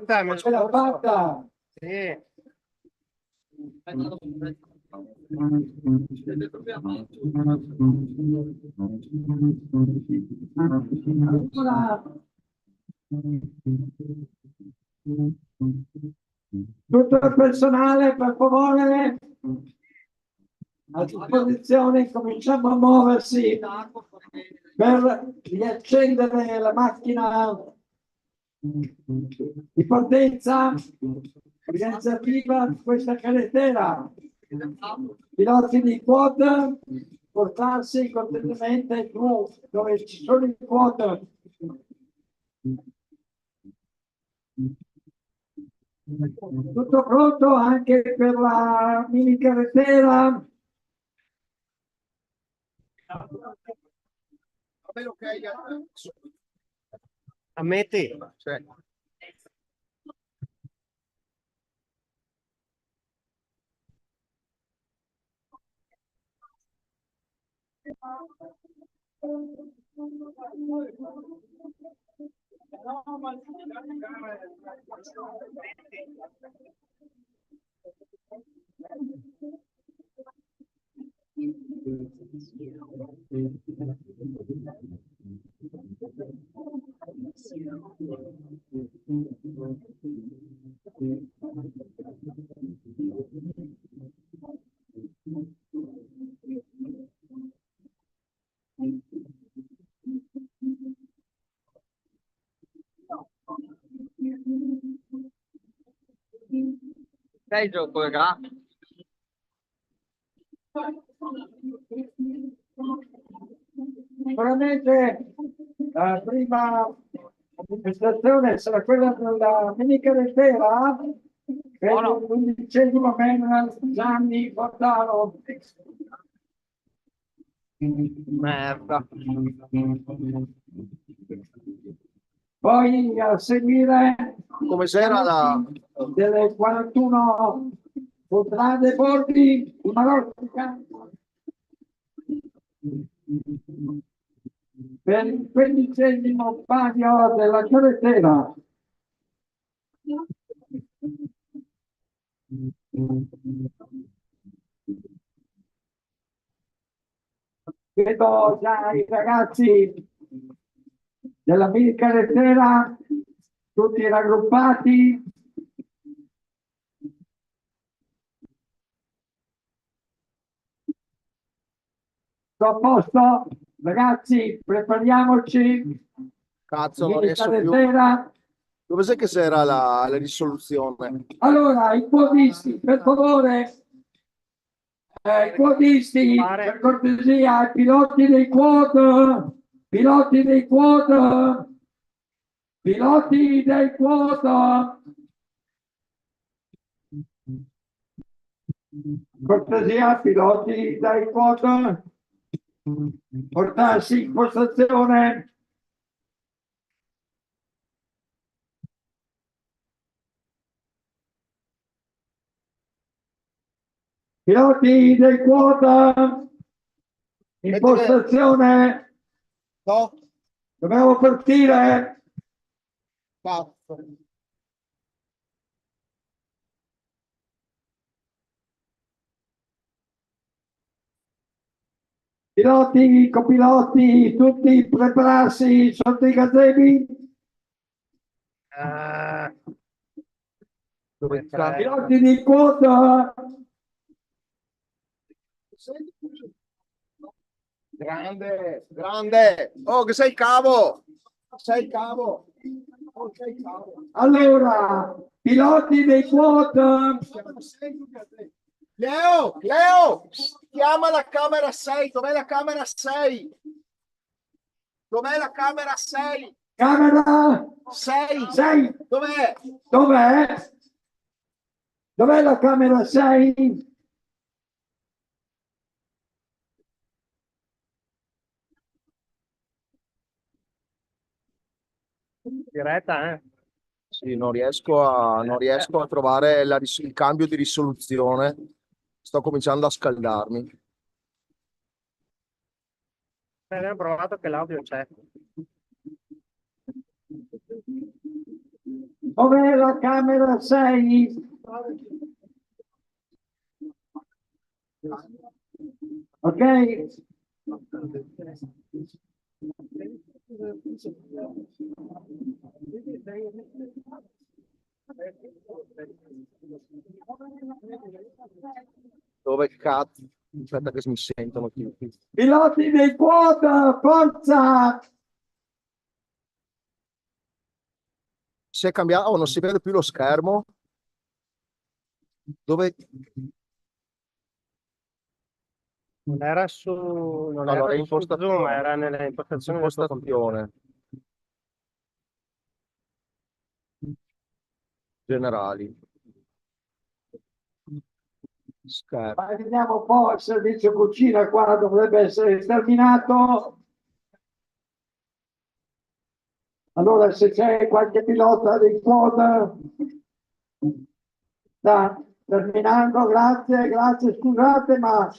Dai, Ce l'ha fatta! sì. Allora, tutto il personale, per favore, a disposizione, cominciamo a muoversi per riaccendere la macchina di partenza organizzativa di questa carrettera. Piloti di quad, portarsi cortesemente giù dove ci sono i quad. Tutto pronto anche per la mini carrettera? Ammetti. Cioè, Sei gioco, raga. Sicuramente la prima manifestazione sarà quella della mini carrettera per l'11° Menal Gianni Portaro. Merda. Poi a seguire come c'era la... delle 41 contrade bordi di Marocca per il 15° palio della carrettera. Vedo già i ragazzi della mini carrettera tutti raggruppati. Sto a posto, ragazzi, prepariamoci. Cazzo, non Mini riesco più. carrettera. Dove c'è che c'era la risoluzione? Allora, i quadisti, per favore, i quadisti, per cortesia, i piloti dei quad, piloti dei quad, piloti dei quad. Cortesia, piloti dei quad, portarsi in postazione. Piloti dei quad, in postazione. No? Dobbiamo partire. Cazzo. Piloti, copiloti, tutti prepararsi sotto i gazebi. Piloti di quota. Grande, grande. Oh, che sei il cavo. Sei il cavo. Oh, sei il cavo. Allora, piloti dei quota. Leo, Leo, chiama la camera 6. Dov'è la camera 6? Dov'è la camera 6? Camera 6. 6. Dov'è? Dov'è? Dov'è la camera 6? Diretta, eh? Sì, non riesco a trovare il cambio di risoluzione. Sto cominciando a scaldarmi. Abbiamo provato che l'audio c'è. Dov'è la camera 6? Ok? Dove cazzo? Aspetta che mi sentono tutti. Piloti dei quad, forza! Si è cambiato, oh, non si vede più lo schermo. Dove? Non era su, non Allora, era su impostazione. Zoom, era nelle impostazioni del tuo computer. Generali. Schermo. Ma vediamo un po', il servizio cucina qua dovrebbe essere terminato. Allora, se c'è qualche pilota dei quad, sta terminando, grazie, grazie, scusate, ma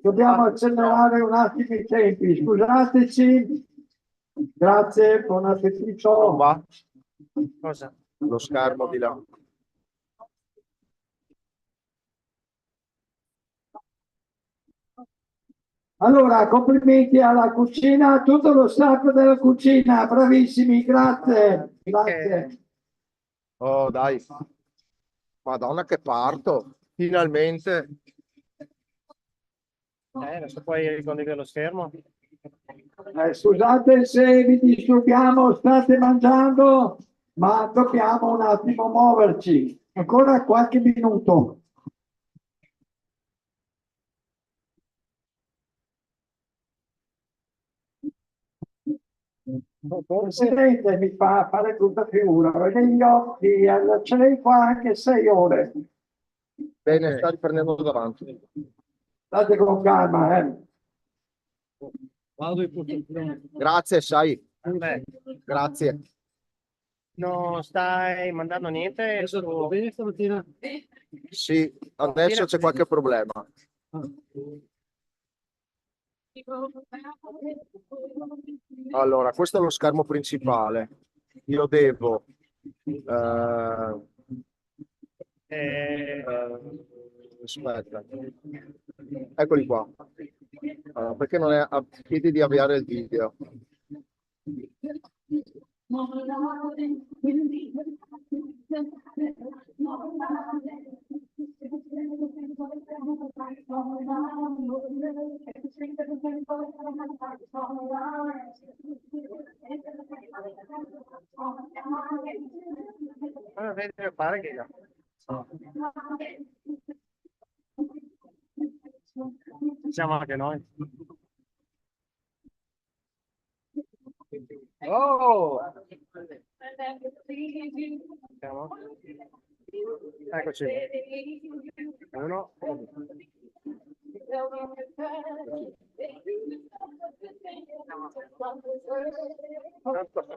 dobbiamo accelerare un attimo i tempi. Scusateci, grazie, buon appetito. Va? Cosa? Lo schermo di là. Allora, complimenti alla cucina, a tutto lo staff della cucina, bravissimi, grazie, grazie. Oh, dai. Madonna che parto. Finalmente. Adesso puoi ricondividere lo schermo? Scusate se vi disturbiamo, state mangiando, ma dobbiamo un attimo muoverci. Ancora qualche minuto. Presidente, mi fa fare brutta figura, perché gli occhi, ce l'hai qua anche 6 ore. Bene, sta riprendendo davanti. State con calma, eh. Grazie, sai. Beh, Grazie. non stai mandando niente stamattina? Sì, adesso c'è qualche problema. Allora, questo è lo schermo principale. Io devo aspetta, eccoli qua. Allora, perché non è a piedi di avviare il video? Vedi, pare che siamo anche noi. Oh! Siamo? Eccoci. Uno.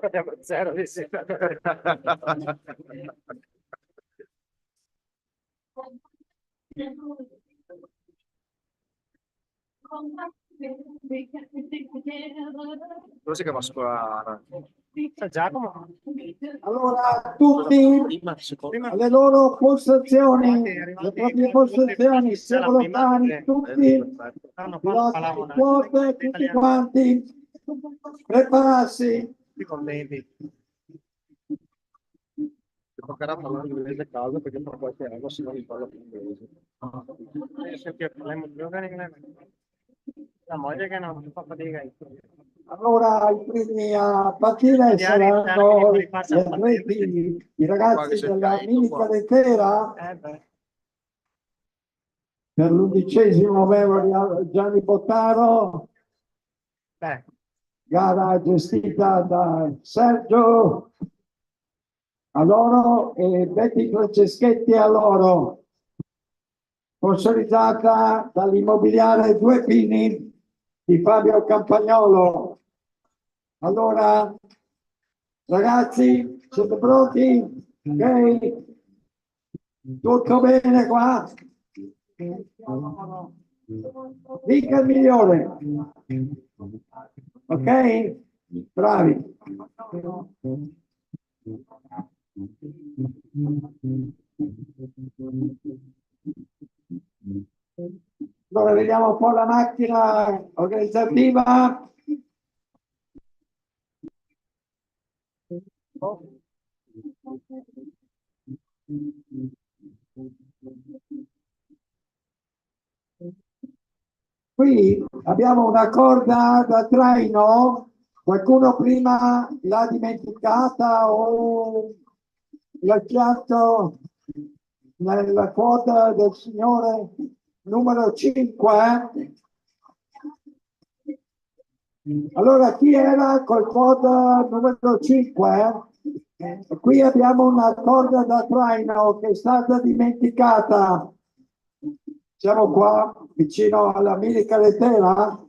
Abbiamo zero di sì. Dove si chiama a scuola? Giacomo? Allora, tutti alle loro postazioni, le proprie postazioni, siamo lontani, tutti, piloti, quote, tutti quanti, prepararsi. Ti toccherà parlare inglese a casa perché fra qualche anno se non mi parla più inglese. La moglie che non fa fatica. Allora, i primi a partire saranno gli atleti, i ragazzi della mini cadettera per l'11° Memorial Gianni Bottaro, gara gestita da Sergio a loro e Betty Franceschetti a loro, sponsorizzata dall'immobiliare Due Pini di Fabio Campagnolo. Allora, ragazzi, siete pronti? Ok? Tutto bene qua? Dica il migliore. Ok? Bravi. Allora vediamo un po' la macchina organizzativa. Qui abbiamo una corda da traino, qualcuno prima l'ha dimenticata o l'ha piatto nella quota del signore numero 5. Allora chi era col quota numero 5? Qui abbiamo una corda da traino che è stata dimenticata. Siamo qua vicino alla mini carrettera.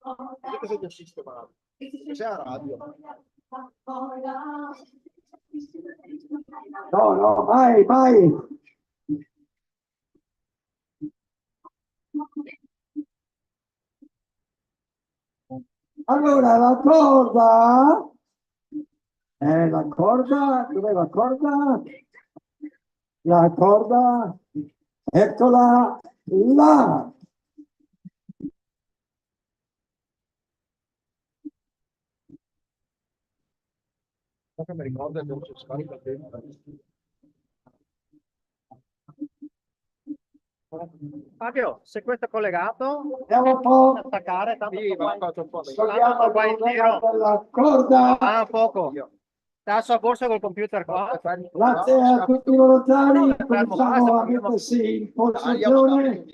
Cosa ti ho sistemato? C'è la radio. No, no, mai, mai. Allora la corda, dov'è la corda? La corda, eccola là. Che mi ricorda che non c'è scarica dentro. Fabio, se questo è collegato, Andiamo un po'. attaccare, tanto Sì, qua, ma faccio un po'. Togliamo il qua in problema giro. della corda. Ah, poco. Sta a sua borsa col computer qua. Grazie a tutti i volontari. No, fermo, Cominciamo basta, a mettersi in posizione.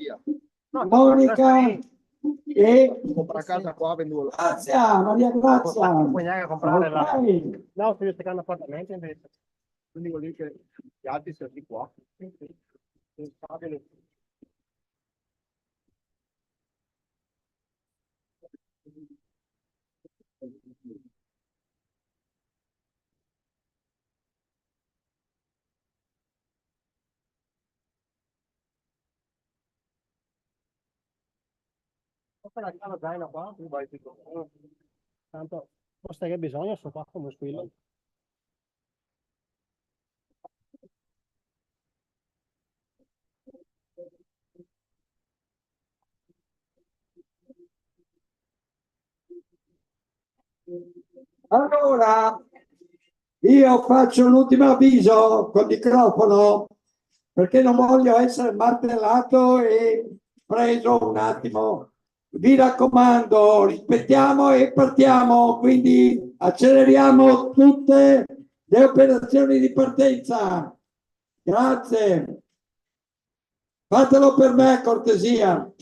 No, Monica e Compra casa qua, venduto. Grazia, Maria Grazia. non puoi neanche comprare la... Ok. No, sto cercando appartamenti invece. Quindi vuol dire che gli altri sono di qua. Fabio, la chiave zaino qua, tu vai tutto. Tanto, posta che bisogna, sto qua come squillo. Allora, io faccio l'ultimo avviso col microfono perché non voglio essere martellato e preso un attimo. Vi raccomando, rispettiamo e partiamo, quindi acceleriamo tutte le operazioni di partenza. Grazie. Fatelo per me, cortesia.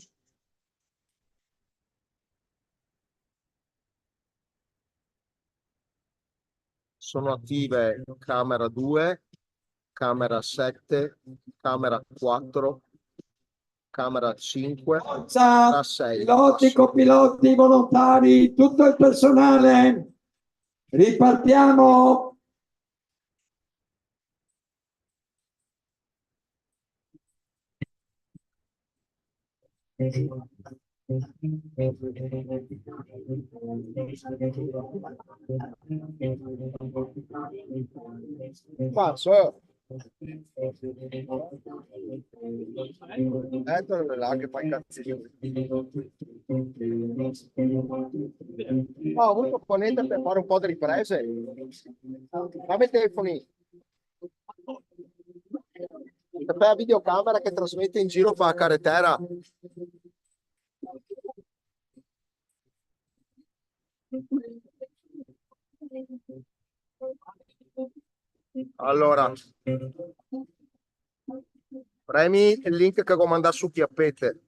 Sono attive camera 2, camera 7, camera 4, camera 5, Forza, 6. piloti, copiloti, volontari, tutto il personale. Ripartiamo. Passo. Là che fai cazzino. No, voi ponete per fare un po' di riprese. Fammi i telefoni. Per la videocamera che trasmette in giro fa la carretera. Allora, premi il link che ho mandato su Chiappette.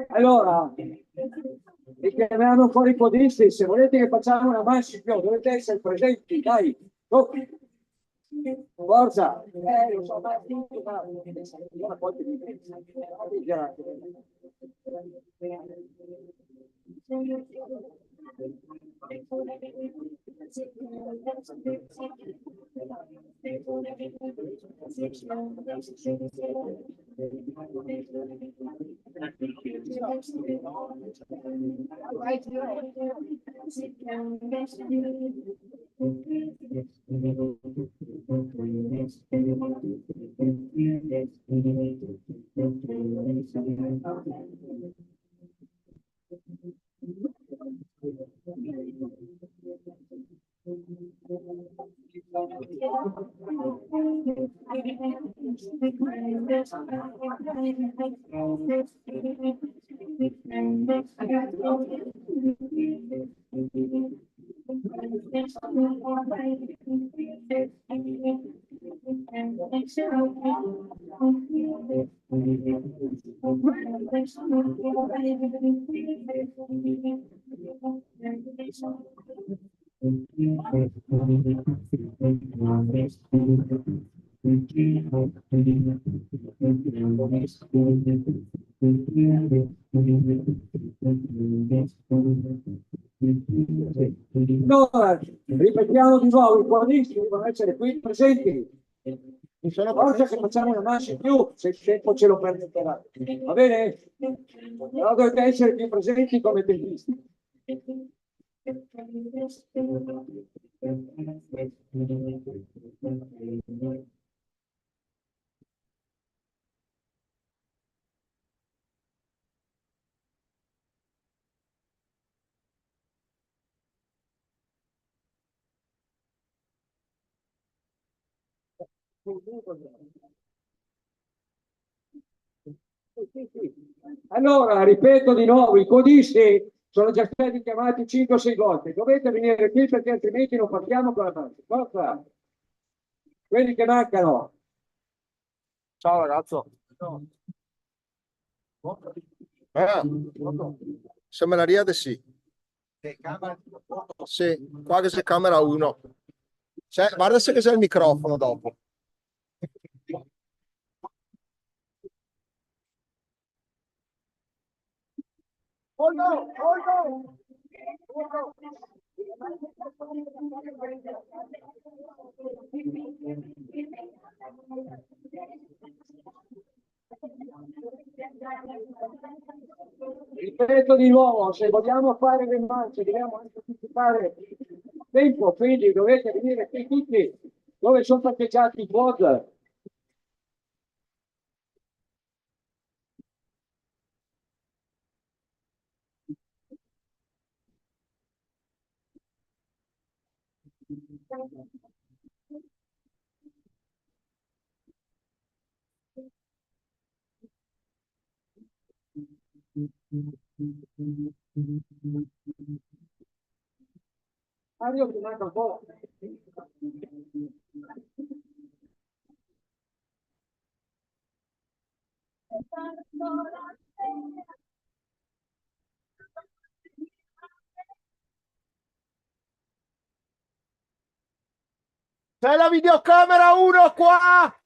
Allora, vi chiameranno fuori i podisti, se volete che facciamo una massima, dovete essere presenti, dai. Go. Forza! Lo so, ma poi ti dico. Allora, ripetiamo di nuovo, i quadristi devono essere qui presenti. Mi sono Forza che facciamo una marcia in più, se il tempo ce lo permetterà. Va bene? Però dovete essere più presenti come tempisti. Allora, ripeto di nuovo, i codisti sono già stati chiamati 5 o 6 volte. Dovete venire qui perché altrimenti non partiamo con la marcia. Forza! Quelli che mancano. Ciao ragazzo. Sembra Riade sì. Sì, qua che c'è camera 1. Guarda se che c'è il microfono dopo. Oh no, oh no. Ripeto di nuovo, se vogliamo fare le marce dobbiamo anche anticipare il tempo, quindi dovete venire qui tutti dove sono parcheggiati i quad. Mario ti manca un po'. C'è la videocamera 1 qua!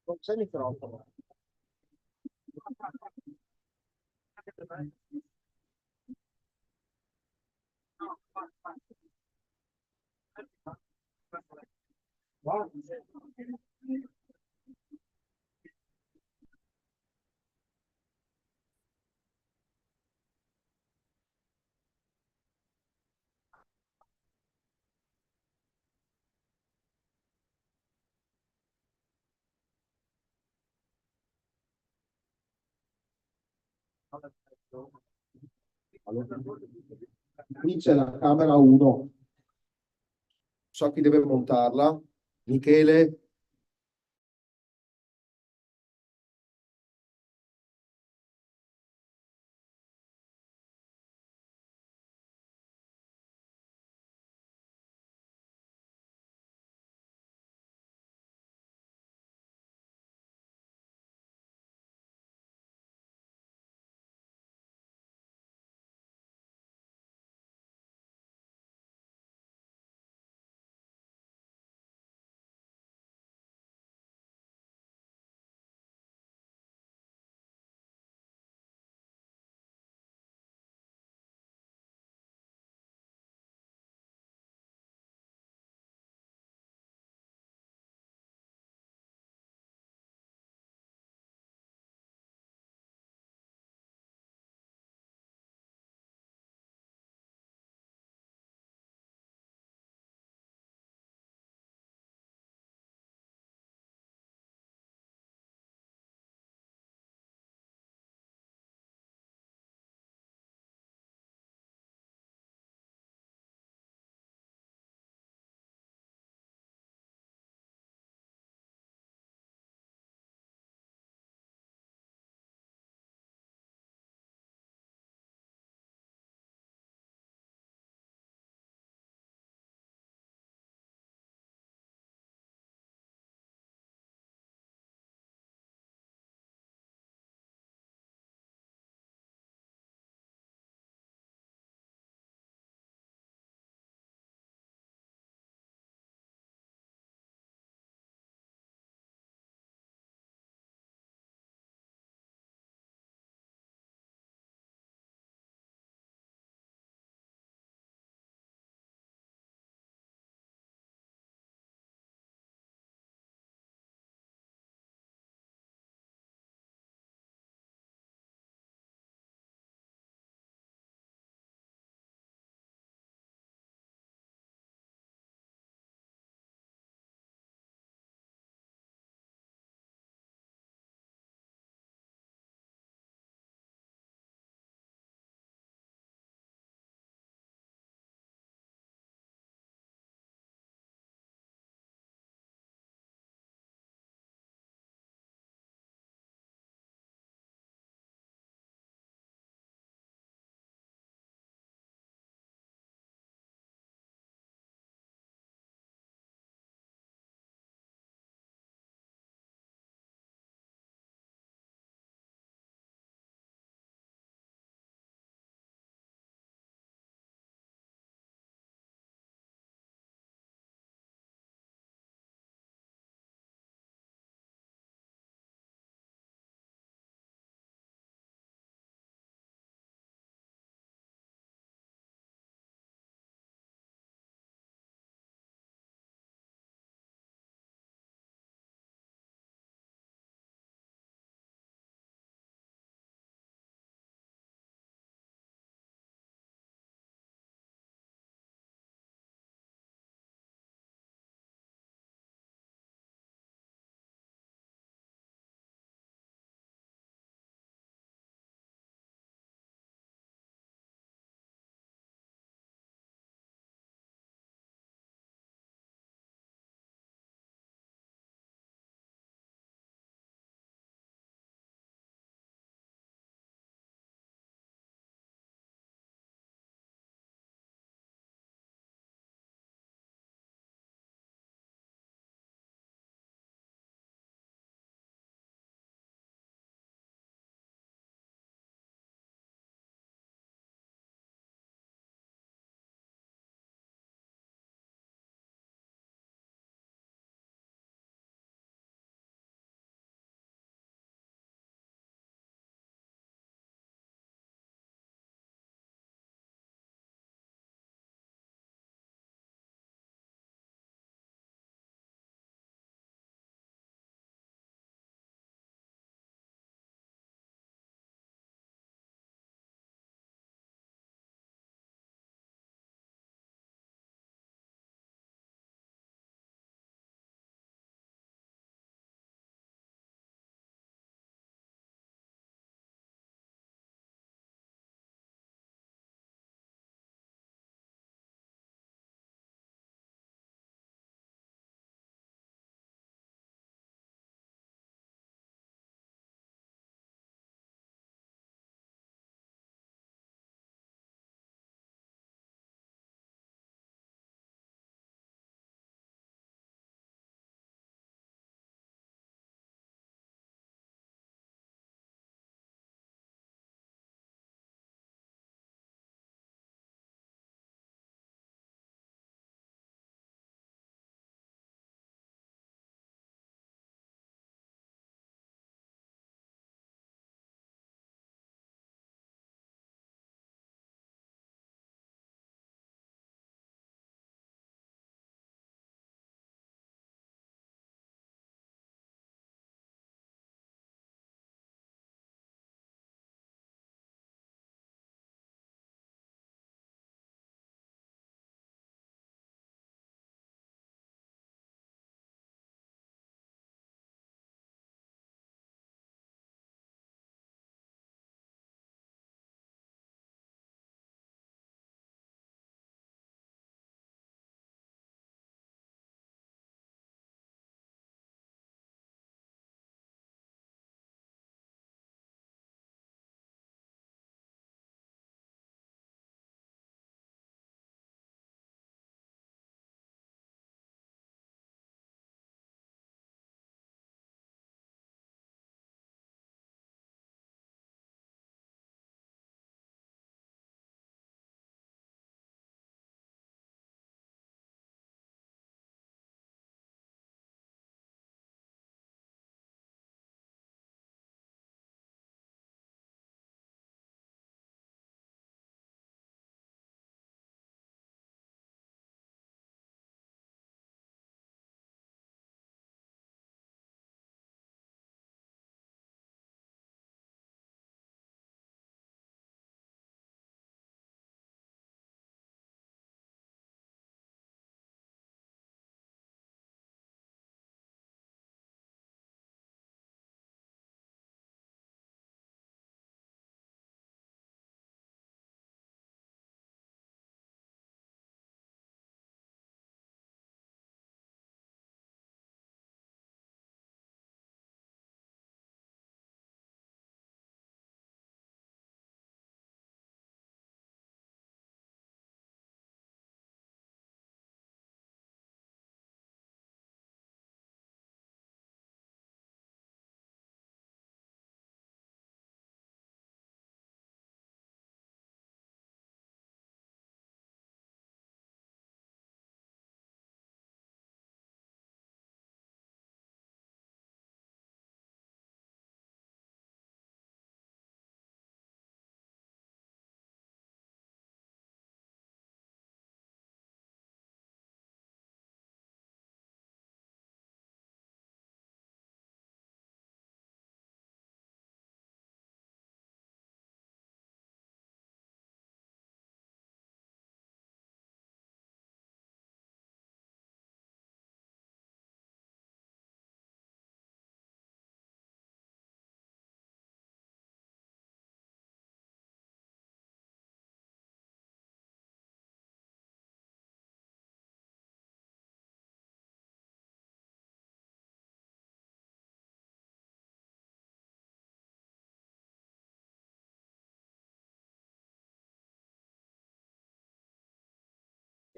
Non c'è microfono. Allora, qui c'è la camera 1. So chi deve montarla. Michele,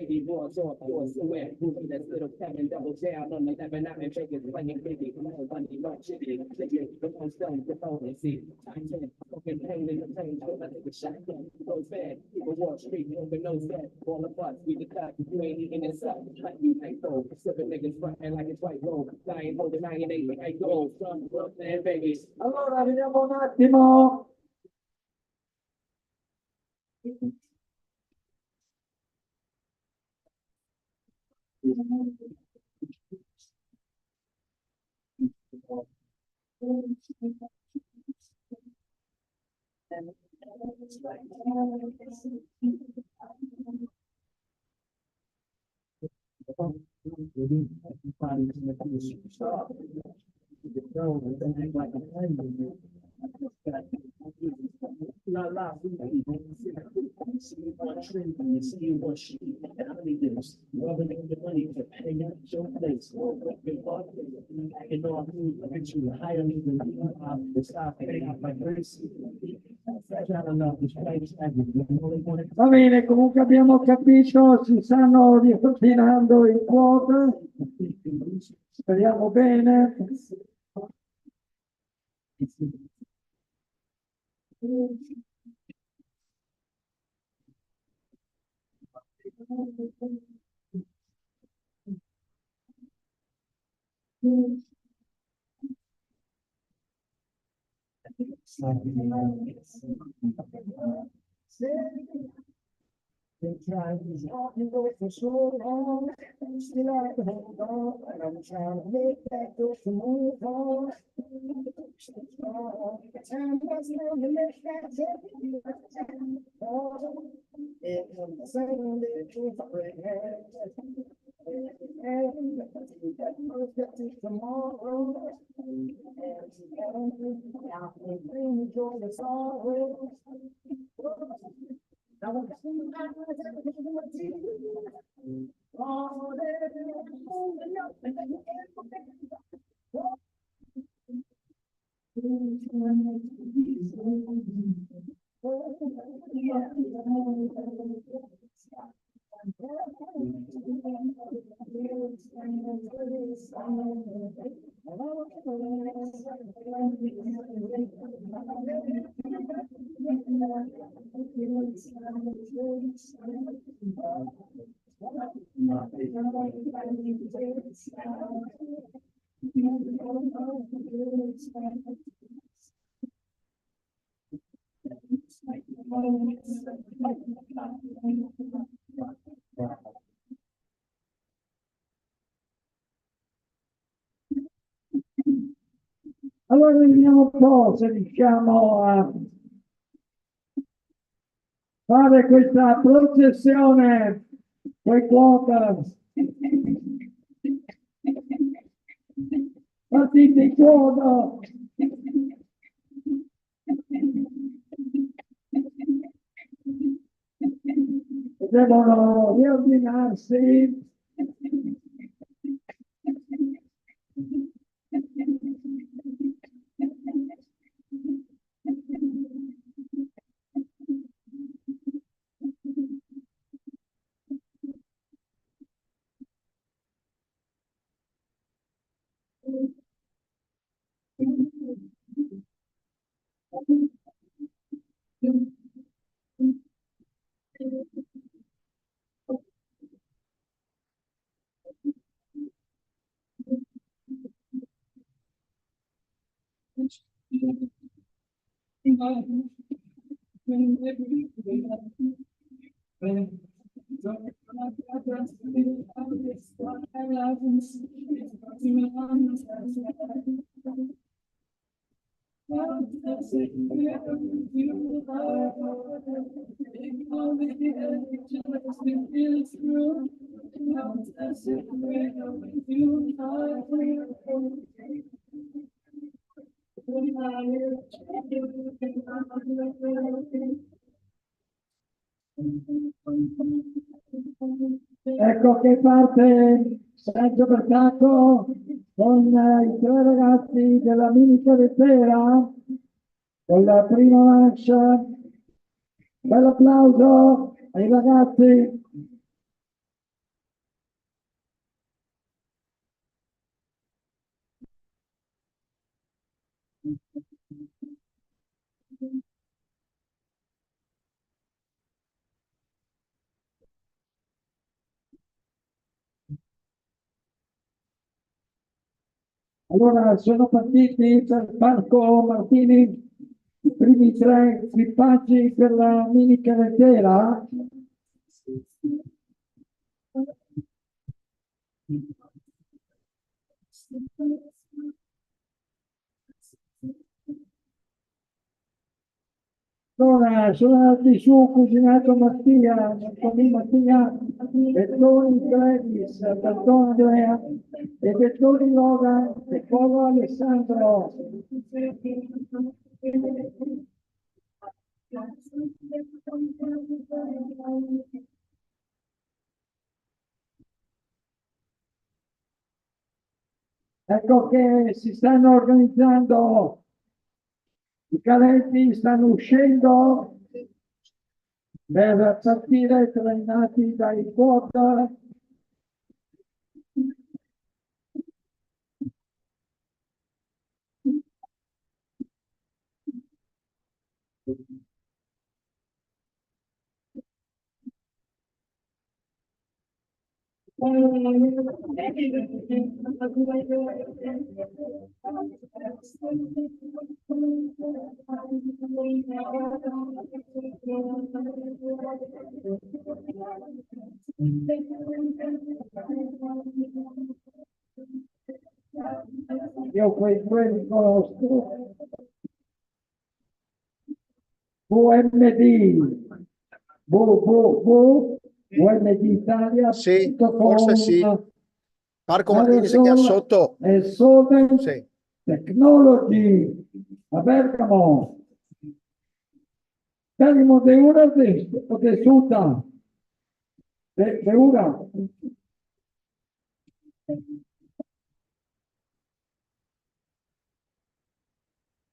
Baby boys off, yours away. Moving that little Kevin double down on the 11 and figures playing baby. Come on, bunny, no shitty. Figure, the most done, the phone, see. Time 10, fucking pain in the pain. So I take a shotgun, goes bad. People walk straight, open nose that. All of us, we the cut. You ain't eating this up. Like you ain't though. Pacific niggas frontin' like it's white gold. Dying, holding 9 and 8 like I go. From Brooklyn and Vegas. Allora, vediamo un attimo. La la, see you want shrimp, you see you want sheep, and I need this. Rubbing in the money to pay out your place. You know, I get you higher than the stop paying out my first. Fragile enough, this place has Va bene, comunque abbiamo capito, si stanno riordinando in quota. Speriamo bene. Been trying to walk and go for so long, still I can hold on, and I'm trying to make that go to move on. Time was long to make that step. It was the same little forehead. And that must get to tomorrow. And I can bring joy to sorrow. Now I'm seeing my all Allora vediamo un po' se riusciamo a fare questa processione poi quota. Partite in coda. Devono riordinarsi. Ecco che parte Sergio Bertacco con i tre ragazzi della mini carrettera con la prima mancia. Bel applauso ai ragazzi. Allora, sono partiti per Parco Martini i primi tre equipaggi per la mini carrettera. Allora, sono andati su Cuginato Mattia, Antonio Mattia, Bettoni Travis, Bertone Andrea e Bettoni Logan e Polo Alessandro. Ecco che si stanno organizzando, i caletti stanno uscendo per partire trainati dai quota. Io quei due li conosco. VMD, VMD Italia, Sì, forse sì. Parco Martini si chiama sotto. e Soden Sì. Technology a Bergamo. Bergamo de una o de Suta? De una.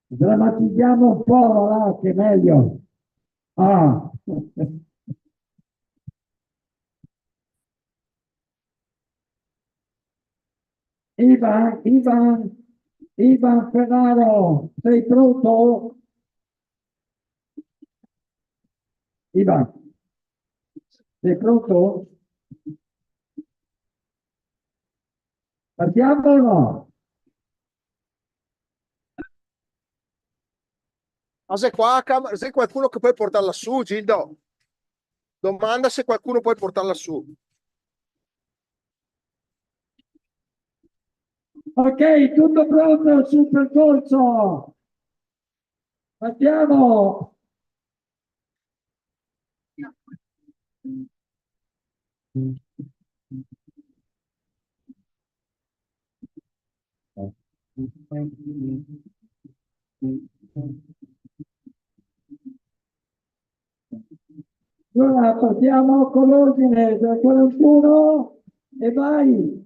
Drammatizziamo un po', là, che è meglio. Ah. Ivan Ferraro, sei pronto? Ivan, sei pronto? Partiamo o no? Ma se qualcuno che puoi portarla su, Gildo? Domanda se qualcuno puoi portarla su. Ok, tutto pronto sul percorso. Partiamo. Allora partiamo con l'ordine del 41 e vai.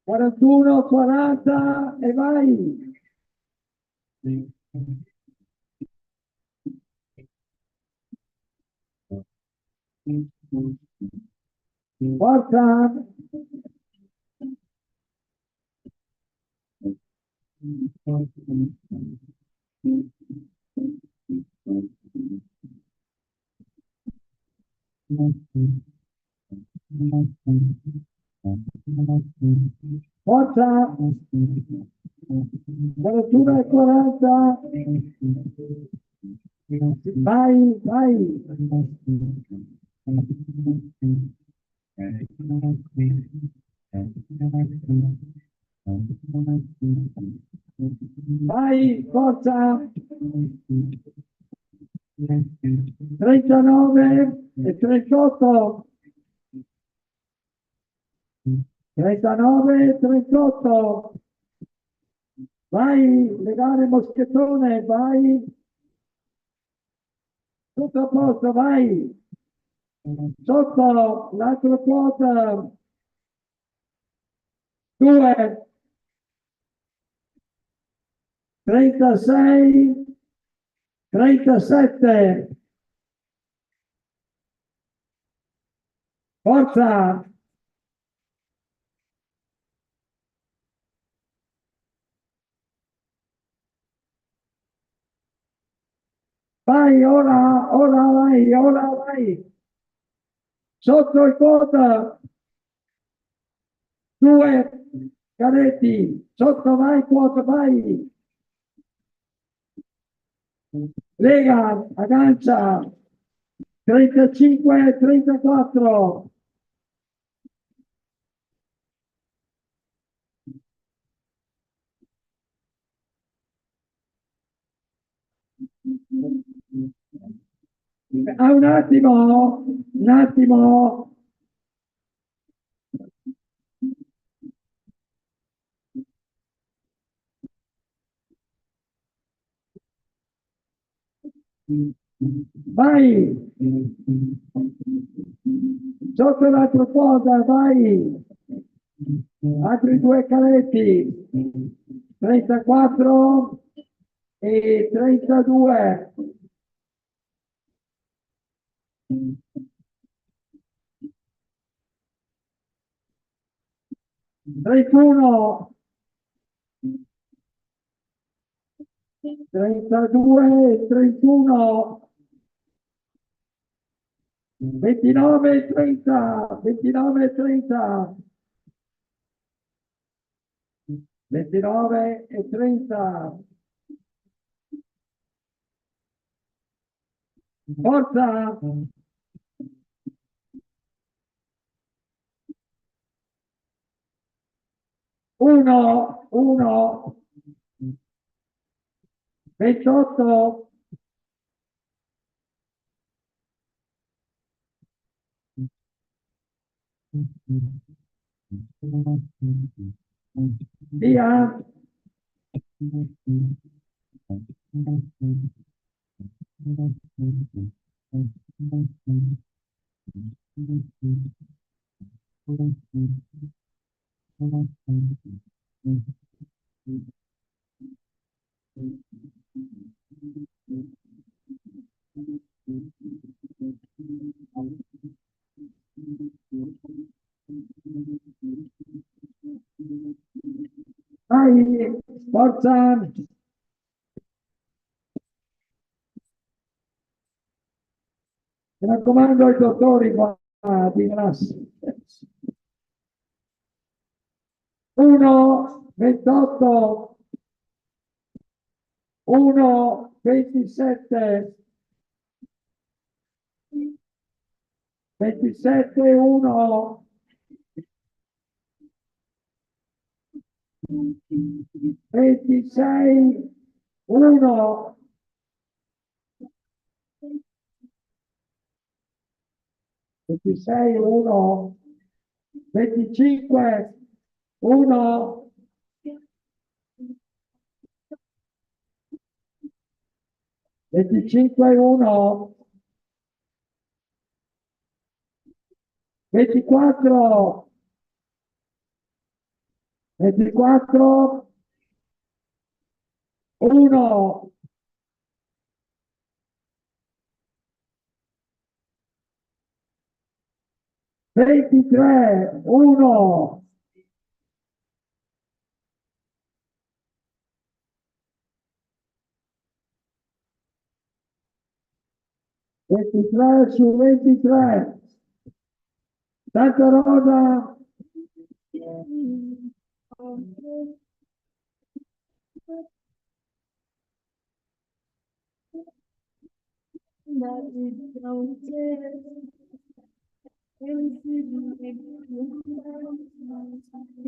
41, 40 e vai. Forza. Forza. 41 e 40. Vai, vai. Vai, forza. 39 e 38. 39 e 38. Vai, legare moschettone, vai. Tutto a posto, vai. Sotto l'altro quota. 2. 36. 37. Forza. Vai, ora vai. Sotto il quota. 2 Caretti, sotto vai, quota vai. Lega, aggancia, 35, 34. Un attimo, un attimo. Vai, sotto l'altro cosa, vai, altri due caletti, 34 e 32. 31, 32 e 31. 29 e 30, 29 e 30, 29 e 30. Forza! 1, 1, 28. Via. Vai, forza! Mi raccomando ai dottori qua di classe. 1, 28, 1, 27, 27, 1, 26, 1, 26, 1, 25, 1, 25, 1, 24, 24, 1, 23, 1, 23 su 23. Santa Rosa.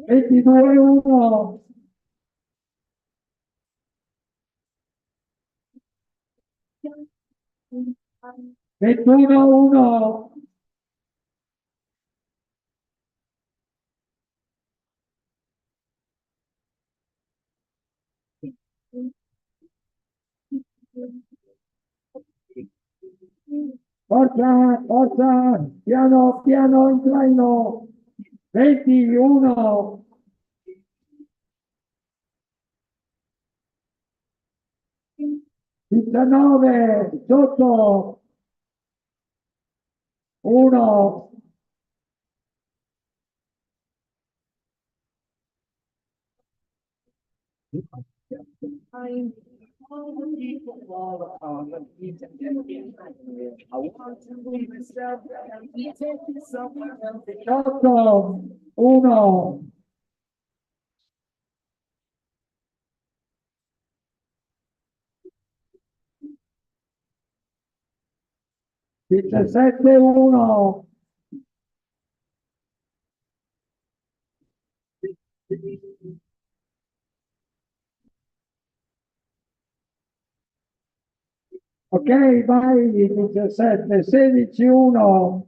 Ventidue, 1. 21, 1. Forza, forza, piano, piano in traino. 21. 19, sotto. 1. 18, 1. 17-1. Ok, vai, 17, 16-1.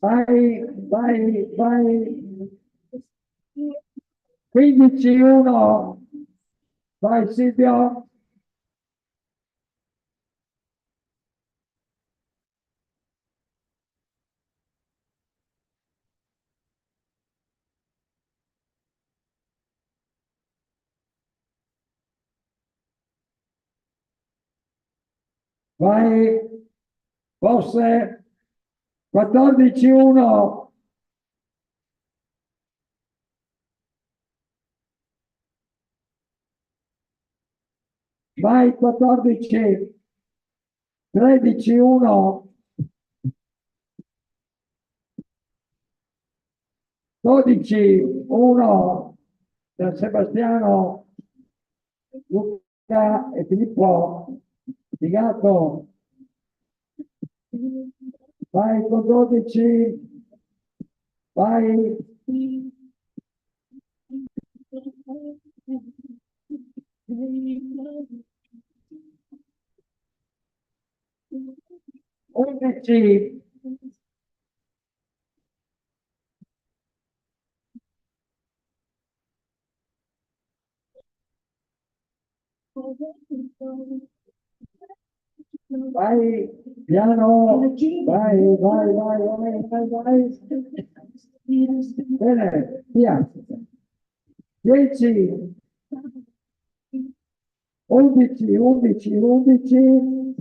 Vai, vai, vai. 15-1. Vai Silvio. Vai, forse 14-1. Vai 14, 13-1. 12-1 per Sebastiano, Luca e Filippo Di Gatto. Vai con 12, vai. 11. Vai, piano, vai, vai, vai, vai, vai, vai. Bene, via. 10, 11, 11, 11.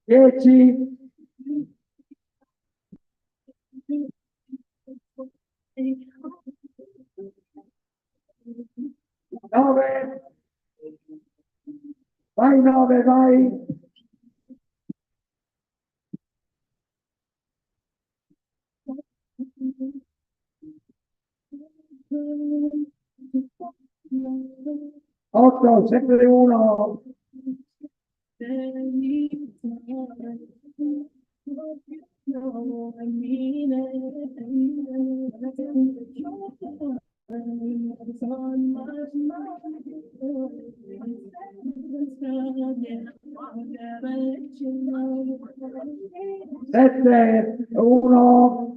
10, 9, vai 9, vai. 8, sempre 1. 7, 1.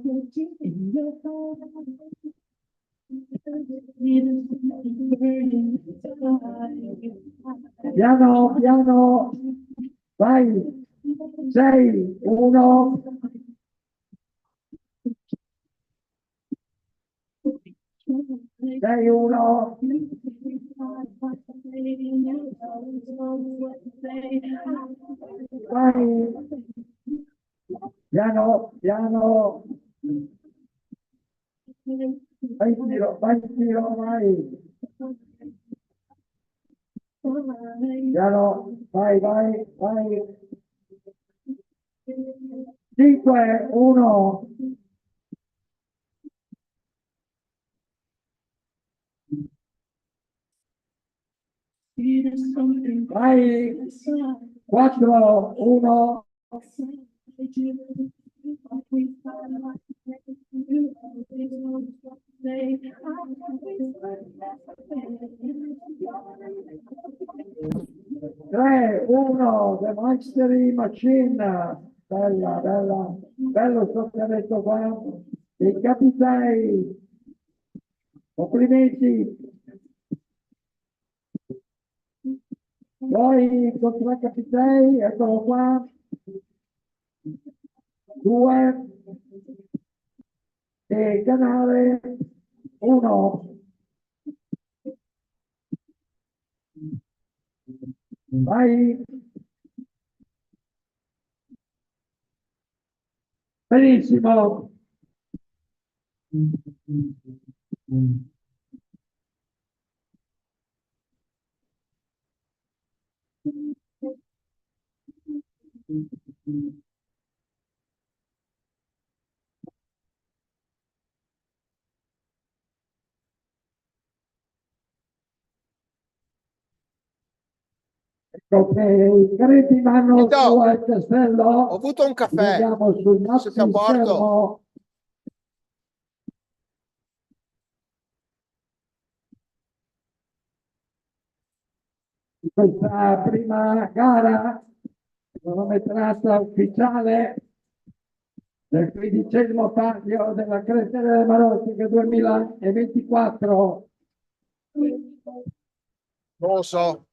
Piano, piano, vai. 6, 1. 6, 1. Vai. Piano, piano. Vai in giro, vai. Piano, vai, vai, vai. 5, 1. Vai. 4, 1. Tre, uno, The Mystery Machine, bella, bella, bello sto che ha detto qua, i capitani, complimenti, poi contro i capitani, eccolo qua, 2, e canale 1. Vai. Benissimo. Ok, i crediti vanno Guido, su al castello. ho avuto un Li caffè. vediamo sul nostro Siete a bordo? schermo. Di questa prima gara, cronometrata ufficiale del 15° Palio della Cresta delle Marotiche 2024. Non lo so.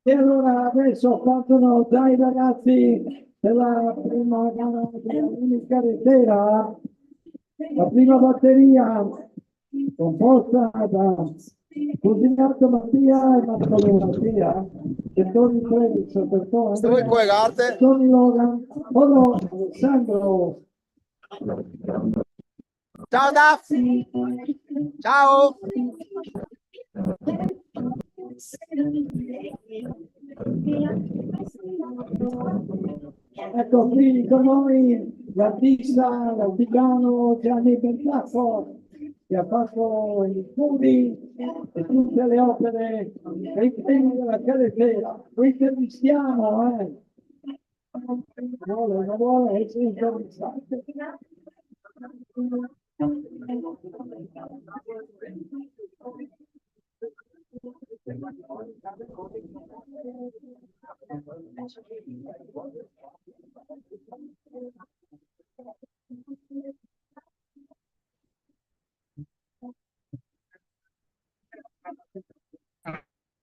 E allora adesso partono già i ragazzi della prima gara dell'unica sera, la prima batteria composta da Cusinato Mattia e Marcolo Mattia, Toni Trevis, Bertone Dove Andrea, collegate? Tony Logan, Polo Alessandro. Ciao Daf. Ciao. Ecco qui con noi l'artista, l'artigiano Gianni Bentasso, che ha fatto i studi e tutte le opere dei temi della carretera. Lo intervistiamo, non vuole essere intervistato.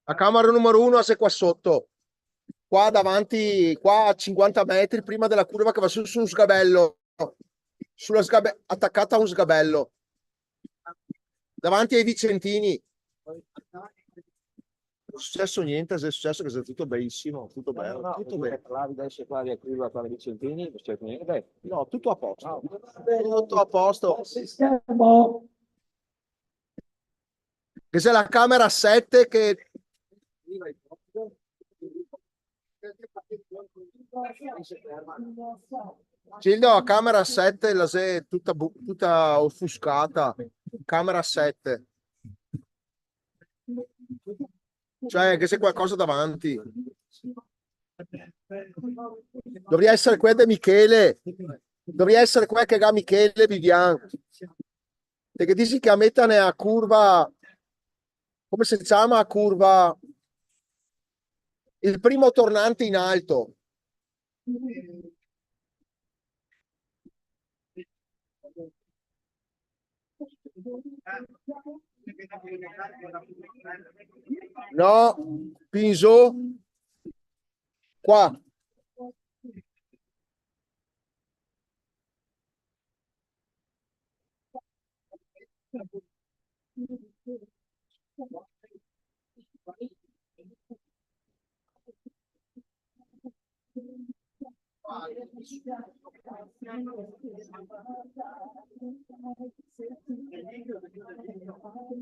La camera numero 1 è qua sotto. Qua davanti, qua a 50 metri prima della curva che va su un sgabello. Attaccata a un sgabello. Davanti ai Vicentini. Non è successo niente, è successo che è tutto benissimo, tutto bello, No, tutto bene. parlavi adesso qua di curva qua di Vicentini, non c'è niente. No, tutto a posto. Tutto a posto. Schermo. Che c'è la camera 7 che Gildo, a camera 7 la sei tutta offuscata. Camera 7. Cioè, che c'è qualcosa davanti. Dovrebbe essere qua di Michele. Dovrebbe essere qua che ha Michele Vivian. Perché dici che a metà ne a curva, come si chiama a curva? Il primo tornante in alto. No, Pinzo. Qua.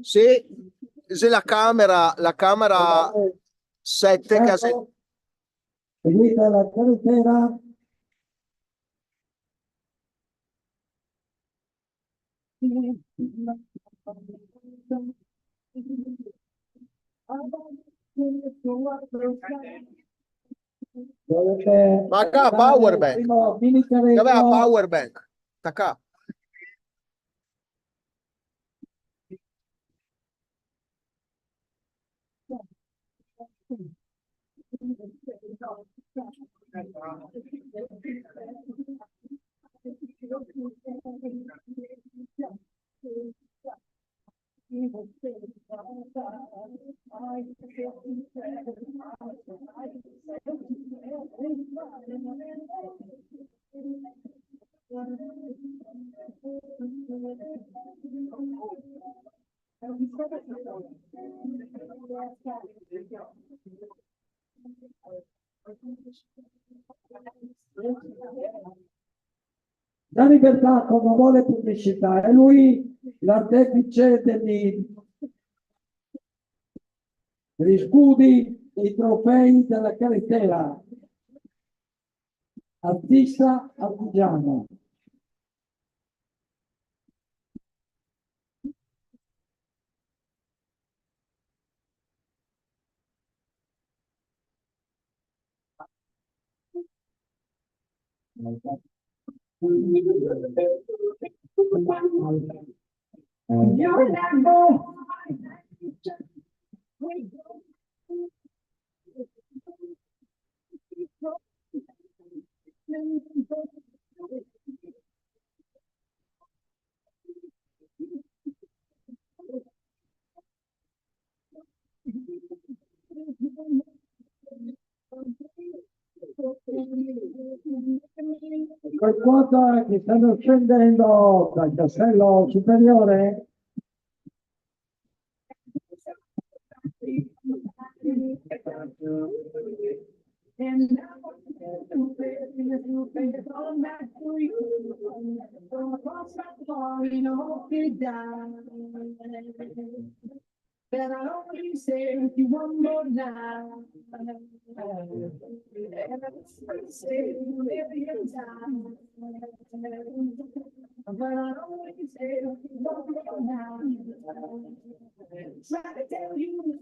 Se la camera 7 che Seguita la carretera. Dovete Ma qua, dare power il bank. primo mini Dov'è la carretto. power bank? Sta qua. La libertà non vuole pubblicità, è lui l'artefice degli scudi e i trofei della carretera. Artista artigiano. Qualcosa che stanno scendendo dal castello superiore. But I only say if you one more night. And I say maybe in time. But I only say if you one more night. Try to tell you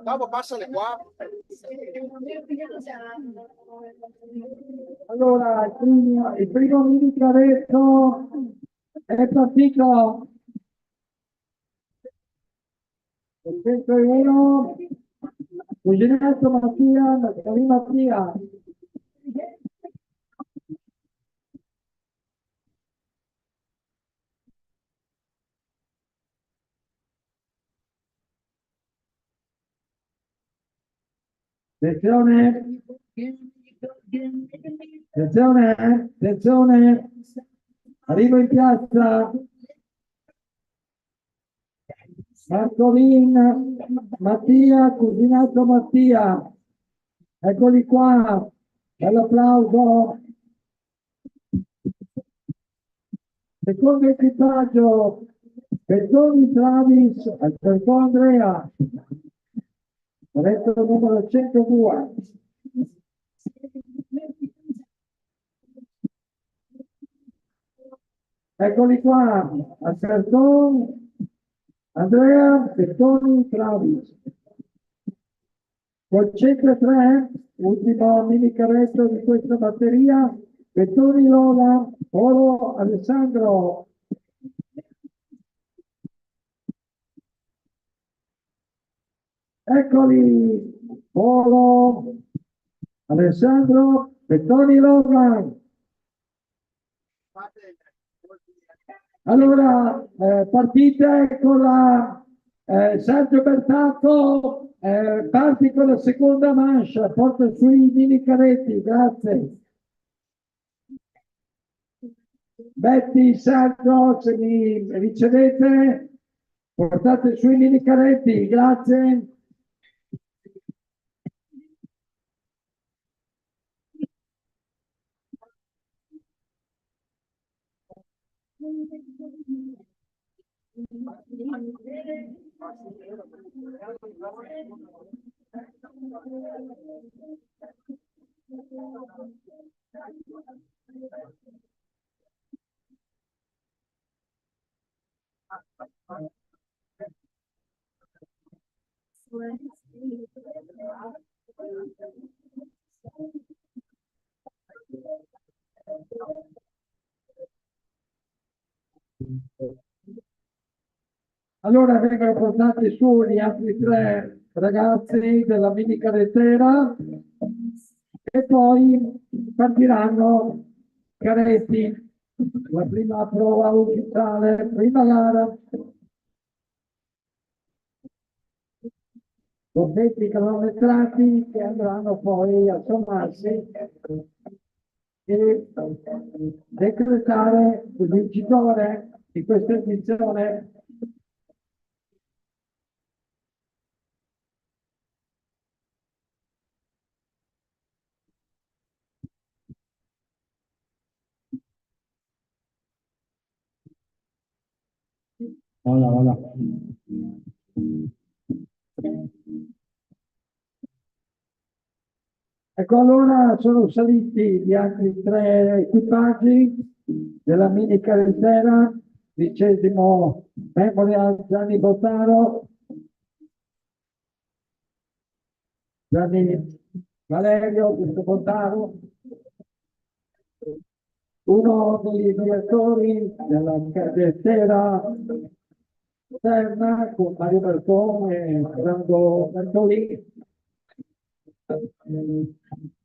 Dopo passale qua. Allora, il primo mini carretto è partito. 101, Cuginetto Mattia, Natali Mattia. Attenzione, attenzione, attenzione, arrivo in piazza, Marcolin, Mattia, Cuginato Mattia, eccoli qua, bell'applauso. Secondo equipaggio, Pettoni Travis, al secondo Andrea, retto numero 102. Eccoli qua, al cartone, Andrea, Pettoni Travis. Col 103, ultimo mini carretto di questa batteria, Pettoni Lola, Polo Alessandro. Eccoli, Polo Alessandro, Pettoni Lola. Allora, partite con la Sergio Bertato, parti con la seconda mancia, porta sui mini caretti, grazie. Betty, Sergio, se mi ricevete, portate sui mini caretti, grazie. Allora vengono portati su gli altri tre ragazzi della mini carrettera e poi partiranno caretti. La prima prova ufficiale, prima gara. Bombetti cronometrati che andranno poi a sommarsi e decretare il vincitore di questa edizione. Voilà, voilà. Ecco, allora sono saliti gli altri tre equipaggi della mini carrettera, 20° Memorial Gianni Bottaro, Gianni Valerio Bottaro, uno dei direttori della carrettera esterna con Mario Bertone e Fernando Bertoli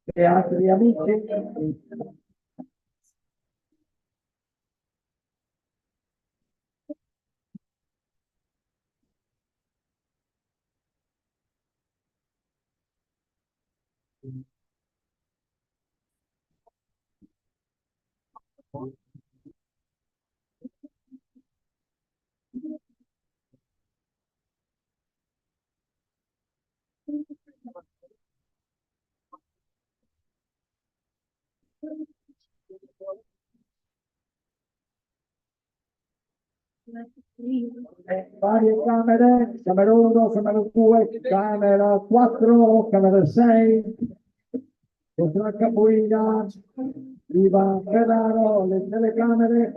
e altri amici. Varie camere, camera 1, camera 2, camera 4, camera 6, contro la capoeira, Ivan Ferraro, le telecamere.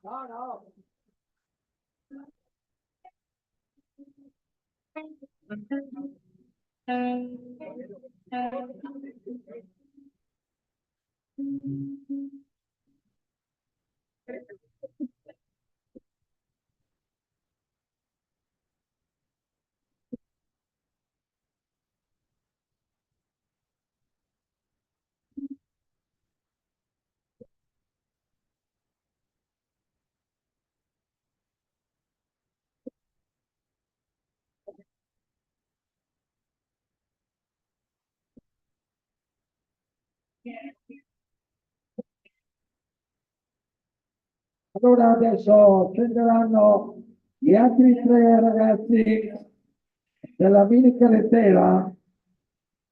No, no. Allora adesso scenderanno gli altri tre ragazzi della mini carrettera,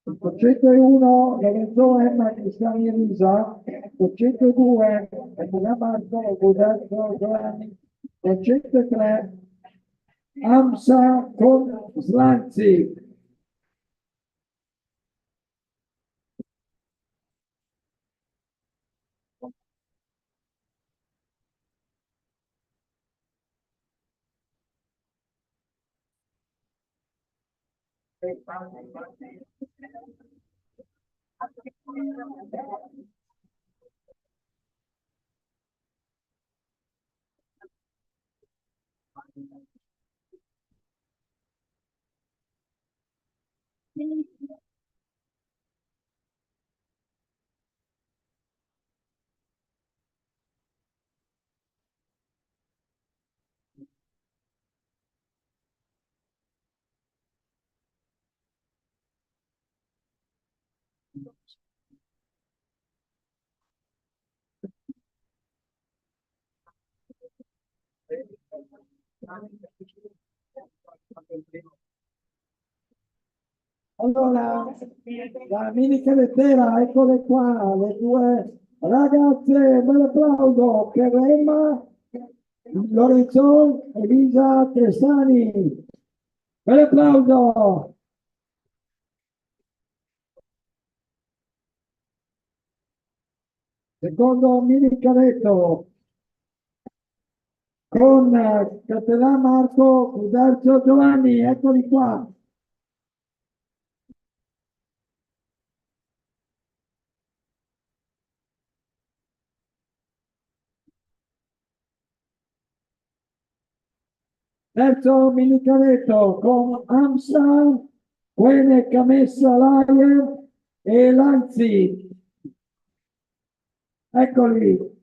il 101 Lorenzo Emma Cristiani Elisa, il 102 Emilia Marco, Roberto Giovanni, il 103 Amsa con Slanzi. Allora, la mini carrettera, eccole qua, le due ragazze, bel applauso per Emma, Lorenzo, Elisa Tressani, bel applauso. Secondo mini carretto, con Cappellà Marco, Uderzo Giovanni, eccoli qua. Terzo minicaretto con Amsa, Quene Camessa Lager e Lanzi. Eccoli.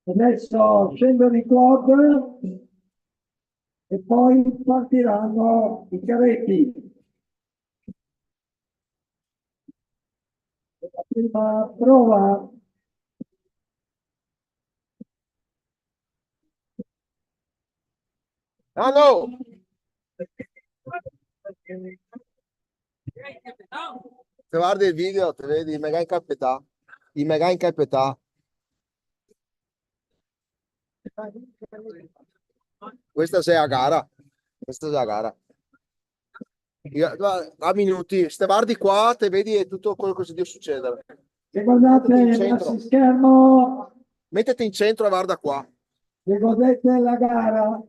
Adesso scendono i quad e poi partiranno i carretti. La prima prova. Ah no! Se guardi il video, te vedi i mega incappetà. Questa sei a gara. Questa sei a gara. A minuti, se guardi qua, te vedi tutto quello che deve succedere. E guardate Mettiti in il centro. schermo, Mettiti in centro e guarda qua. se godete la gara.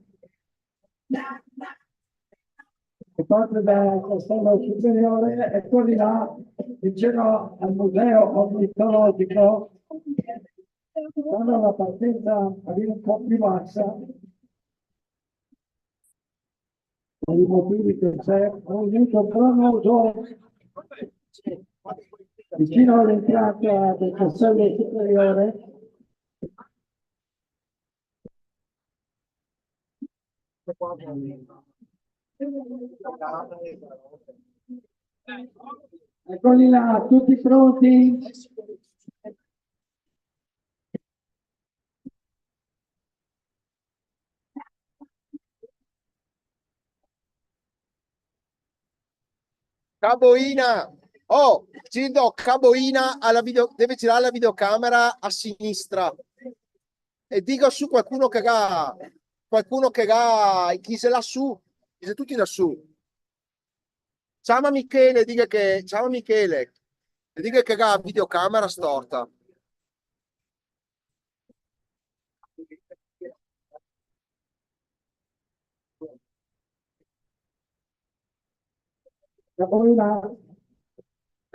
Che parte dal castello superiore e poi di là vicino al museo ornitologico quando la partenza avviene un po' più bassa per i motivi che c'è un aiuto cronoso vicino all'entrata del castello superiore. Eccoli là, tutti pronti? Caboina! Oh, Gindo, Caboina deve girare la videocamera a sinistra. E dico su qualcuno che ha, chi se lassù, chi se tutti lassù. Chiama Michele, ciao Michele, e dica che ha la videocamera storta. Eccoli là.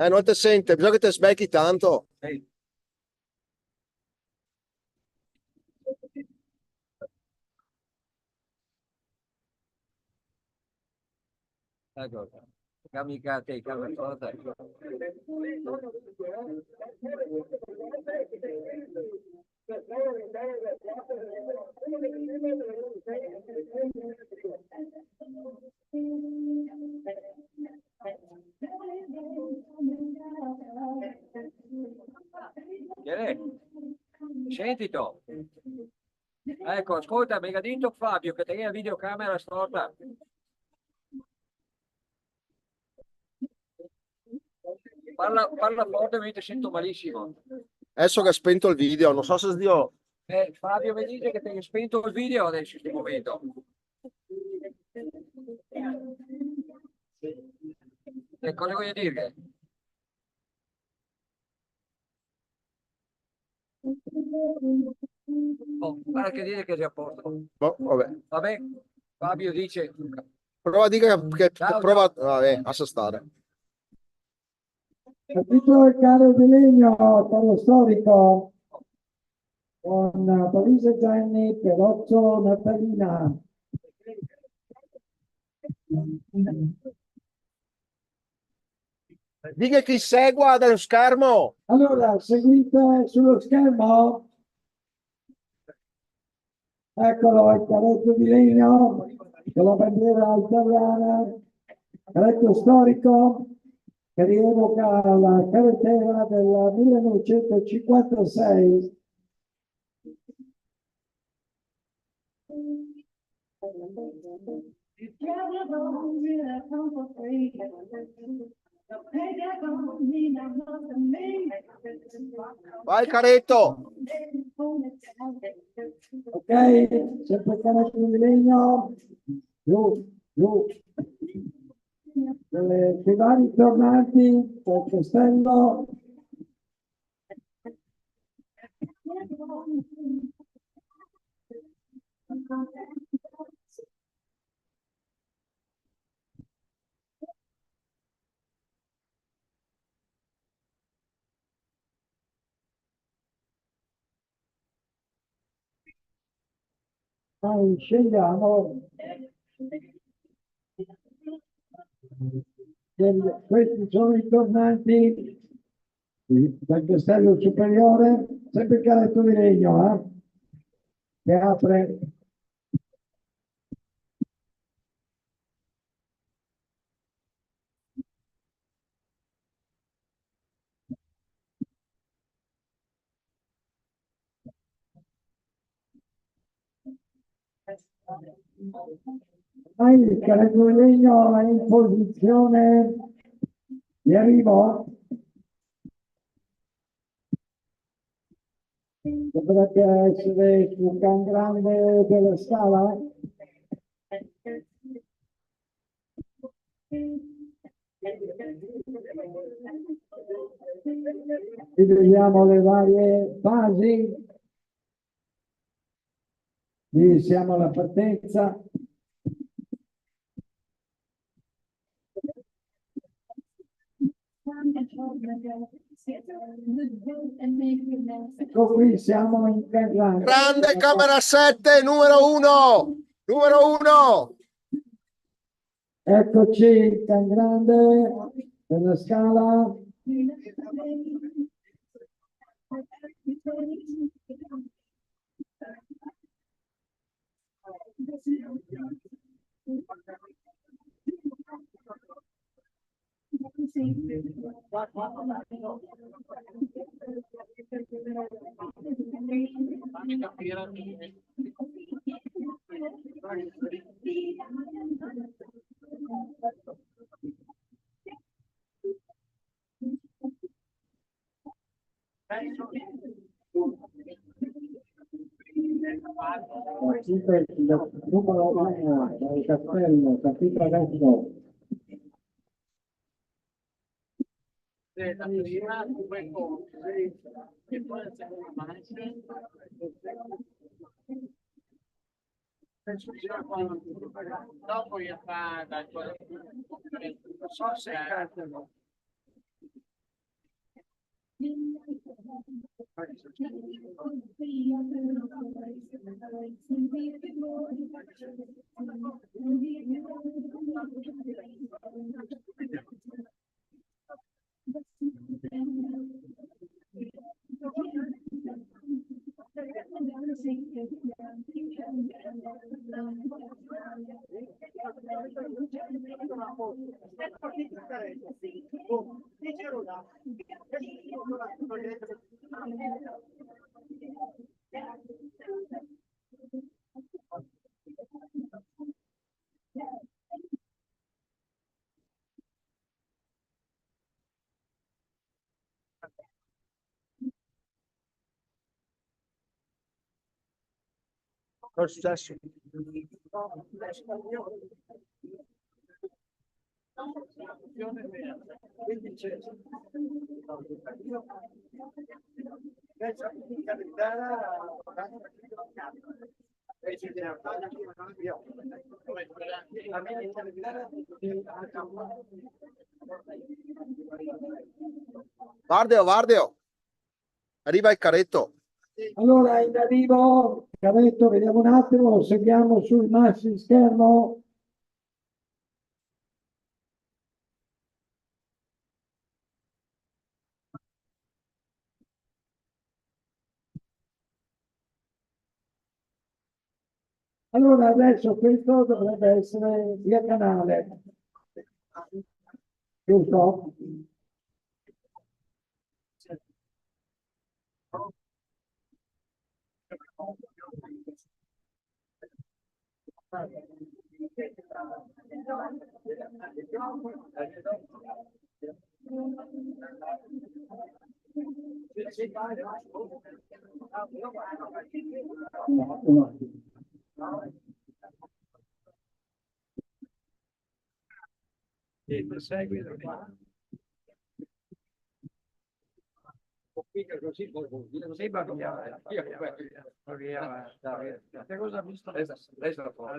Non ti sente, bisogna che ti sbecchi tanto. Ecco, kamikaze, kamikaze. Sentito. Ecco, ascolta, mi ha detto Fabio che te la videocamera storta. Parla forte, mi sento malissimo. Adesso che ha spento il video, non so se Dio... Fabio mi dice che ti hai spento il video adesso in questo momento. E cosa voglio dire? Oh, guarda che dire che sei a posto. Boh, vabbè. Vabbè, Fabio dice... Prova a dire che Ciao, prova... Vabbè, lascia stare. Capito il caro di legno, caro storico, con Parise Gianni, Perozzo, Natalina. Dica chi segua dallo schermo. Allora, seguite sullo schermo, eccolo il caretto di legno con la bandiera italiana, caretto storico che rievoca la carretera del 1956. Vai, Caretto. Ok, sempre caretto di legno, giù, giù. Dei vari tornanti del castello. Scegliamo questi sono i tornanti del castello superiore, sempre il caretto di legno, che apre. Il caretto di legno è in posizione di arrivo. Dovrebbe essere sul can grande della scala. Qui vediamo le varie fasi. Qui siamo alla partenza. Ecco qui siamo in can grande. Grande camera 7, numero 1. Numero 1. Eccoci il can grande della scala. Numero 1 del castello, capito adesso. La prima, questo, e poi la seconda mancia. Penso che sia quando dopo gli fa dal non so se è Cosa è successo? Guardeo, guardeo. Arriva il carretto. Allora, in arrivo, Cavetto, vediamo un attimo, lo seguiamo sul maxi schermo. Allora, adesso questo dovrebbe essere via canale, giusto?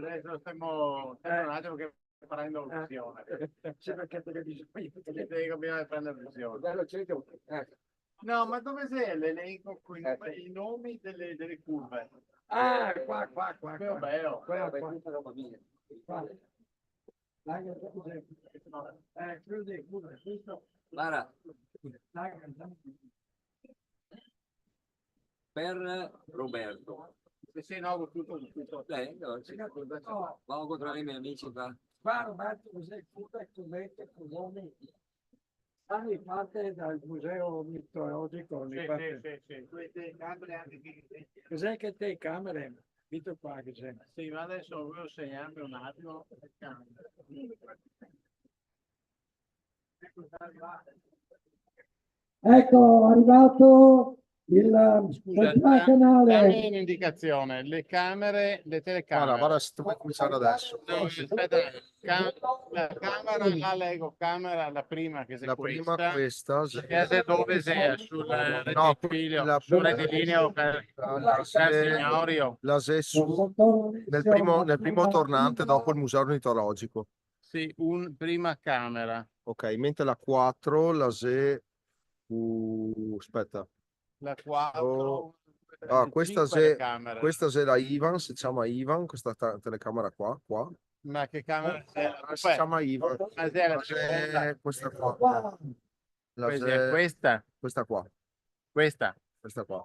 Adesso stiamo un attimo che prendo visione. Sì, perché te capisci. Devi cambiare prendere visione. Bello, c'è tu. No, ma dove sei l'elenco con i nomi delle curve? Ah, qua. Vabbè, oh. Qua. Lara, per Roberto. Sì, no, tutto. No, vado a incontrare i miei amici qua. Qua Roberto, cos'è il fanno parte dal museo mitologico. Sì. Queste camere anche qui. Cos'è che te camere? Vito qua che c'è. Sì, ma adesso volevo segnarmi un attimo. Ecco, arrivato il Scusa, canale. dammi un'indicazione. Le camere, le telecamere. Guarda, se tu puoi cominciare adesso. No, aspetta, la camera, la Lego camera, la prima che sei La prima questa. Sì. dove sei? Sul No, rettilineo, sul rettilineo per signori o? La se nel primo tornante dopo il museo ornitologico. Sì, prima camera. Ok, mentre la 4, la se aspetta. La 4. Ah, questa se la Ivan, si chiama Ivan, questa telecamera qua. Ma che camera sei? Si chiama Ivan. Ma sei la seconda? Questa qua. Questa? Questa qua. Questa? Questa qua.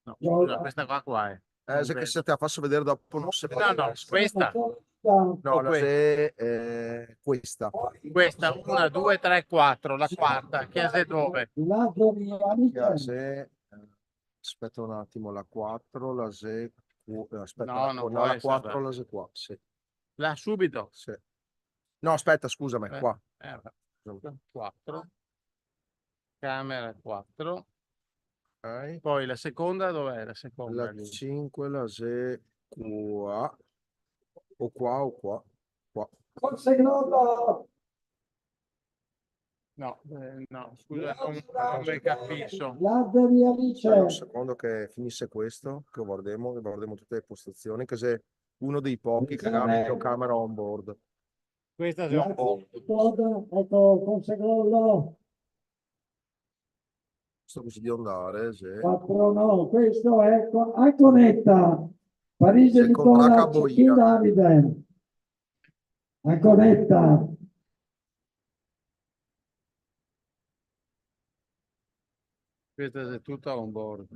No, scusa, questa qua è. Se che se te la faccio vedere dopo non si vede. No, questa. No, la se questa. Questa, 1, 2, 3, 4, la quarta. Chiese dove? Se, aspetta un attimo, la 4, la se, aspetta, No, non può la essere. 4, la se qua, sì. Là subito. Sì. No, aspetta, scusami, qua. 4. Camera 4. Ok. Poi la seconda dov'è? La seconda La lì. 5, la se qua. O qua. No, scusa, non mi capisco. Un secondo che finisse questo, che guardiamo tutte le postazioni, che se uno dei pochi che ha la videocamera on board. Questa è un po'. Ecco, consiglio. Sto così di andare, se... 4 no, questo è Anconetta, Parigi Nicola Cecchino Davide, Anconetta. Questa è tutta on board.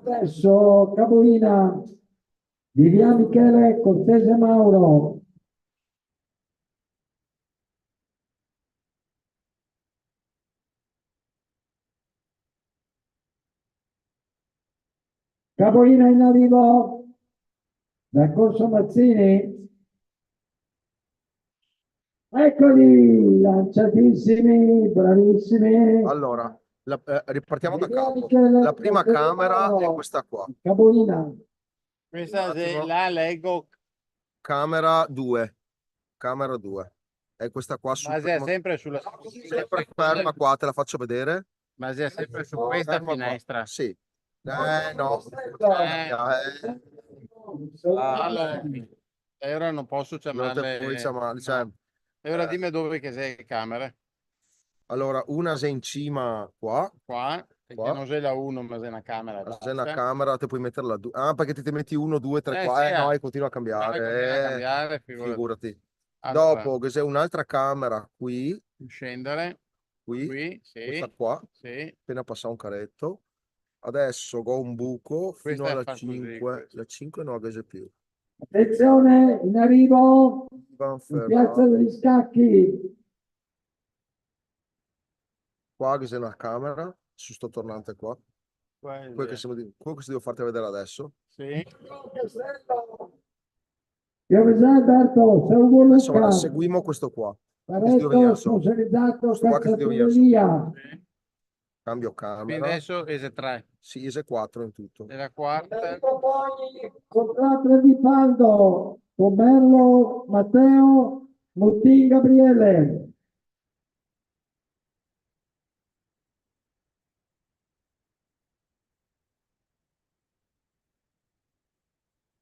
Adesso Capolina, Vivia Michele, Cortese Mauro. Capolina in arrivo da Corso Mazzini. Eccoli, lanciatissimi, bravissimi. Allora, ripartiamo da capo. La prima camera è questa qua. Capolina. Questa se attimo. la leggo, Camera 2. Camera 2. E questa qua sul ma sia primo... sempre sulla Sempre ferma qua, te la faccio vedere. ma sia sempre su questa Ferma qua. finestra. Sì. No. Allora, e ora non posso Non te puoi chiamarle. chiamare, cioè, No. E ora dimmi dove che sei le camere. allora, una sei in cima qua, Qua, perché non sei la 1, ma sei una camera. sei una Basta. camera, te puoi metterla due. Ah, perché ti metti 1, 2, 3, Sì, 4. No, e continua a no, continua a cambiare. cambiare, figurati. Figurati. Allora, Dopo che c'è un'altra camera qui, scendere, qui, questa sì, qua, sì. appena passa un caretto. Adesso ho un buco fino Questa alla fa così, 5. questa. La 5 non la vedo più. Attenzione, in arrivo Van in piazza fermato. degli Scacchi. Qua che c'è una camera, su sto tornante qua. Quello Quello che si devo farti vedere adesso. sì. Piove Alberto, Salvo Adesso guarda, Luca, seguimo questo qua. Questi due Paretto veniamo sopra. sponsorizzato Questo qua che si deve venire sopra. Cazzafureria. Sì. Cambio Quindi camera. adesso è 3. Sì, è 4 in tutto. E la quarta, Contratto di Paldo, Pomerlo Matteo, Mutin Gabriele.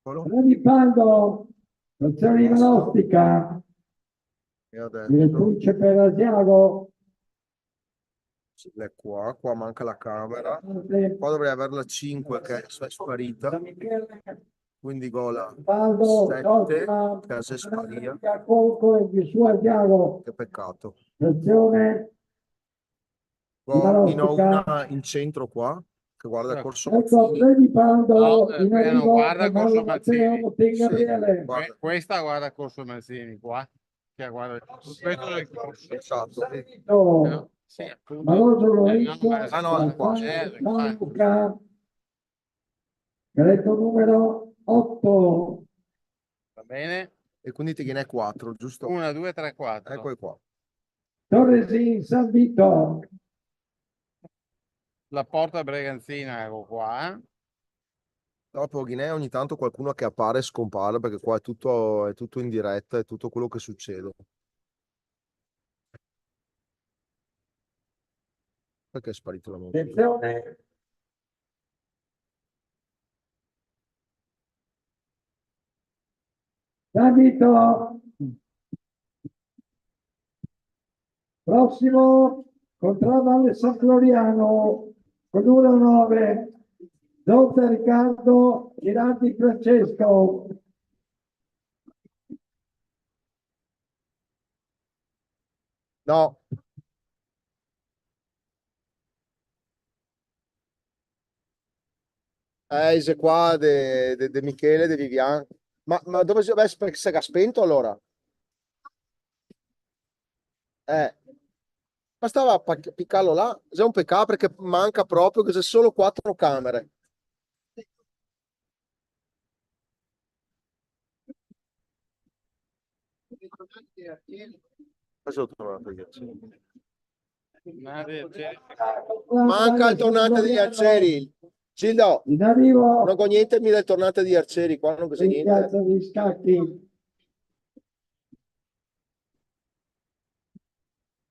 Tre di Paldo, stazione Ivanostica, E adesso direttrice per Asiago. è qua manca la camera. Qua dovrei avere la 5 che è sparita. Quindi gola Paldo, 7 Tosca, che è sparita. Colco e di su Asiago. Che peccato. Stazione Poi ne ho Ivanostica. una in centro qua che guarda il corso Ecco, Mazzini. tre di Paldo, no, in non arrivo, guarda Pomerlo Corso Matteo, Mazzini. Mutin Sì, Gabriele. guarda. Questa guarda Corso Mazzini, qua. Che guarda, questo è il corso. Esatto. Oh, Sì, appunto. Maloso No, Lorenzo, ma Ah no, è qua. qua. Luca, Greco numero 8. Va bene? E quindi te ne è 4, giusto? 1, 2, 3, 4. Ecco qua. Torresi San Vito, La porta Breganzina, ecco qua. Dopo Guinea ogni tanto qualcuno che appare e scompare perché qua è tutto in diretta, è tutto quello che succede. Perché è sparito la musica? attenzione, San Vito, prossimo, Contravalle San Floriano, con numero 9, Zonta Riccardo, Giranti Francesco. No, Eise qua de Michele, de Vivian. Ma dove si perché si è spento allora? Bastava piccarlo là. È un peccato perché manca proprio che c'è solo 4 camere. Cosa ho trovato io? Manca il tornante degli arcieri. Gildo, In arrivo, non ho niente mi del tornante di arcieri, qua non c'è in niente. piazza degli Scacchi.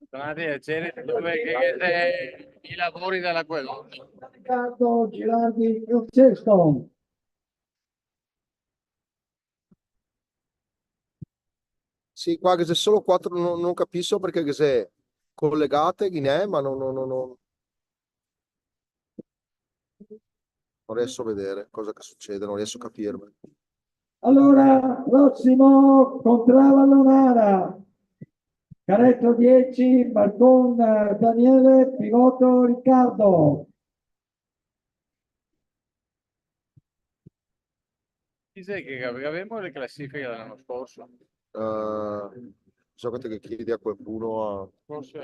Tornate a Cere dove che i lavori dell'acquedotto. Riccardo Girardi Francesco. Sì, qua che c'è solo 4, non capisco perché che se collegate Guinea, ma non riesco a vedere cosa che succede, non riesco a capirmi. Allora, prossimo Contravallo Nara. Caretto 10, Balcon Daniele, Pivotto Riccardo. Chi sai che avevamo le classifiche dell'anno scorso? So che chiedi a qualcuno Forse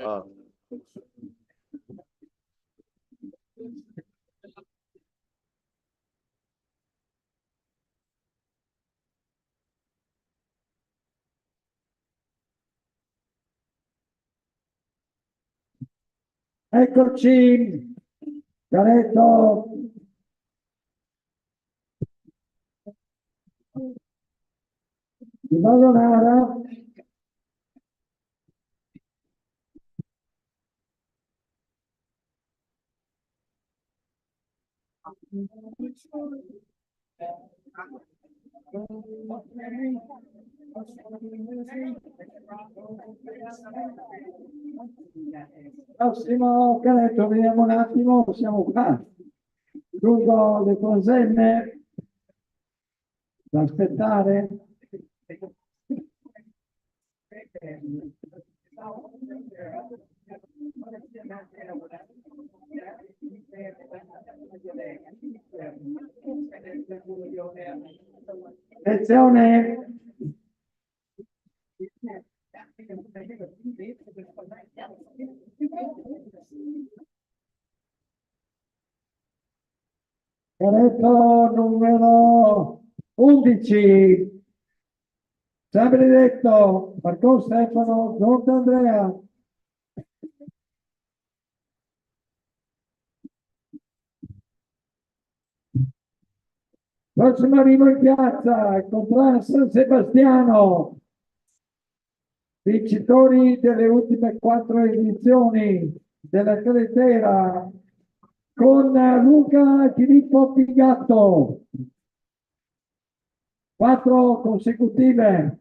Eccoci, Caretto di Vallonara. Prossimo canetto, vediamo un attimo, siamo qua. Lungo le consenne da aspettare. Attenzione. Caretto numero 11. San Benedetto, Marco Stefano, Giorgio Andrea. Prossimo arrivo in piazza, contra San Sebastiano, vincitori delle ultime 4 edizioni della carretera, con Luca Filippo Pigatto, 4 consecutive,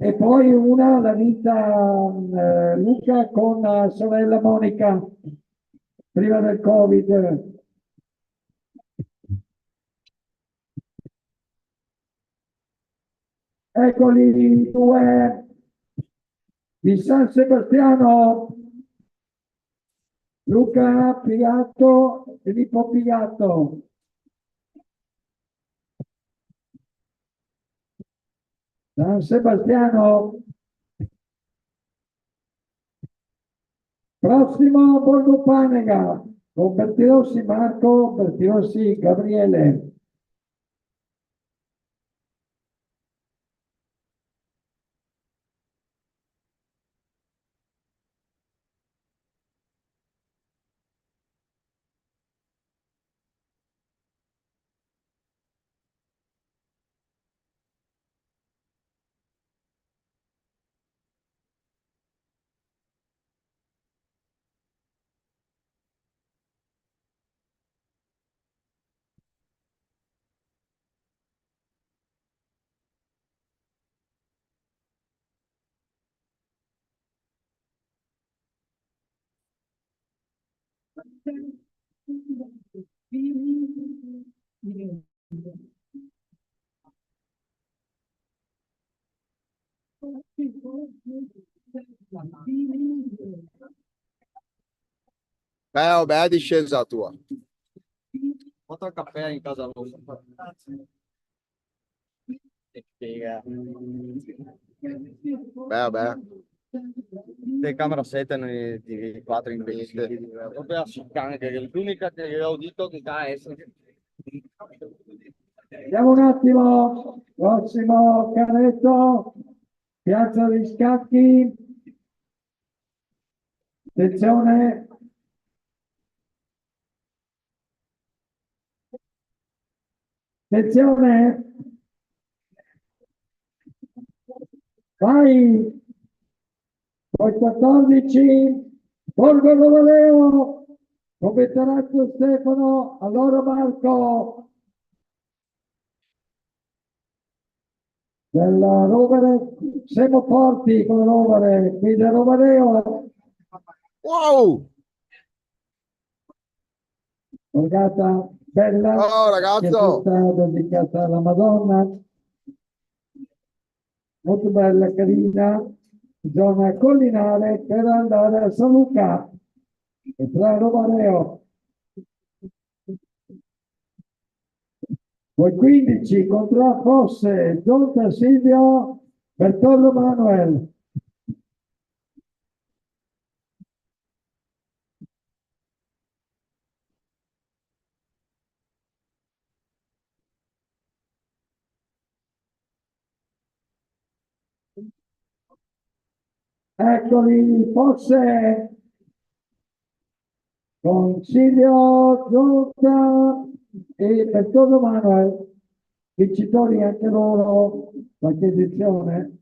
e poi una l'ha vinta Luca con sorella Monica, prima del Covid. Eccoli due di San Sebastiano, Luca Pigatto, Filippo Pigatto. San Sebastiano. Prossimo Borgo Panega, con Bertirossi Marco, Bertirossi Gabriele. Vabbè, è discesa tua. Porta il caffè in casa loro. Vabbè. Telecamera 7 nei TV4 in pesce. Proprio a Siccane, che è l'unica che ho udito che da essere. Vediamo un attimo, prossimo canetto, piazza dei Scacchi. Attenzione. Attenzione. Vai. Poi 14. Borgo Novaleo. Con Vetterazzo Stefano. Allora Marco. Della Rovere. Siamo forti con Rovere. Qui del Rovaleo. Wow! Borgata bella. Oh, Che è ragazzo! tutta dedicata alla Madonna. Molto bella, carina, zona collinare per andare a San Luca e tra Romareo. Poi 15 contro Fosse, Giunta Silvio, Bertoldo Manuel. Eccoli, Fosse con Silvio, Giunta e Bertoldo Manuel, vincitori anche loro l'acquisizione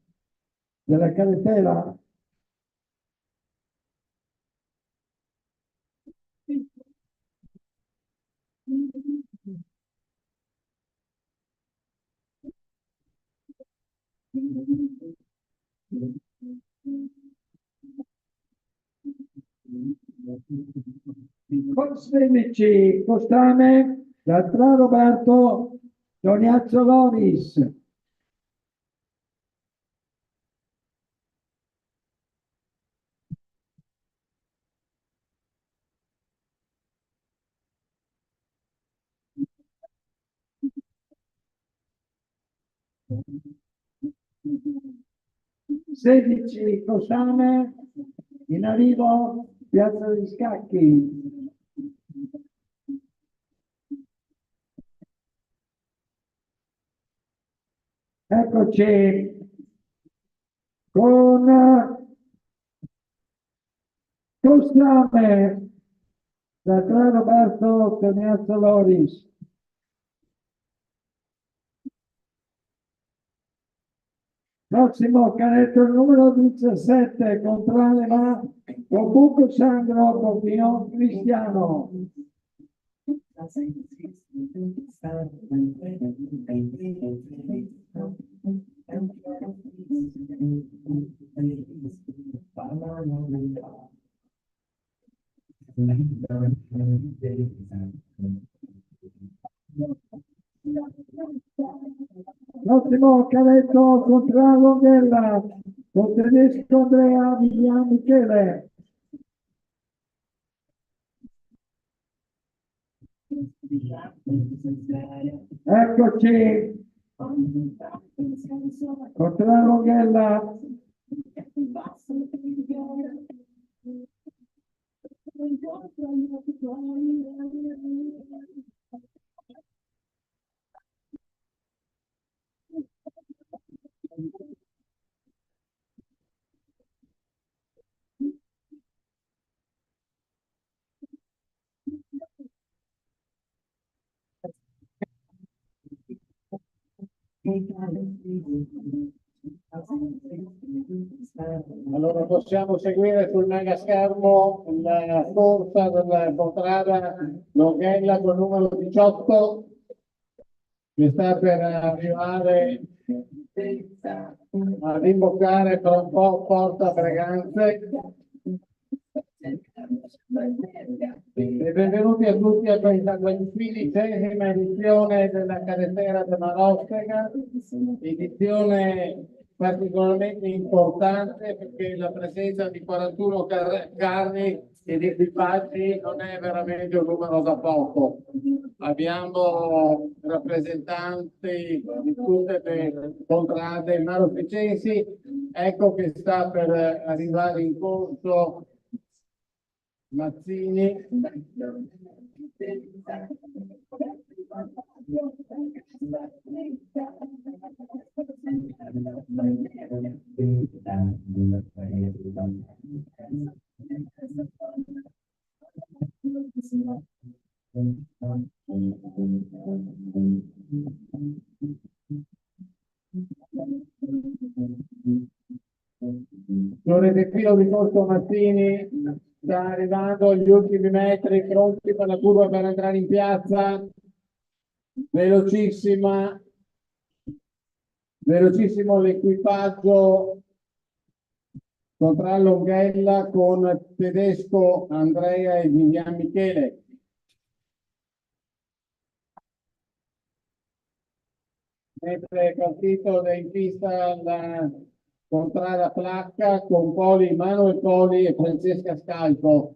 della carretera. Con 16 Costame, da Tra Roberto Doniazzo Loris. Sedici Costame, in arrivo Piazza degli Scacchi. Eccoci con Costame, da Tra Roberto Doniazzo Loris. Prossimo canetto numero 17, contrale ma con Buco Sandro Bobbino Cristiano. Prossimo canetto contro Longhella, con tedesco Andrea Vivian Michele. Eccoci, contro Longhella. Allora possiamo seguire sul mega schermo la corsa della contrada Longhella con numero 18 che sta per arrivare ad imboccare tra un po' Porta Breganze. E benvenuti a tutti a questa 15ª edizione della carretera della Rostega, edizione particolarmente importante perché la presenza di 41 carri ed equipaggi non è veramente un numero da poco. Abbiamo rappresentanti di tutte le contrade marocchesi, ecco che sta per arrivare in corso Mazzini. Sul filo di Corso Mazzini sta arrivando agli ultimi metri, pronti per la curva per entrare in piazza. Velocissimo l'equipaggio contra Longhella con tedesco Andrea e Vivian Michele. Mentre è partito da in pista la contrada Placca con Manuel Poli e Francesca Scalco.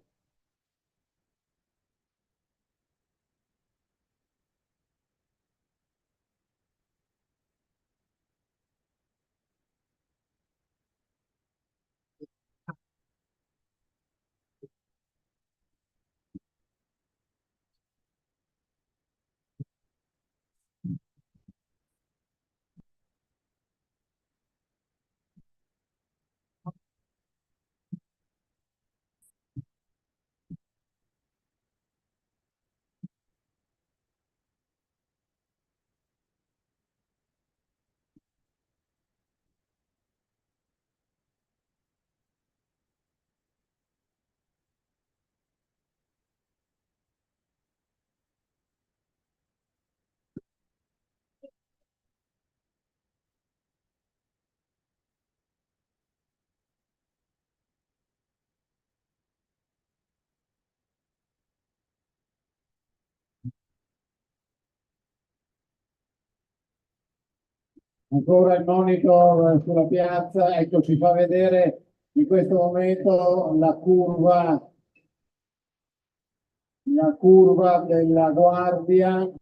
Ancora il monitor sulla piazza, ecco, ci fa vedere in questo momento la curva della guardia,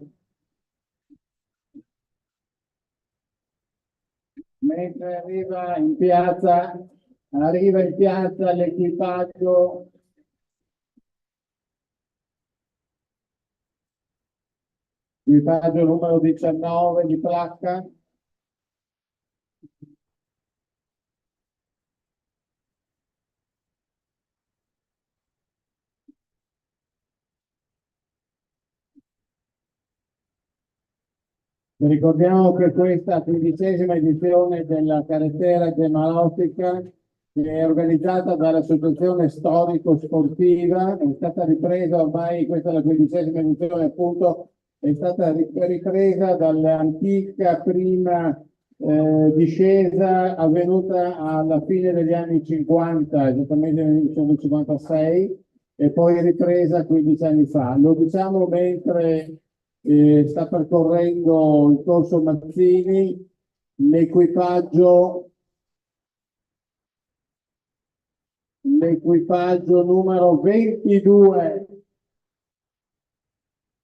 mentre arriva in piazza l'equipaggio numero 19 di placca. Ricordiamo che questa 15ª edizione della carretera gemalautica, che è organizzata dall'Associazione Storico-Sportiva, è stata ripresa ormai, questa è la 15ª edizione appunto, è stata ripresa dall'antica prima discesa avvenuta alla fine degli anni 50, esattamente nel 1956, e poi ripresa 15 anni fa. Lo diciamo mentre sta percorrendo il corso Mazzini, l'equipaggio numero 22,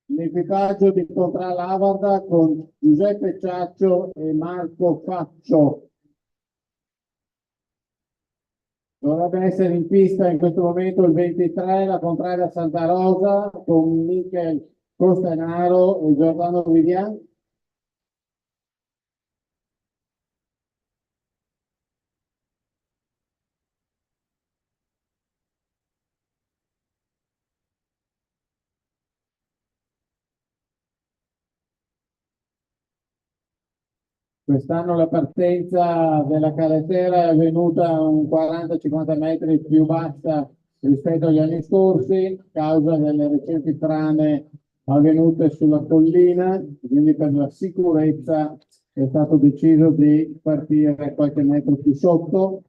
l'equipaggio di Contralavarda con Giuseppe Ciaccio e Marco Faccio. Dovrebbe essere in pista in questo momento il 23, la contraria Santa Rosa, con Michel Costanaro e Giordano Vivian. Quest'anno la partenza della carretera è avvenuta un 40-50 metri più bassa rispetto agli anni scorsi, a causa delle recenti frane avvenute sulla collina, quindi per la sicurezza è stato deciso di partire qualche metro più sotto.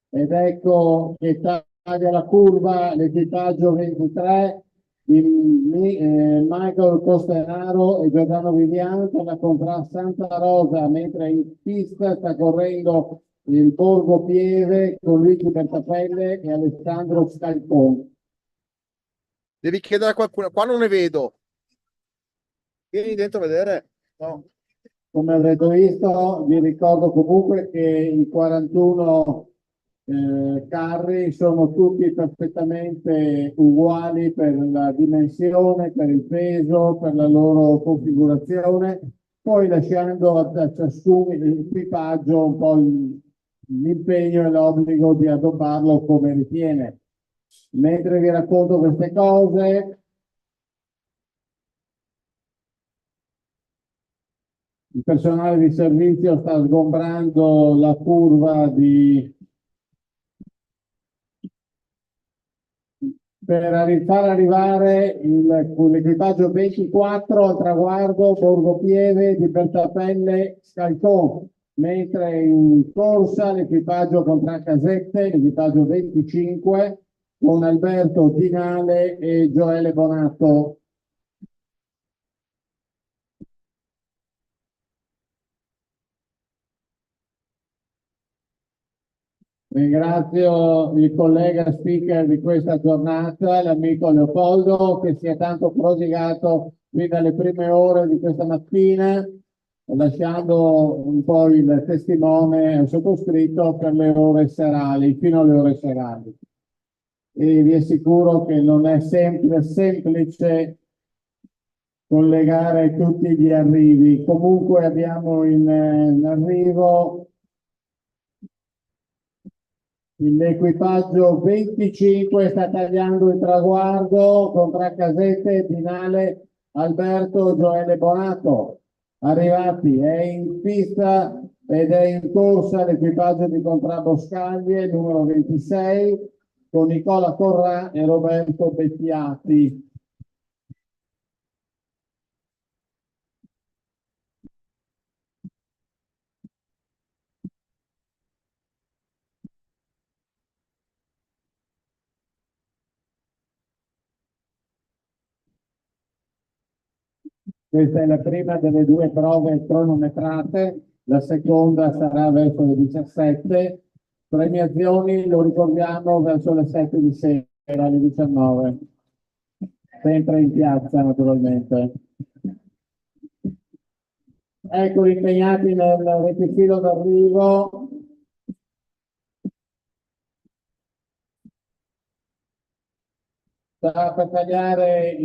Ed ecco che taglia la curva l'equipaggio 23 di Michael Costenaro e Giordano Vivian per la contra Santa Rosa, mentre in pista sta correndo il Borgo Pieve con Luigi Bertapelle e Alessandro Scalcone. Devi chiedere a qualcuno. Qua non ne vedo. Vieni dentro a vedere. No. Come avrete visto, vi ricordo comunque che i 41 carri sono tutti perfettamente uguali per la dimensione, per il peso, per la loro configurazione, poi lasciando a ciascun equipaggio un po' l'impegno e l'obbligo di adobbarlo come ritiene. Mentre vi racconto queste cose, il personale di servizio sta sgombrando la curva per far arrivare l'equipaggio 24 al traguardo Borgo Pieve di Bertapelle Scalcon, mentre in corsa l'equipaggio con tre casette, l'equipaggio 25 con Alberto Dinale e Gioele Bonato. Ringrazio il collega speaker di questa giornata, l'amico Leopoldo, che si è tanto prodigato qui dalle prime ore di questa mattina, lasciando un po' il testimone sottoscritto per le ore serali, fino alle ore serali. E vi assicuro che non è sempre semplice collegare tutti gli arrivi. Comunque abbiamo in arrivo l'equipaggio 25 sta tagliando il traguardo con tre casette, Dinale, Alberto, Gioele Bonato. Arrivati, è in pista ed è in corsa l'equipaggio di Contraboscaglie, numero 26, con Nicola Corrà e Roberto Bettiati. Questa è la prima delle due prove cronometrate, la seconda sarà verso le 17. Premiazioni, lo ricordiamo, verso le 7 di sera, alle 19. Sempre in piazza, naturalmente. Ecco impegnati nel reticolo d'arrivo. Sta per tagliare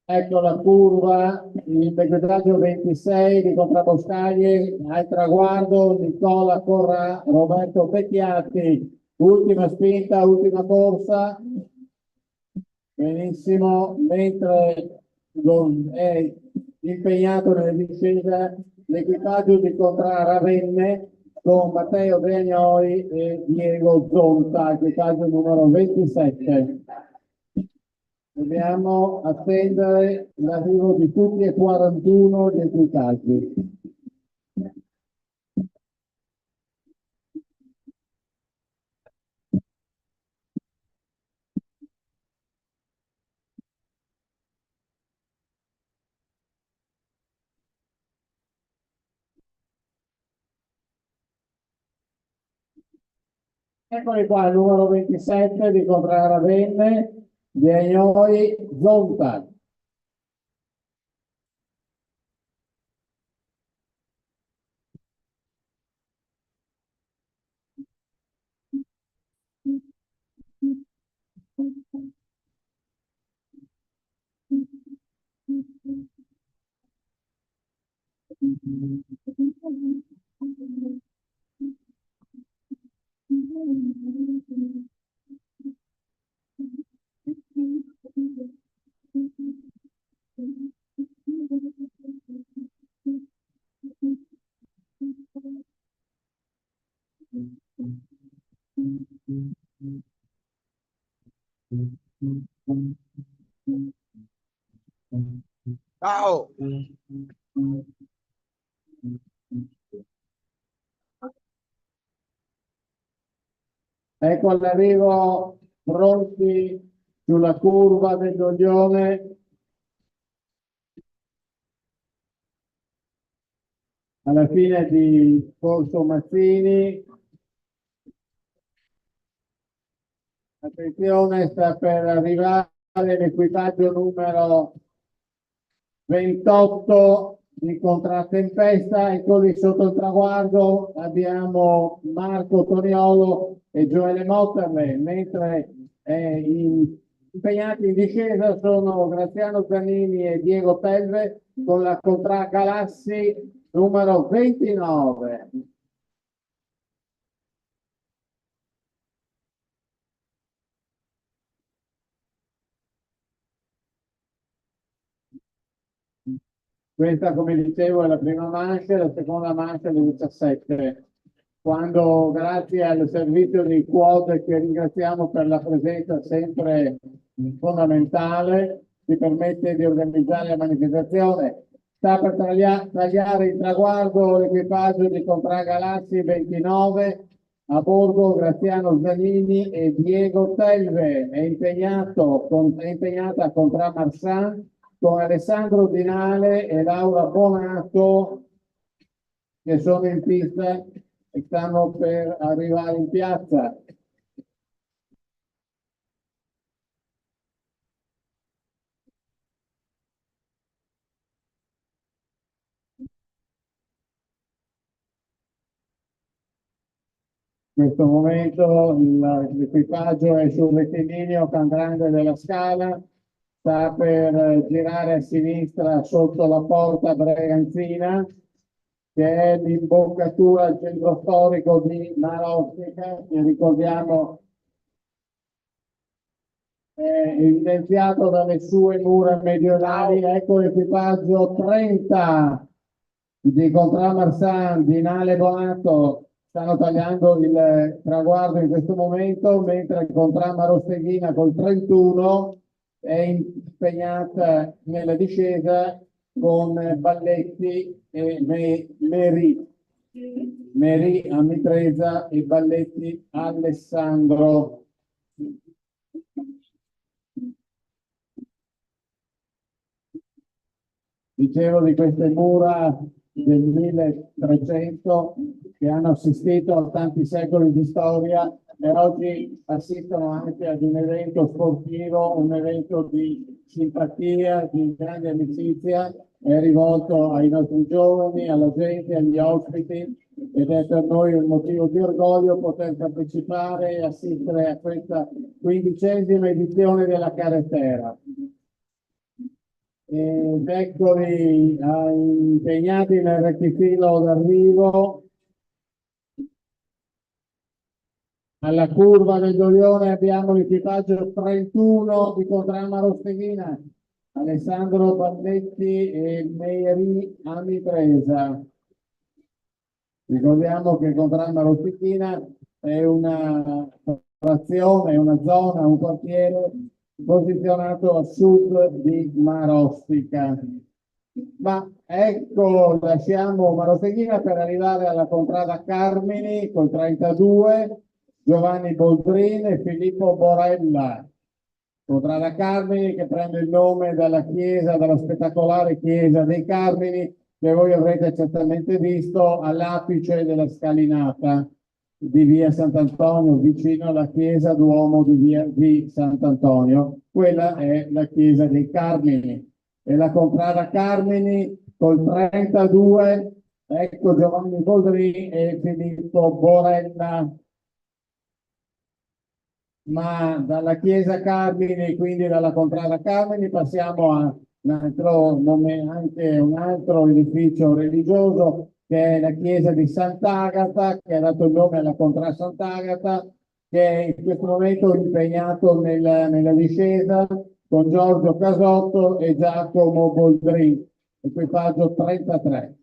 ecco la curva, il degradaggio 26 di Contraboscaglie al traguardo, Nicola Corrà, Roberto Becchiati, ultima spinta, ultima corsa. Benissimo, mentre è impegnato nella discesa l'equipaggio di Contraravenne con Matteo Briagnoli e Diego Zonta, equipaggio numero 27. Dobbiamo attendere l'arrivo di tutti e 41 gli equipaggi. Eccoli qua, il numero 27 di Contraravenne, Briagnoli, Zonta. Ciao! Ecco all'arrivo pronti sulla curva del Doglione. Alla fine di Corso Mazzini. Attenzione, sta per arrivare l'equipaggio numero 28 di Contrattempesta, eccoli sotto il traguardo abbiamo Marco Toniolo e Gioele Motterle, mentre impegnati in discesa sono Graziano Zanini e Diego Pelve con la Contra Galassi numero 29. Questa, come dicevo, è la prima manche, la seconda manche è alle 17. Quando, grazie al servizio di quote, che ringraziamo per la presenza sempre fondamentale, si permette di organizzare la manifestazione. Sta per tagliare il traguardo l'equipaggio di Contra Galassi 29, a bordo Graziano Zanini e Diego Telve. È impegnata Contra Marsan con Alessandro Dinale e Laura Bonato, che sono in pista e stanno per arrivare in piazza. In questo momento l'equipaggio è sul rettilineo Cangrande della Scala, sta per girare a sinistra sotto la porta Breganzina, che è l'imboccatura al centro storico di Marostica, che ricordiamo è evidenziato dalle sue mura medievali. Ecco l'equipaggio 30 di Contramarsan, di Nale Bonato, stanno tagliando il traguardo in questo momento, mentre Contrama Rosteghina col 31 è impegnata nella discesa con Balletti e Meri a Mitresa e Balletti Alessandro. Dicevo di queste mura del 1300 che hanno assistito a tanti secoli di storia e oggi assistono anche ad un evento sportivo, un evento di simpatia, di grande amicizia, è rivolto ai nostri giovani, alla gente, agli ospiti ed è per noi un motivo di orgoglio poter partecipare e assistere a questa 15ª edizione della Carretera. Ed eccoli impegnati nel rettifilo d'arrivo. Alla curva del Dolione abbiamo l'equipaggio 31 di Contralma Rosteghina, Alessandro Balletti e Meri Amipresa. Ricordiamo che Contralma Rosteghina è una frazione, una zona, un quartiere posizionato a sud di Marostica. Ma ecco, lasciamo Marostica per arrivare alla contrada Carmini col 32, Giovanni Boldrini e Filippo Borella. Contrada Carmini che prende il nome dalla chiesa, dalla spettacolare chiesa dei Carmini, che voi avrete certamente visto all'apice della scalinata di via Sant'Antonio, vicino alla chiesa Duomo di Sant'Antonio. Quella è la chiesa dei Carmini. E la contrada Carmini col 32, ecco Giovanni Boldrini e Filippo Borella. Ma dalla chiesa Carmini, quindi dalla contrada Carmini, passiamo a un altro nome, anche un altro edificio religioso che è la chiesa di Sant'Agata, che ha dato il nome alla contrada Sant'Agata, che è in questo momento impegnato nella discesa con Giorgio Casotto e Giacomo Boldrini, equipaggio 33.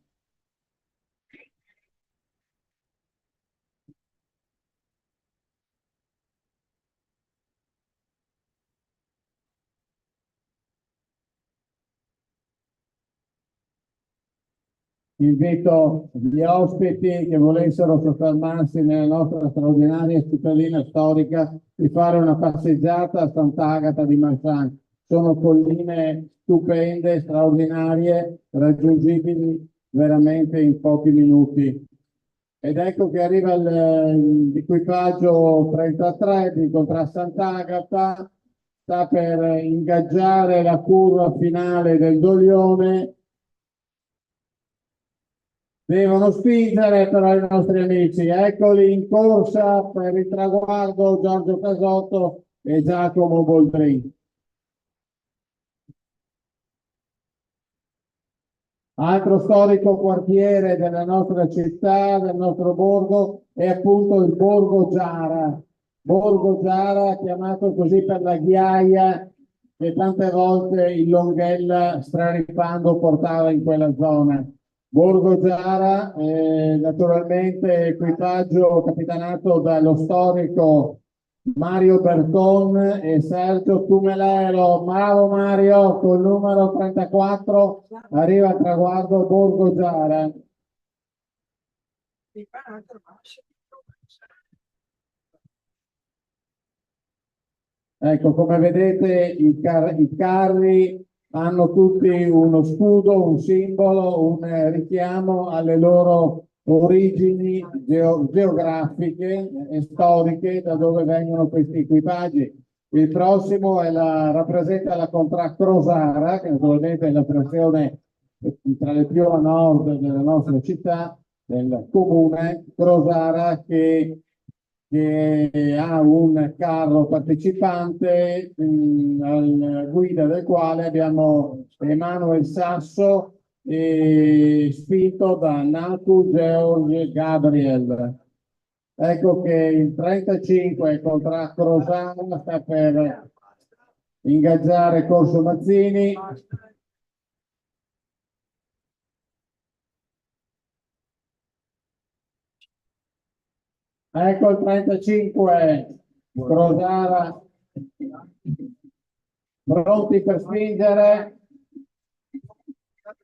Invito gli ospiti che volessero soffermarsi nella nostra straordinaria cittadina storica di fare una passeggiata a Sant'Agata di Marsan. Sono colline stupende, straordinarie, raggiungibili veramente in pochi minuti. Ed ecco che arriva l'equipaggio 33 di Contrada Sant'Agata, sta per ingaggiare la curva finale del Dolione. Devono spingere però i nostri amici, eccoli in corsa per il traguardo Giorgio Casotto e Giacomo Boldrini. Altro storico quartiere della nostra città, del nostro borgo, è appunto il Borgo Giara. Borgo Giara chiamato così per la ghiaia che tante volte il Longhella straripando portava in quella zona. Borgo Giara, naturalmente equipaggio capitanato dallo storico Mario Berton e Sergio Tumelero. Bravo Mario, col numero 34 arriva al traguardo Borgo Giara. Ecco, come vedete i carri hanno tutti uno scudo, un simbolo, un richiamo alle loro origini geografiche e storiche da dove vengono questi equipaggi. Il prossimo rappresenta la Contrada Crosara, che naturalmente è la frazione tra le più a nord della nostra città, del comune Crosara, che ha un carro partecipante alla guida del quale abbiamo Emanuele Sasso spinto da Natu George Gabriel. Ecco che il 35 Contrada Crosara sta per ingaggiare Corso Mazzini. Ecco il 35 Crosara pronti per spingere.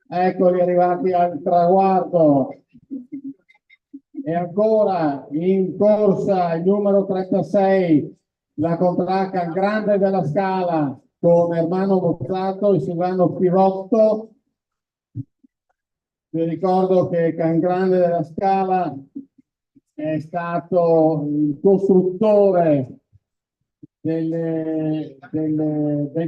Eccoli arrivati al traguardo. E ancora in corsa il numero 36, la Contrada Grande della Scala con Ermano Mozzato e Silvano Pivotto. Vi ricordo che Cangrande della Scala è stato il costruttore del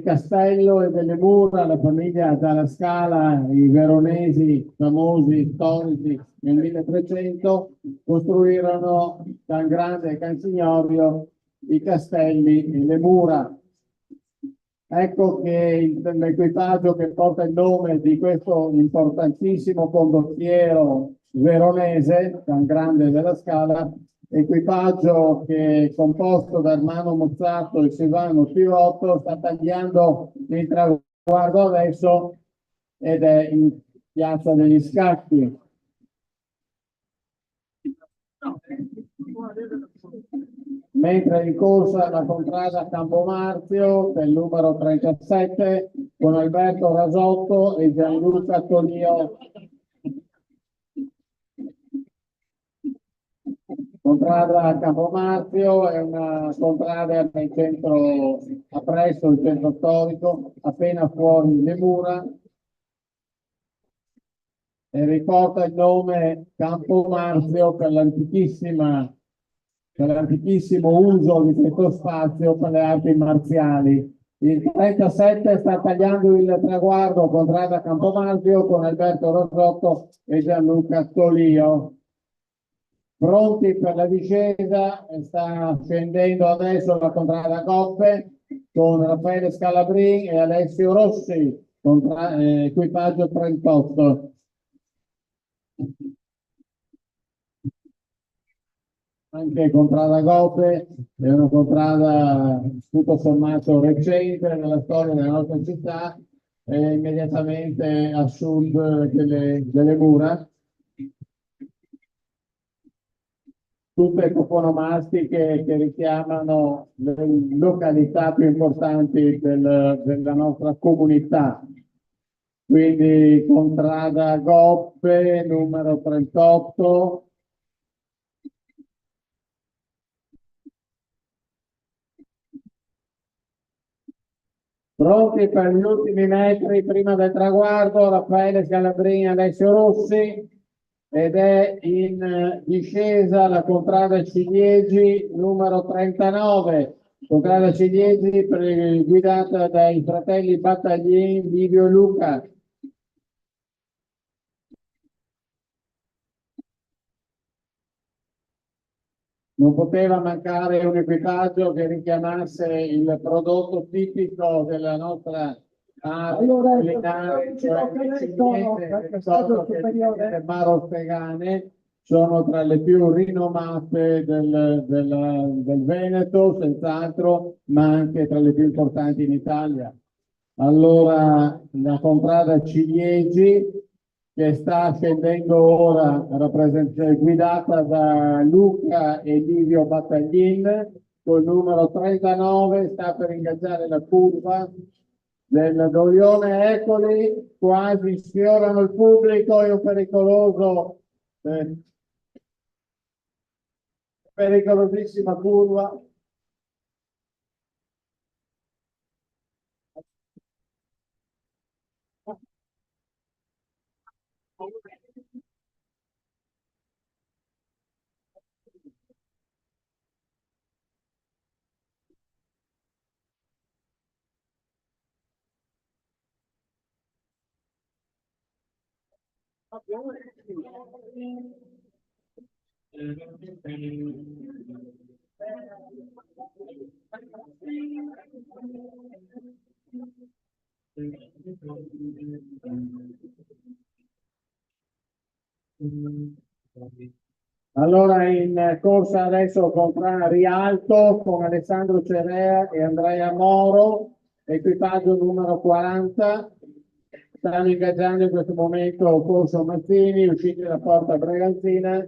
castello e delle mura. La famiglia Dalla Scala, i veronesi famosi, storici, nel 1300 costruirono Cangrande e Cansignorio i castelli e le mura. Ecco che l'equipaggio che porta il nome di questo importantissimo condottiero veronese, Cangrande della Scala, equipaggio che è composto da Ermanno Mozzato e Silvano Pivotto, sta tagliando il traguardo adesso ed è in Piazza degli Scacchi. Mentre in corsa la contrada Campomarzio del numero 37 con Alberto Rasotto e Gianluca Tonio. Contrada Campomarzio è una contrada nel centro, appresso il centro storico, appena fuori le mura, e riporta il nome Campomarzio per l'antichissimo uso di questo spazio per le arti marziali. Il 37 sta tagliando il traguardo contrada Campomarzio con Alberto Rosotto e Gianluca Tolio. Pronti per la discesa, sta scendendo adesso la contrada Coppe con Raffaele Scalabrin e Alessio Rossi, equipaggio 38. Anche contrada Coppe è una contrada tutto sommato recente nella storia della nostra città, immediatamente a sud delle mura. Tutte toponomastiche che richiamano le località più importanti della nostra comunità. Quindi contrada Goppe, numero 38. Pronti per gli ultimi metri prima del traguardo, Raffaele Scalabrini e Alessio Rossi. Ed è in discesa la contrada Ciliegi numero 39, contrada Ciliegi guidata dai fratelli Battaglin, Livio e Luca. Non poteva mancare un equipaggio che richiamasse il prodotto tipico della nostra area culinaria, cioè le marostegane sono tra le più rinomate del Veneto, senz'altro, ma anche tra le più importanti in Italia. Allora, la contrada Ciliegi, che sta scendendo ora, guidata da Luca e Livio Battaglin, col numero 39, sta per ingaggiare la curva del Doglione. Eccoli, quasi sfiorano il pubblico, è un pericolosissima curva. Allora in corsa adesso contra Rialto con Alessandro Cerea e Andrea Moro, equipaggio numero 40. Stanno ingaggiando in questo momento Corso Mazzini, usciti da Porta Breganzina.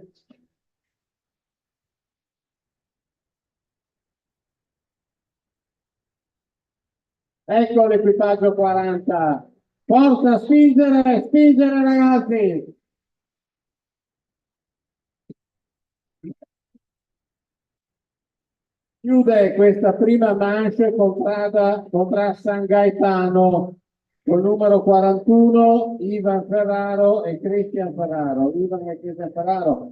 Ecco l'equipaggio 40. Forza, spingere, spingere ragazzi! Chiude questa prima manche contrada contra San Gaetano Col numero 41 Ivan Ferraro e Cristian Ferraro. Ivan e Cristian Ferraro,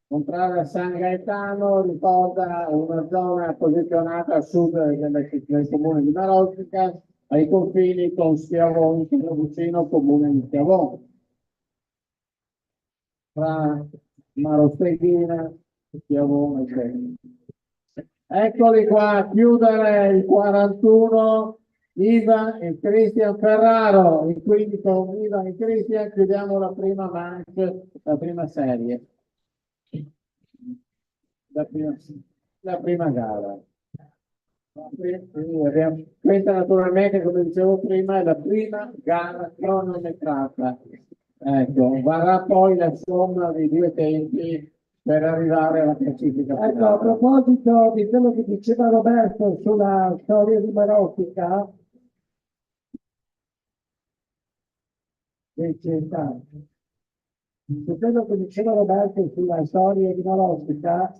contrada a San Gaetano, ricorda una zona posizionata a sud del comune di Marostica, ai confini con Schiavon, che è vicino comune di Schiavon. Tra Marosteghina, Schiavon e Schiavon. Eccoli qua a chiudere il 41 Ivan e Cristian Ferraro, e quindi con Ivan e Cristian chiudiamo la prima manche, la prima serie, la prima, la prima gara. Questa naturalmente, come dicevo prima, è la prima gara cronometrata. Ecco, varrà poi la somma dei due tempi per arrivare alla classifica Ecco, a finale. proposito di quello che diceva Roberto sulla storia di Marottica, su quello che diceva Roberto sulla storia di Marottica,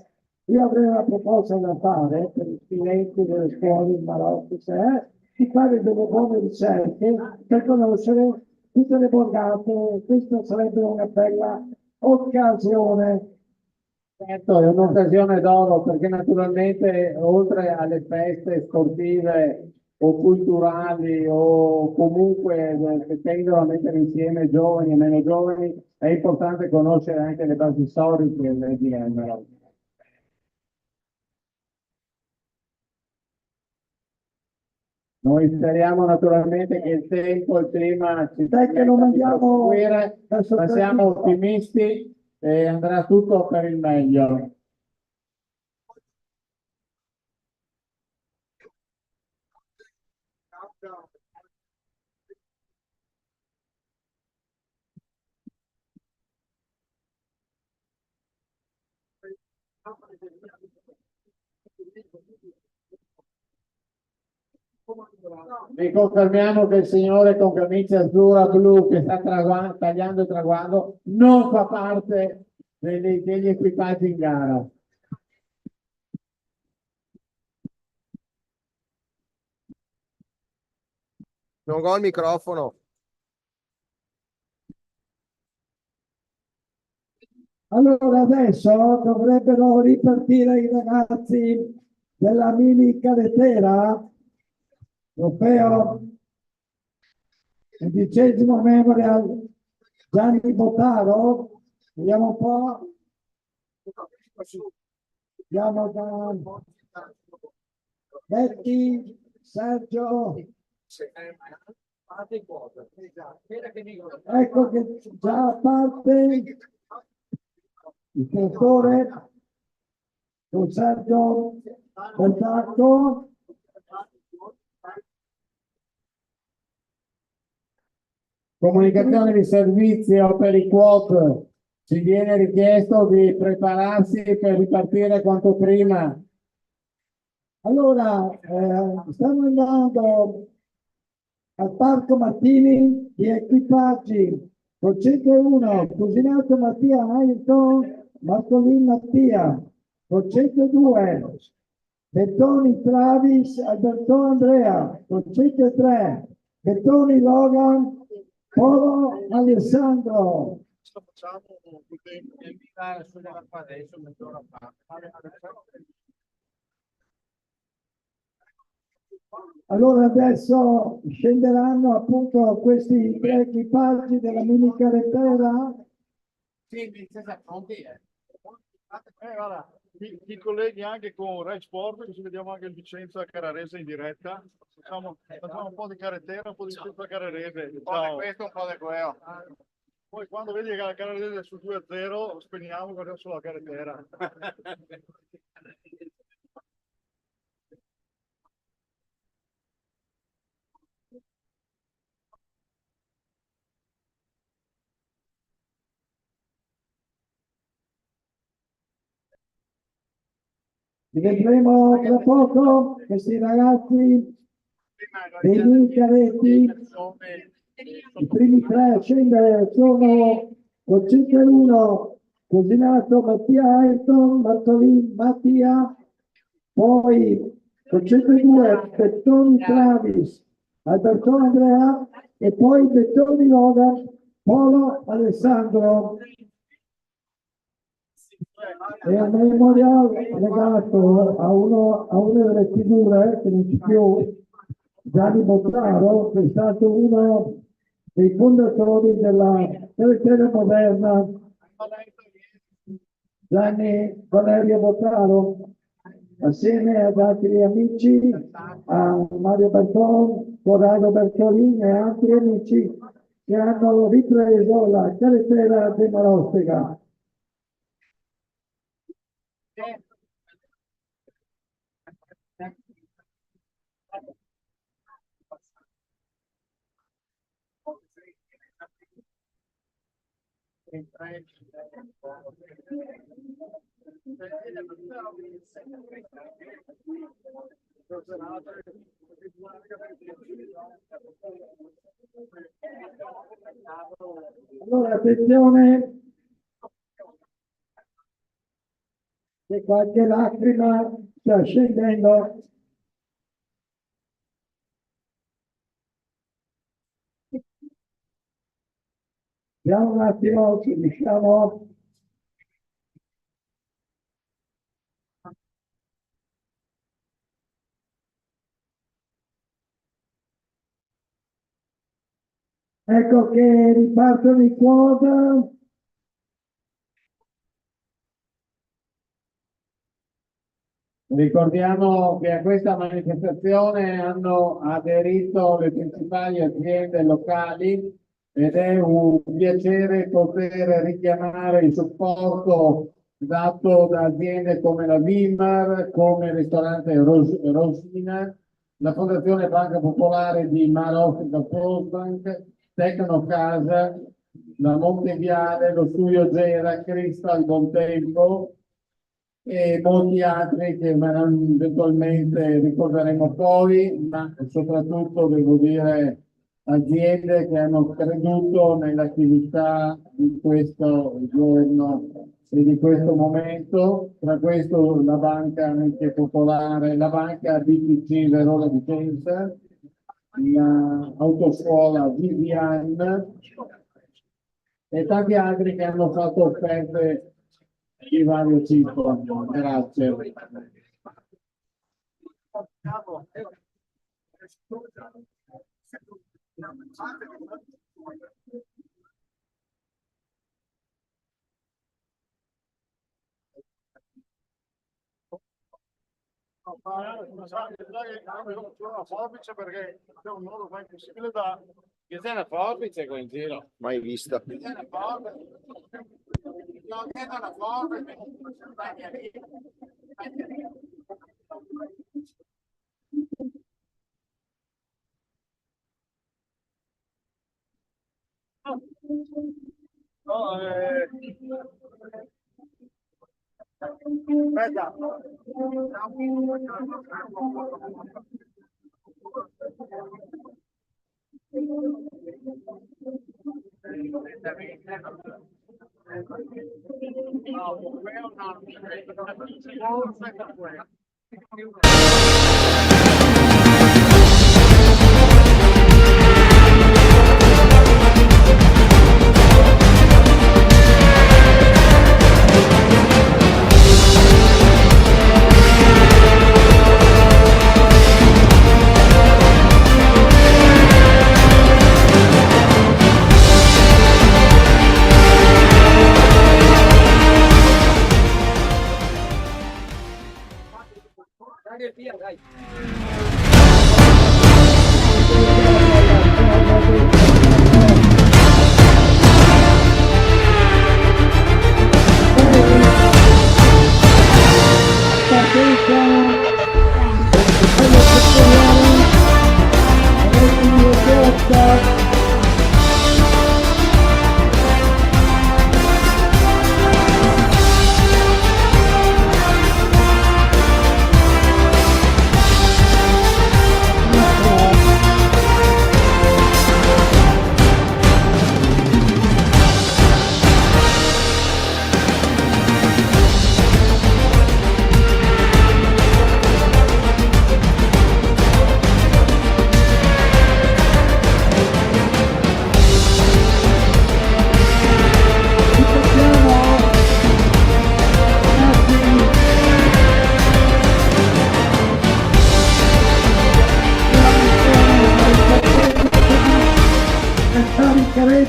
io avrei una proposta da fare per gli studenti delle scuole di Marottica, di fare delle buone ricerche per conoscere tutte le borgate. Questa sarebbe una bella occasione. Certo, è un'occasione d'oro perché naturalmente oltre alle feste sportive o culturali o comunque che tendono a mettere insieme giovani e meno giovani, è importante conoscere anche le basi storiche di Elmero. Noi speriamo naturalmente che il tempo, il clima ci Dai che lo mandiamo proseguire, verso ma siamo ottimisti e andrà tutto per il meglio. Vi confermiamo che il signore con camicia azzurra blu che sta tagliando il traguardo non fa parte degli equipaggi in gara. Non ho il microfono. Allora adesso dovrebbero ripartire i ragazzi della mini carretera trofeo 11° memorial Gianni Bottaro. Vediamo un po'. Andiamo da Betty, Sergio. Ecco che già parte il direttore con Sergio Bertacco. Comunicazione di servizio per i quad. Ci viene richiesto di prepararsi per ripartire quanto prima. Allora, stiamo andando al Parco Martini di equipaggi con 101 Cusinato Mattia Ayrton, Marcolin Mattia, con 102 Bettoni Travis, Alberto Andrea, con 103 Bettoni Logan, Polo Alessandro. Facciamo più tempo. Adesso mezz'ora fa. Allora adesso scenderanno appunto questi tre equipaggi della mini carrettera. Sì, pronti. Guarda, ti colleghi anche con Rai Sport, così vediamo anche il Vicenza Carrarese in diretta. Facciamo un po' di carrettera, un po' di Vicenza Carrarese. Ciao. Questo, un po' di quello. Poi quando vedi che la Carrarese è su 2-0, spegniamo e guardiamo solo la carrettera. Li vedremo tra poco, questi ragazzi dei Mincaretti, i primi tre a scendere sono con 101 Cusinato Mattia Ayrton, Martolin Mattia, poi con 102 Bettoni Travis, Alberto Andrea e poi Bettoni Logan, Polo Alessandro. E a memorial legato a una delle figure che non c'è più, Gianni Bottaro, che è stato uno dei fondatori della televisione moderna. Gianni Valerio Bottaro, assieme ad altri amici, a Mario Berton, Corrado Bertolini e altri amici che hanno ripreso la carretera di Marostega. Allora, attenzione, che qualche lacrima sta scendendo. Vediamo un attimo se riusciamo. Ecco che ripartono i quad. Ricordiamo che a questa manifestazione hanno aderito le principali aziende locali ed è un piacere poter richiamare il supporto dato da aziende come la Wilmar, come il ristorante Rosina, la Fondazione Banca Popolare di Marostica Postbank, Tecnocasa, la Monteviale, lo Studio Gera, Crystal Bontempo e molti altri che eventualmente ricorderemo poi, ma soprattutto devo dire aziende che hanno creduto nell'attività di questo giorno e di questo momento, tra questo la banca anche popolare, la banca BPC Verona Vicenza, l'autoscuola Vivian e tanti altri che hanno fatto offerte di vario tipo. Grazie. Una forbice perché c'è un modo fa impossibile da... Che c'è una forbice qua in giro? Mai vista. No, aspetta. Dai, via, dai.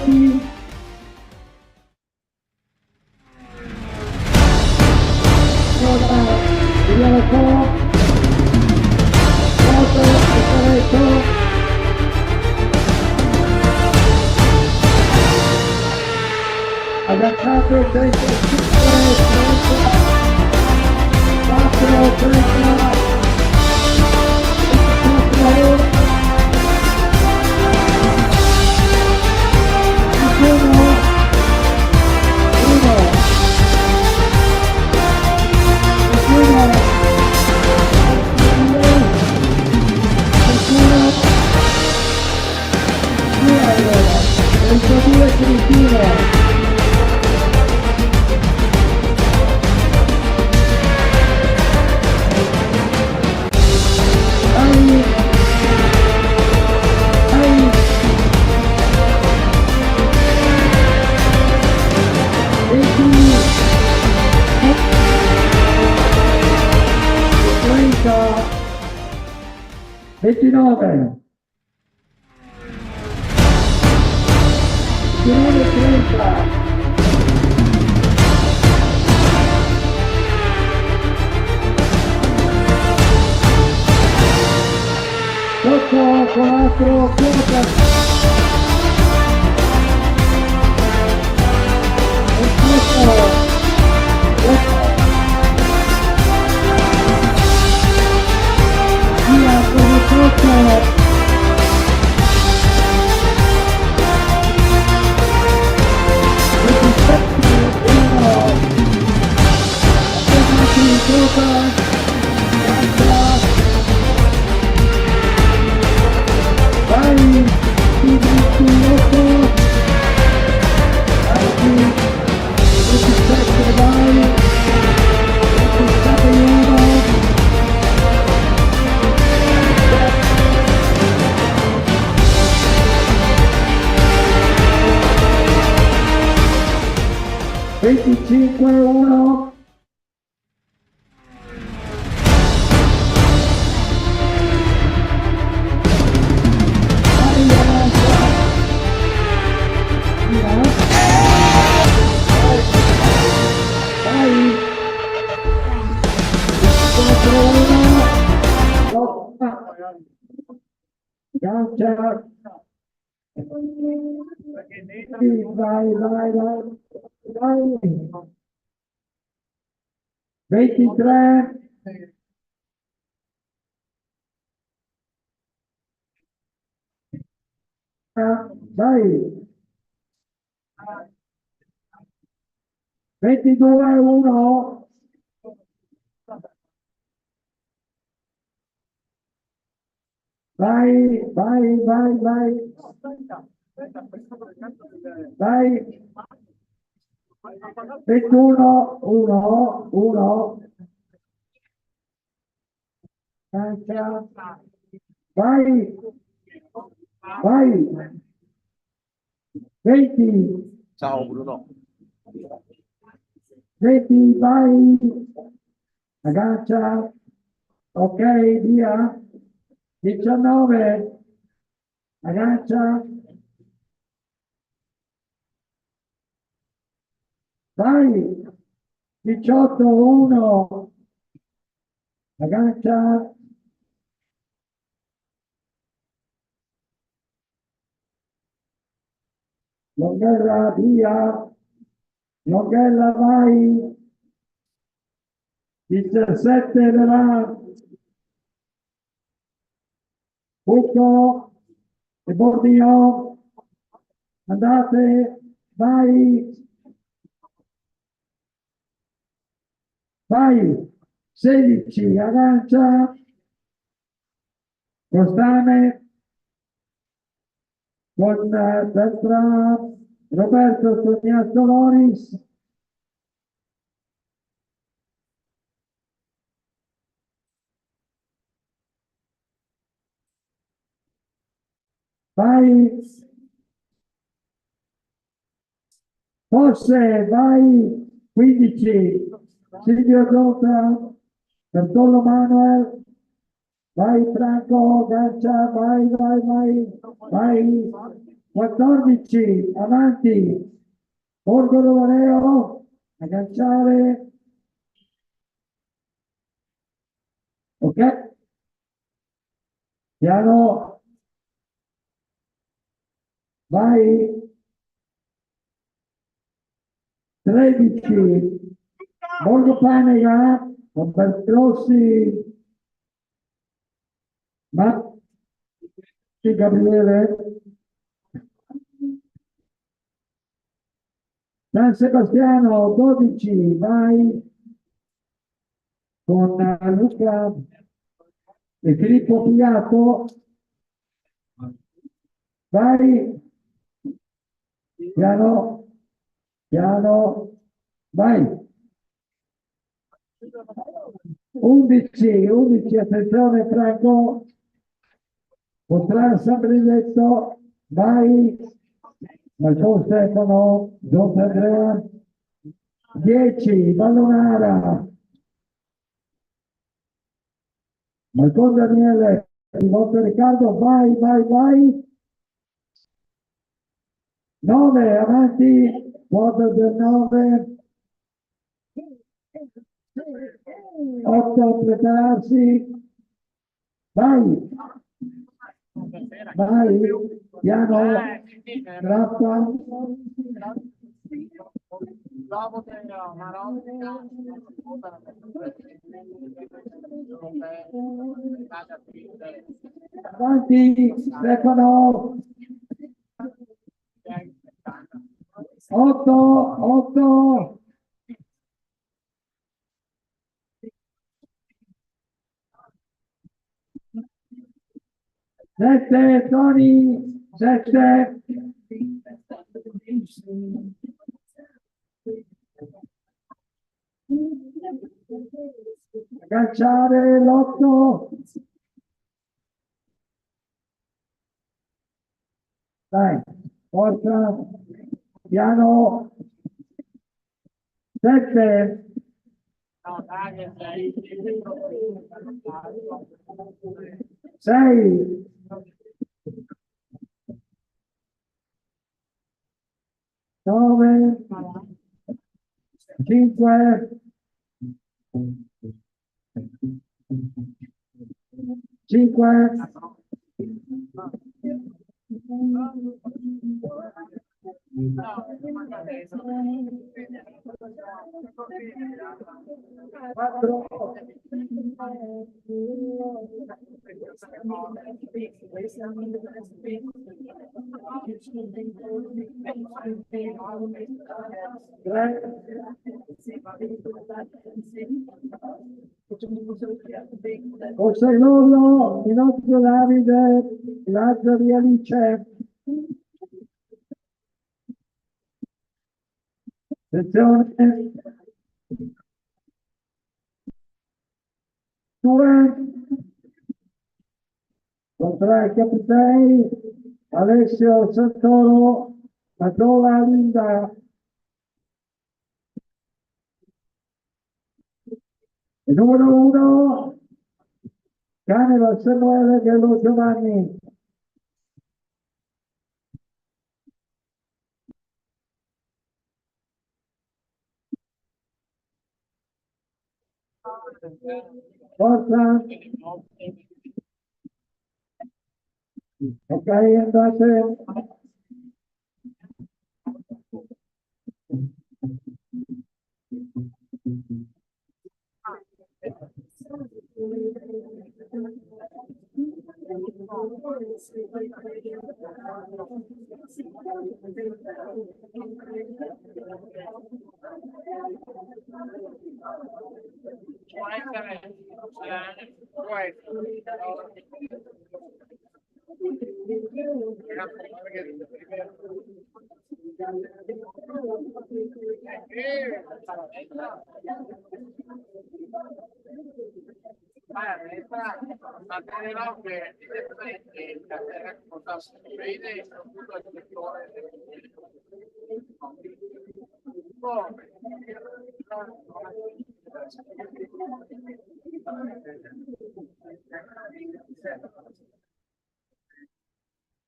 20. Ora, vediamo un po'. Foto, diretto. Agganciato 35, 4, 30, 24, 32 Cristina. Ventinove. 30. Sotto 4, quota. Via, come sotto. Venticinque, 1. Vai. 23. Vai. 22, 1. Vai, vai, vai, vai. Vai. 21, 1, 1. Vai. Vai. 20. Ciao Bruno. 20, vai. Aggancia. Ok, via. 19. Aggancia. Vai. 18, 1. Aggancia. Longhella, via. Longhella, vai. 17, verrà. Bucco e Bordio. Andate, vai. Vai. 16, aggancia. Costane. Con destra Roberto Sognato Loris. Vai. Fosse, vai. 15. Silvio Gota. Bertollo Manuel. Vai Franco, Gancia, vai, vai, vai. Vai. 14, avanti, Borgo Romaneo, agganciare, ok, piano, vai, 13, Borgo Panega, con Beltrossi, ma, sì, Gabriele, San Sebastiano 12, vai con Luca e Filippo Pigliato, vai, piano, piano, vai. 11, attenzione Franco, potrà San Benedetto, vai, Marco Stefano, Don Andrea, 10, Vallonara, Marco Daniele, Monte Riccardo, vai, vai, vai, 9, avanti, quota del 9, 8, prepararsi, vai, vai, piano, grappa, avanti, Stefano, 8, 7, Tony, 7, agganciare l'8, dai, forza, piano, 7, 6, 9, 5, 5, 4, 3, Costellolo, il nostro Davide, Lazzari Alice. Attenzione. 2, contra i capitani, Alessio Santoro, Madola Linda. Il numero 1, Caneva Samuele Gallo Giovanni. Forza. Ok, andate.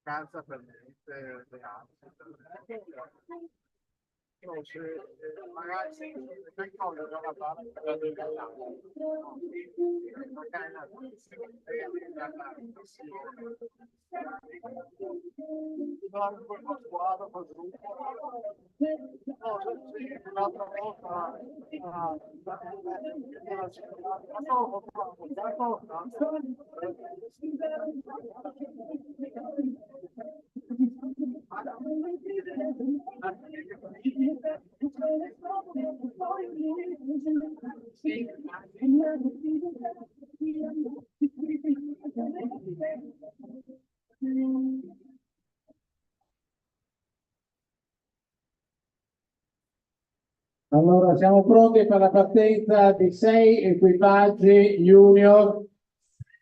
calza per niente le altre. No, se magari se non voglio già la palla per la magari una squadra, col gruppo. No, sì, un'altra volta Allora, siamo pronti per la partenza di 6 equipaggi junior,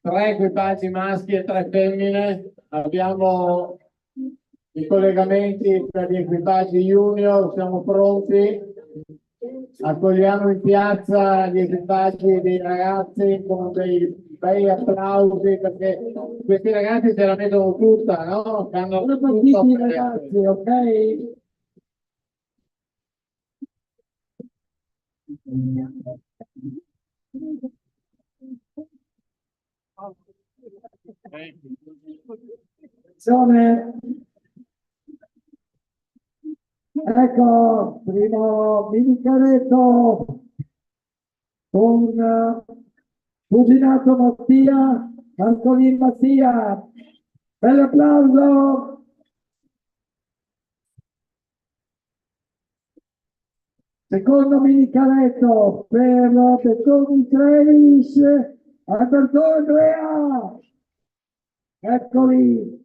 3 equipaggi maschi e 3 femmine. Abbiamo i collegamenti per gli equipaggi junior, siamo pronti. Accogliamo in piazza gli equipaggi dei ragazzi con dei bei applausi perché questi ragazzi ce la mettono tutta, no? Hanno tutto i ragazzi, ok? Attenzione. Ecco, primo mini carretto con Fuginato Mattia, Antonino Mattia. Bel applauso. Secondo mini carretto per Bettoni Trevis, Alberto Andrea. Eccoli.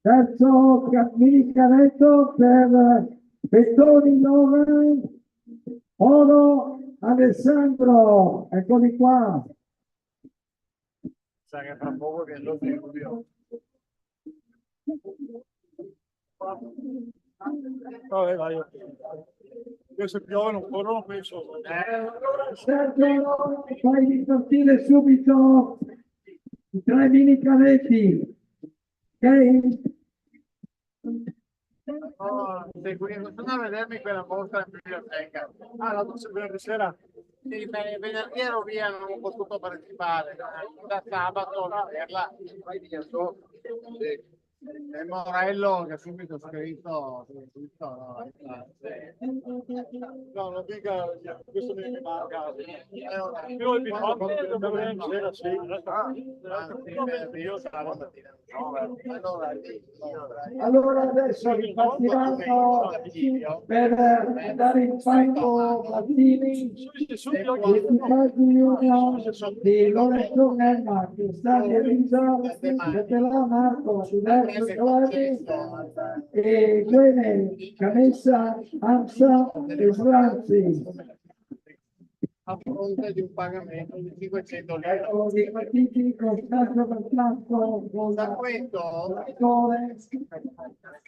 Terzo mini carretto per Bettoni Loren, Oro Alessandro. Eccoli qua. Sa che fra poco che lo dico. Vabbè, vai. Io se piove non corro, non penso. Sergio, fai ripartire subito i 3 mini cadetti. Ok? Oh, sono a vedermi quella mostra in biblioteca. Ah, l'altro venerdì sera? Sì, venerdì ero via, non ho potuto partecipare. Da sabato a vederla. Sì. E Morello che ha subito scritto, no, no, non dica, questo mi manca. Io il io sabato mattina. Allora adesso ripartiranno per andare in palco Mattini l'equipaggio junior di Lorenzo Nenna, Cristiani Elisa, Bettela Marco, Silvestro Giovanni e Guene, Camessa, Amsa e Slanzi. A fronte di un pagamento di 500 lire. Ecco, dei partiti con tanto per tanto con Da questo l'attore.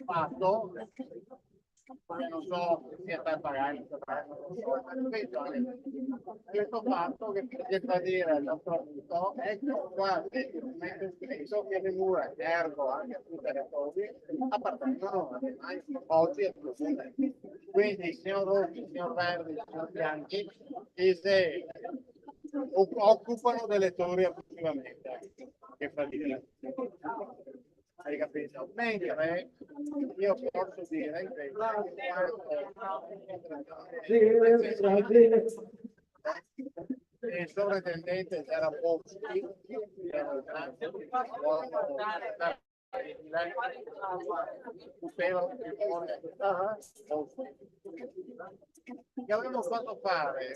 fatto, non so se sia per pagare, questo fatto che potete dire al nostro amico, ecco qua, metto scritto che le mura, ergo, anche tutte le cose, appartengono oggi a persone. Quindi, signor Rossi, signor Verdi, signor Bianchi, occupano delle torri abusivamente, che fa dire. Hai capito? Mentre io posso dire invece che il sovrintendente era Boschi, era il grande che avevano fatto fare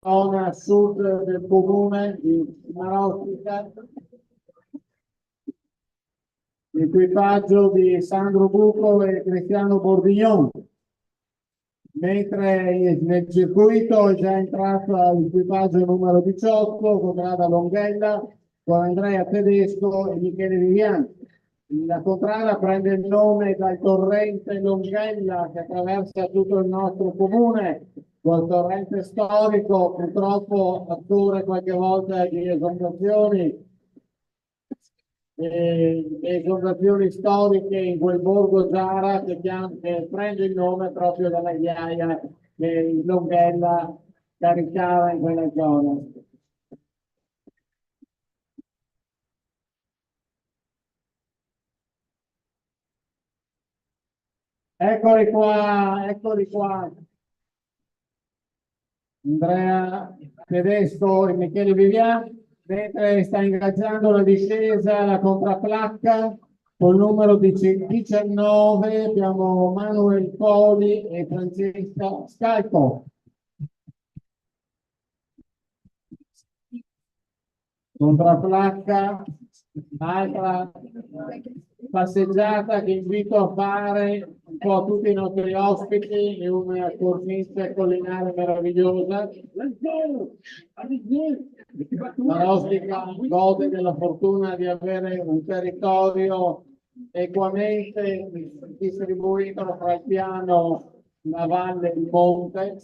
zona sud del comune di Marostica, l'equipaggio di Sandro Bucco e Cristiano Bordignon, mentre nel circuito è già entrato l'equipaggio numero 18 con Rada Longhella, con Andrea Tedesco e Michele Viviani. La contrada prende il nome dal torrente Longhella che attraversa tutto il nostro comune, quel torrente storico, purtroppo attore qualche volta di esondazioni, esondazioni storiche in quel borgo Giara che prende il nome proprio dalla ghiaia che il Longhella caricava in quella zona. Eccoli qua, eccoli qua. Andrea Tedesco e Michele Viviani, mentre sta ingaggiando la discesa, la contraplacca col numero 19 abbiamo Manuel Poli e Francesca Scalco. Contraplacca, altra passeggiata che invito a fare un po' a tutti i nostri ospiti in una cornice collinare meravigliosa. La Rostica gode della fortuna di avere un territorio equamente distribuito fra il piano, la valle e il monte,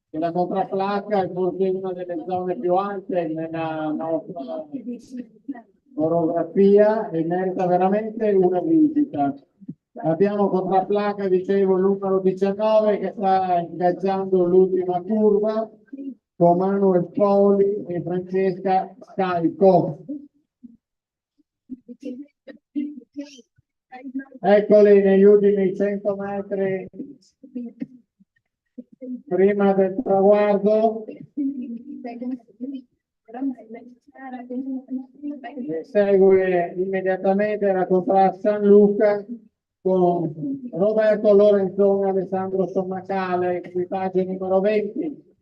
e la contraplacca è forse una delle zone più alte nella nostra orografia e merita veramente una visita. Abbiamo contraplacca, dicevo, il numero 19 che sta ingaggiando l'ultima curva con Manuel Poli e Francesca Scalco. Eccoli negli ultimi 100 metri prima del traguardo. Segue immediatamente la contrada San Luca con Roberto Lorenzoni e Alessandro Sommacale, equipaggio numero 20.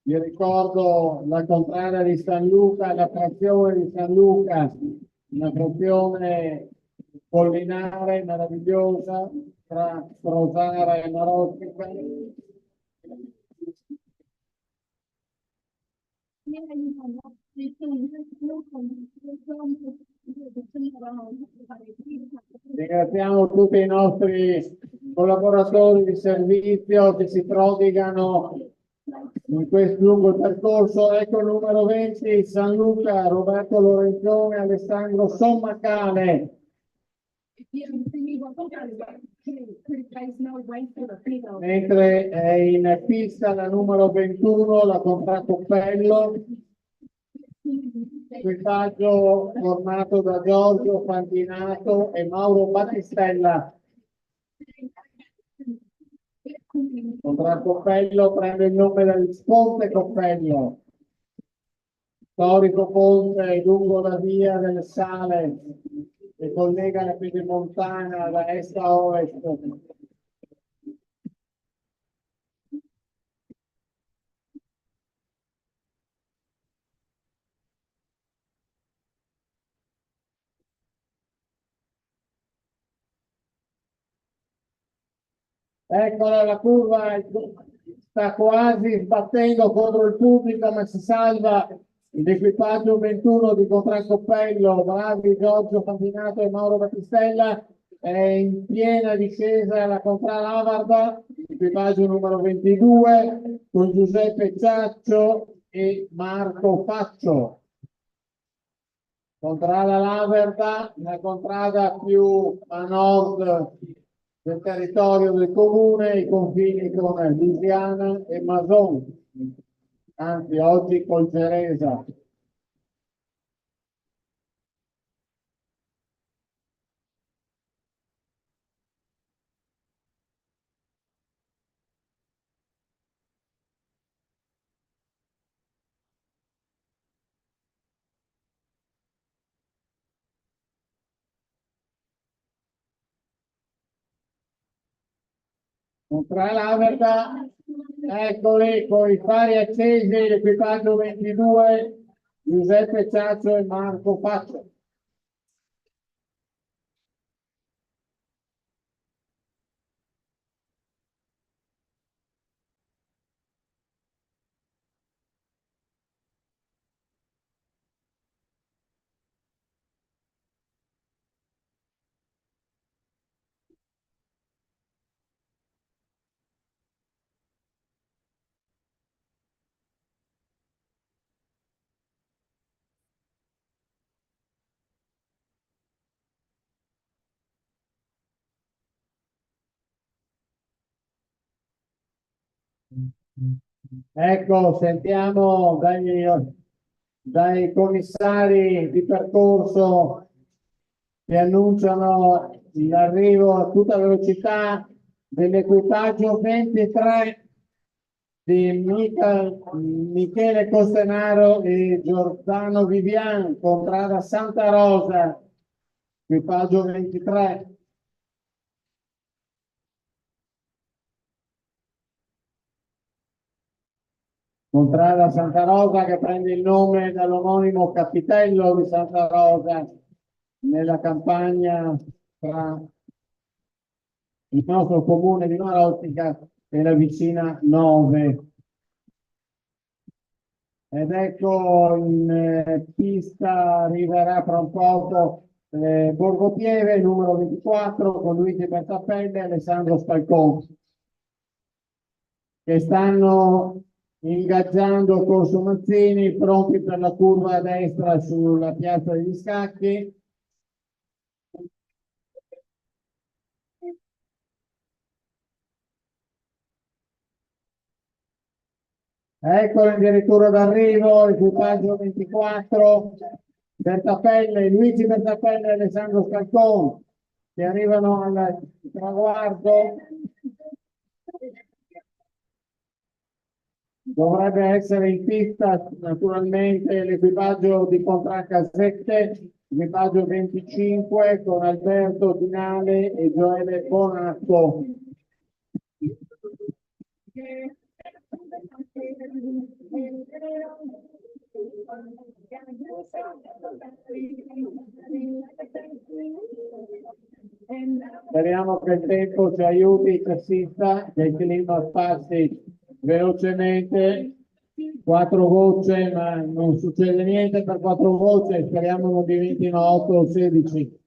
Vi ricordo la contrada di San Luca, la frazione di San Luca, una frazione collinare meravigliosa tra Rosara e Marostica. Ringraziamo tutti i nostri collaboratori di servizio che si prodigano in questo lungo percorso. Ecco il numero 20, San Luca, Roberto Lorenzoni, Alessandro Sommacale. Mentre è in pista la numero 21, la Contraccoppello, equipaggio formato da Giorgio Fantinato e Mauro Battistella. Contraccoppello prende il nome del Ponte Coppello, storico ponte lungo la via del Sale che collega la Pedemontana da est a ovest. Eccola la curva, sta quasi sbattendo contro il pubblico, ma si salva l'equipaggio 21 di Contraccoppello, bravi Giorgio Fantinato e Mauro Battistella, è in piena discesa la Contrada Avarda, equipaggio numero 22, con Giuseppe Ciaccio e Marco Faccio. Contrada Laverda, la contrada più a nord del territorio del comune, i confini con Lisiana e Mason, anzi oggi col Ceresa. Contra l'Averda, eccoli con i fari accesi, l'equipaggio 22, Giuseppe Ciaccio e Marco Faccio. Ecco, sentiamo dai commissari di percorso che annunciano l'arrivo a tutta velocità dell'equipaggio 23 di Michele Costenaro e Giordano Vivian, contrada Santa Rosa, equipaggio 23. Contrada Santa Rosa che prende il nome dall'omonimo capitello di Santa Rosa nella campagna tra il nostro comune di Marottica e la vicina Nove. Ed ecco in pista arriverà fra un poco Borgopieve, numero 24, con Luigi Bertappelle e Alessandro Spalcone, che stanno ingaggiando Corso Mazzini, pronti per la curva a destra sulla piazza degli Scacchi. Eccolo addirittura d'arrivo, equipaggio 24, Bertappelle, Luigi Bertappelle e Alessandro Scalcone, che arrivano al traguardo. Dovrebbe essere in pista naturalmente l'equipaggio di Contracca 7, equipaggio 25 con Alberto Dinale e Gioele Bonatto. Speriamo che il tempo ci aiuti, ci assista, che il clima passi velocemente. Quattro gocce, ma non succede niente per quattro gocce, speriamo non diventino 8 o 16.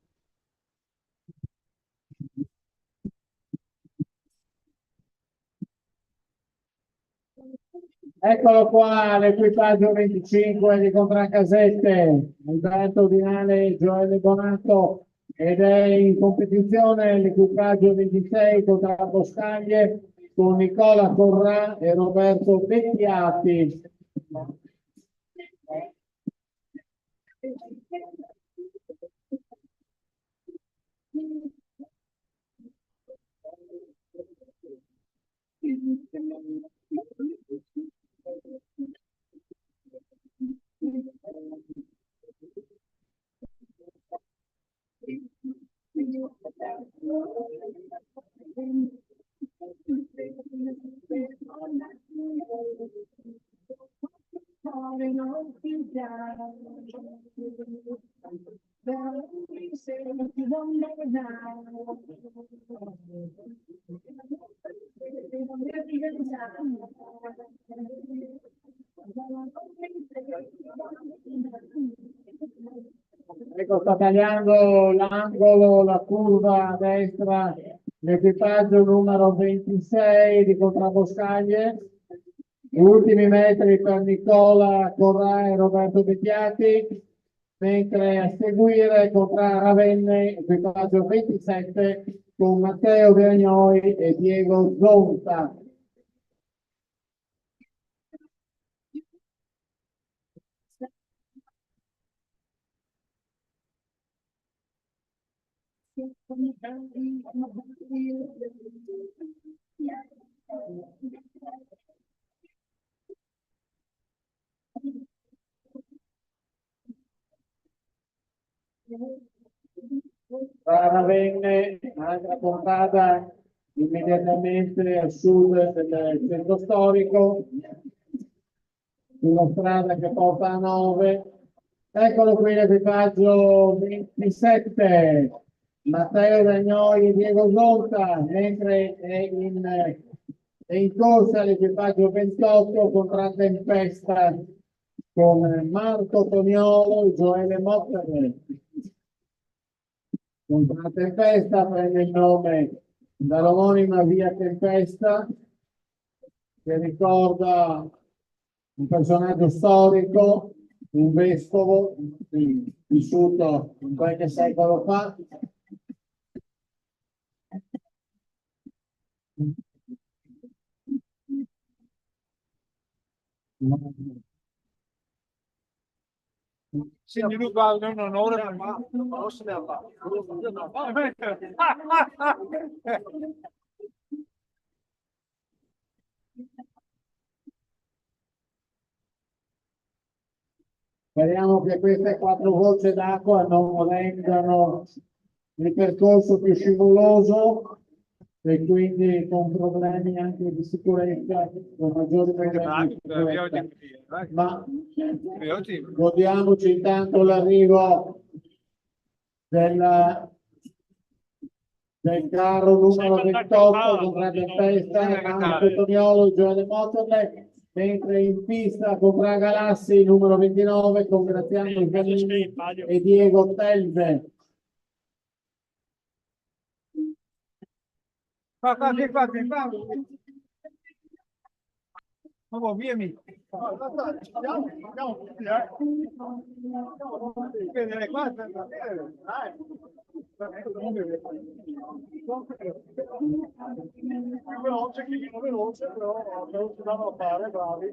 Eccolo qua, l'equipaggio 25 di Contraccasette, Alberto Dinale e Gioele Bonato, ed è in competizione l'equipaggio 26 contra Boscaglie con Nicola Corrà e Roberto Vecchiati. Ecco, sta tagliando l'angolo, la curva a destra, l'equipaggio numero 26 di Contraboscaglie. Ultimi metri per Nicola Corrà e Roberto Becchiati, mentre a seguire contra Ravenne, equipaggio 27 con Matteo Viagnoi e Diego Zonta. Ravenne, altra puntata immediatamente a sud del centro storico, una strada che porta a 9. Eccolo qui l'equipaggio 27, Matteo Dagnoi e Diego Zonta, mentre è in corsa l'equipaggio 28 contra Tempesta con Marco Toniolo e Gioele Mottere. Contra Tempesta prende il nome dall'omonima via Tempesta, che ricorda un personaggio storico, un vescovo vissuto qualche secolo fa. Quindi lui va un onore, ma non se ne va. Speriamo che queste 4 gocce d'acqua non rendano il percorso più scivoloso e quindi con problemi anche di sicurezza, con maggiori problemi di sicurezza. Ma godiamoci intanto l'arrivo del carro numero 28 con Tempesta, Marco Toniolo, Gioele Motorle, mentre in pista con Galassi numero 29 con Graziano Giannini e Diego Telve. Via amico. Veloce, che veloce, però non si danno a fare, bravi.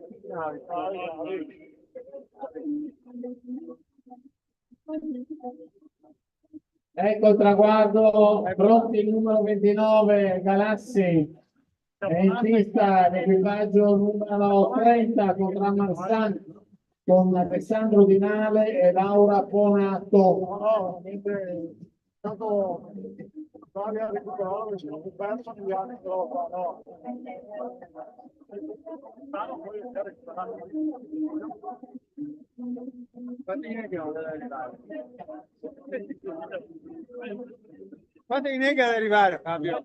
Ecco il traguardo, pronti il numero 29 Galassi. È in pista l'equipaggio numero 30 contra Marsan con Alessandro Dinale e Laura Ponato. Tanto bravi a recuperare, sono perso negli anni, però no. Quanti ne deve arrivare, Fabio?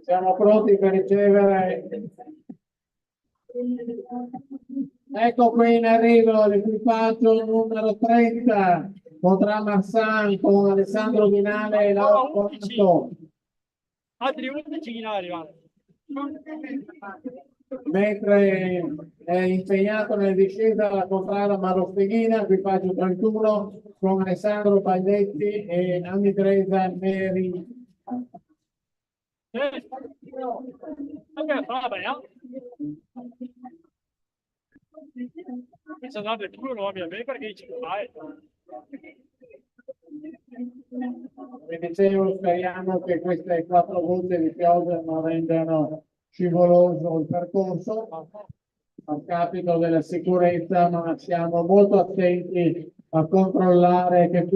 Siamo pronti per ricevere. Ecco qui in arrivo l'equipaggio numero 30 contra Marsan con Alessandro Vinale e Laura Ponato. Altri 11 in aria. Mentre è impegnato nel discesa la contrada Marosteghina, equipaggio 31 con Alessandro Baldetti e Andresa Meri. Questa data è pure ovviamente perché ci fai. Come dicevo, speriamo che queste 4 gocce di pioggia non rendano scivoloso il percorso a capito della sicurezza, ma siamo molto attenti a controllare che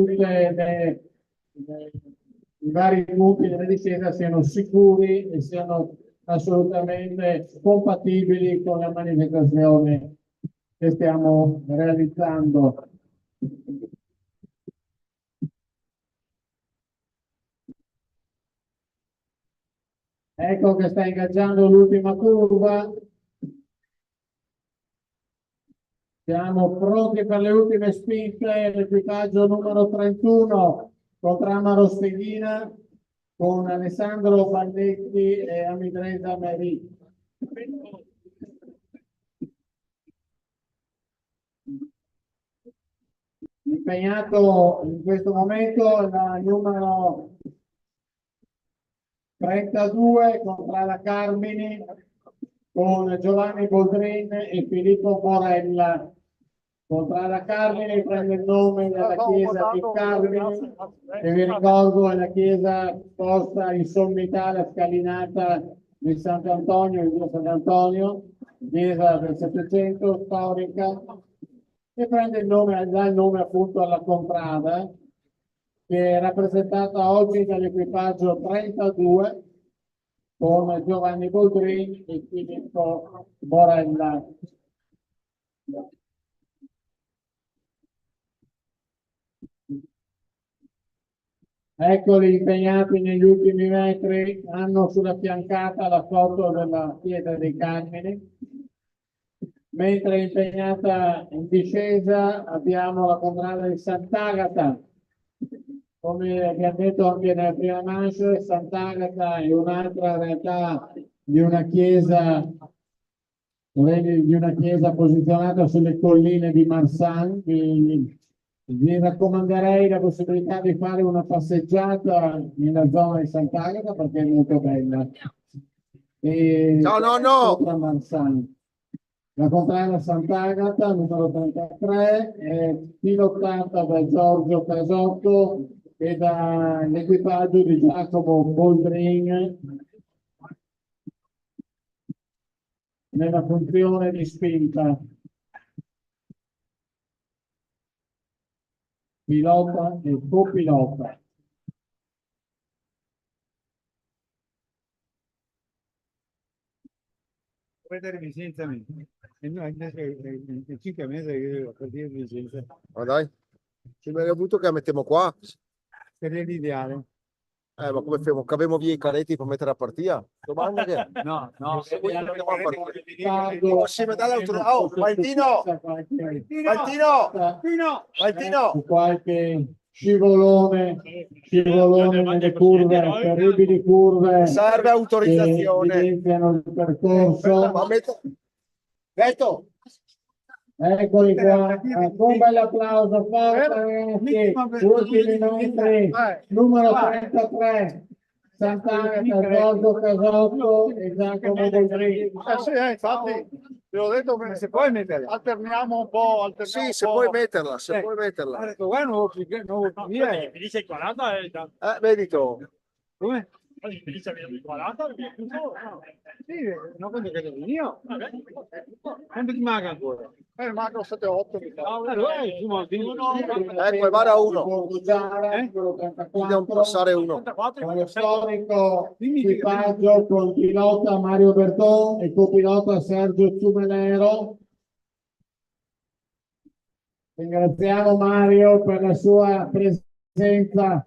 i vari punti della discesa siano sicuri e siano assolutamente compatibili con la manifestazione che stiamo realizzando. Ecco che sta ingaggiando l'ultima curva. Siamo pronti per le ultime spinte. L'equipaggio numero 31 contra Marosteghina con Alessandro Baldetti e Amidresa Meri. Impegnato in questo momento la numero 32 contra la Carmini con Giovanni Boldrin e Filippo Morella. Contrada Carmine prende il nome della chiesa di Carmine, che vi ricordo è la chiesa posta in sommità alla scalinata di Sant'Antonio, il via Sant'Antonio, chiesa del Settecento, storica, e prende il nome, dà il nome appunto alla contrada, che è rappresentata oggi dall'equipaggio 32 con Giovanni Boldrin e Filippo Morella. Eccoli impegnati negli ultimi metri, hanno sulla fiancata la foto della Chiesa dei Carmini, mentre è impegnata in discesa abbiamo la contrada di Sant'Agata. Come abbiamo detto anche nella prima manche, Sant'Agata è un'altra realtà di una chiesa posizionata sulle colline di Marsan. Vi raccomanderei la possibilità di fare una passeggiata nella zona di Sant'Agata perché è molto bella. Ciao nonno! Marsan. La contrada Sant'Agata, numero 33, è pilotata da Giorgio Casotto e dall'equipaggio di Giacomo Boldrin nella funzione di spinta. Pilota e copilota. Puoi dare licenza a me? E noi invece in 5 mesi io per dire licenza. Ma dai, ci avrei avuto che la mettiamo qua. Seria l'ideale. Ma come fermo? Cavemo via i caretti per mettere a partita? Domanda che è? No, no, Se vuoi andiamo a partire. Ritardo. Possiamo dare l'autorità. Oh, Valentino! Valentino! Valentino! Su qualche scivolone nelle curve, terribili curve Serve che autorizzazione. evidenziano il percorso. Ma metto... Veto! Eccoli qua, un bel applauso forte ragazzi, ultimi metri, numero 33, Sant'Agata, Giorgio Casotto e Giacomo Boldrin. Sì, infatti, te l'ho detto che se puoi metterla. Alterniamo un po', Sì, se puoi metterla, se puoi metterla. Ha detto, guarda, non via. Mi dice 40 Vedi tu. Come? mi dice 40 Sì, non conto che è mio. Quanto ti manca ancora? Manca 7-8 mi sa. Ecco, vada uno. Borgo Giara, numero Dobbiamo 34, passare uno. con lo storico equipaggio con pilota Mario Berton e copilota Sergio Zumelero. Ringraziamo Mario per la sua presenza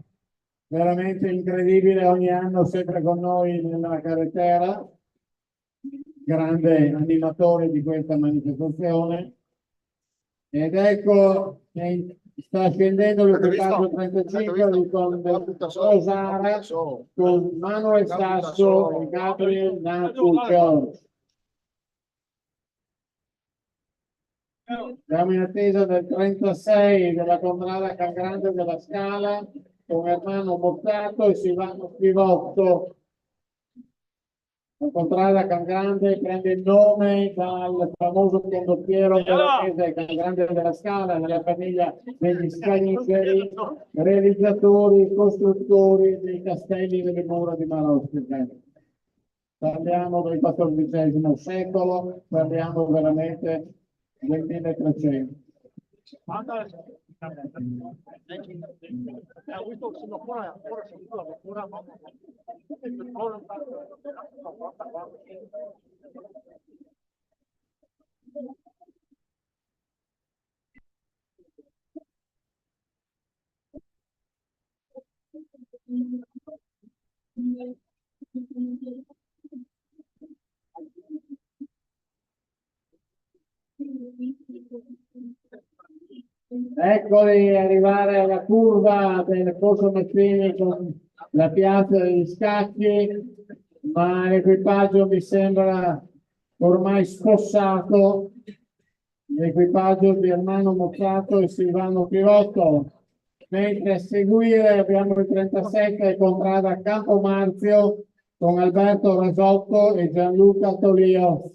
veramente incredibile ogni anno, sempre con noi nella carretera, grande animatore di questa manifestazione. Ed ecco che sta scendendo l'equipaggio 35 con Rosara, con Manuel Sasso e Gabriel Natu George. Siamo in attesa del 36 della contrada Cangrande della Scala con Ermano Mozzato e Silvano Pivotto. La contrada Cangrande prende il nome dal famoso condottiero della chiesa Cangrande della Scala, della famiglia degli Scagniferi, realizzatori e costruttori dei castelli delle mura di Marostica. Parliamo del XIV secolo, parliamo veramente del 1300. Eccoli arrivare alla curva del Corso Mazzini con la piazza degli scacchi, ma l'equipaggio mi sembra ormai spossato, l'equipaggio di Ermano Mozzato e Silvano Pirotto, mentre a seguire abbiamo il 37 contrada Campomarzio con Alberto Rasotto e Gianluca Tolio.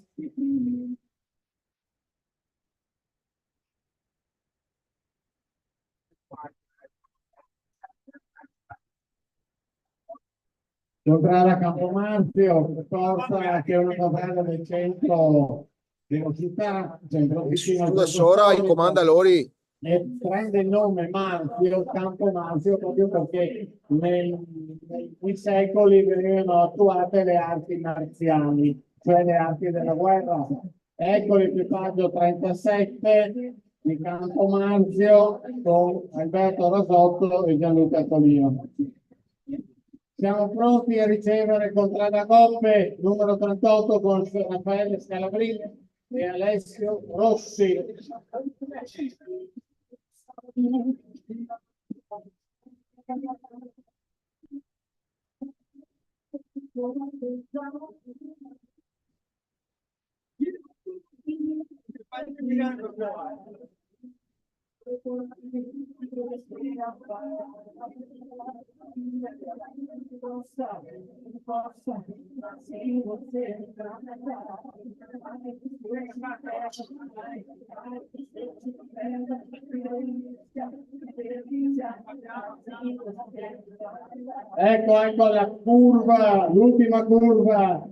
Contrada Campomarzio, Corsa che è una contrada del centro della città, centro vicino al Scusa, Sora, i centro comanda storico, Lori. e prende il nome Marzio, Campo Marzio, proprio perché nei secoli venivano attuate le arti marziali, cioè le arti della guerra. Ecco l'equipaggio 37 di Campo Marzio con Alberto Rosotto e Gianluca Tonino. Siamo pronti a ricevere Contrada Coppe numero 38 con Raffaele Scalabrini e Alessio Rossi. Ecco la curva, l'ultima curva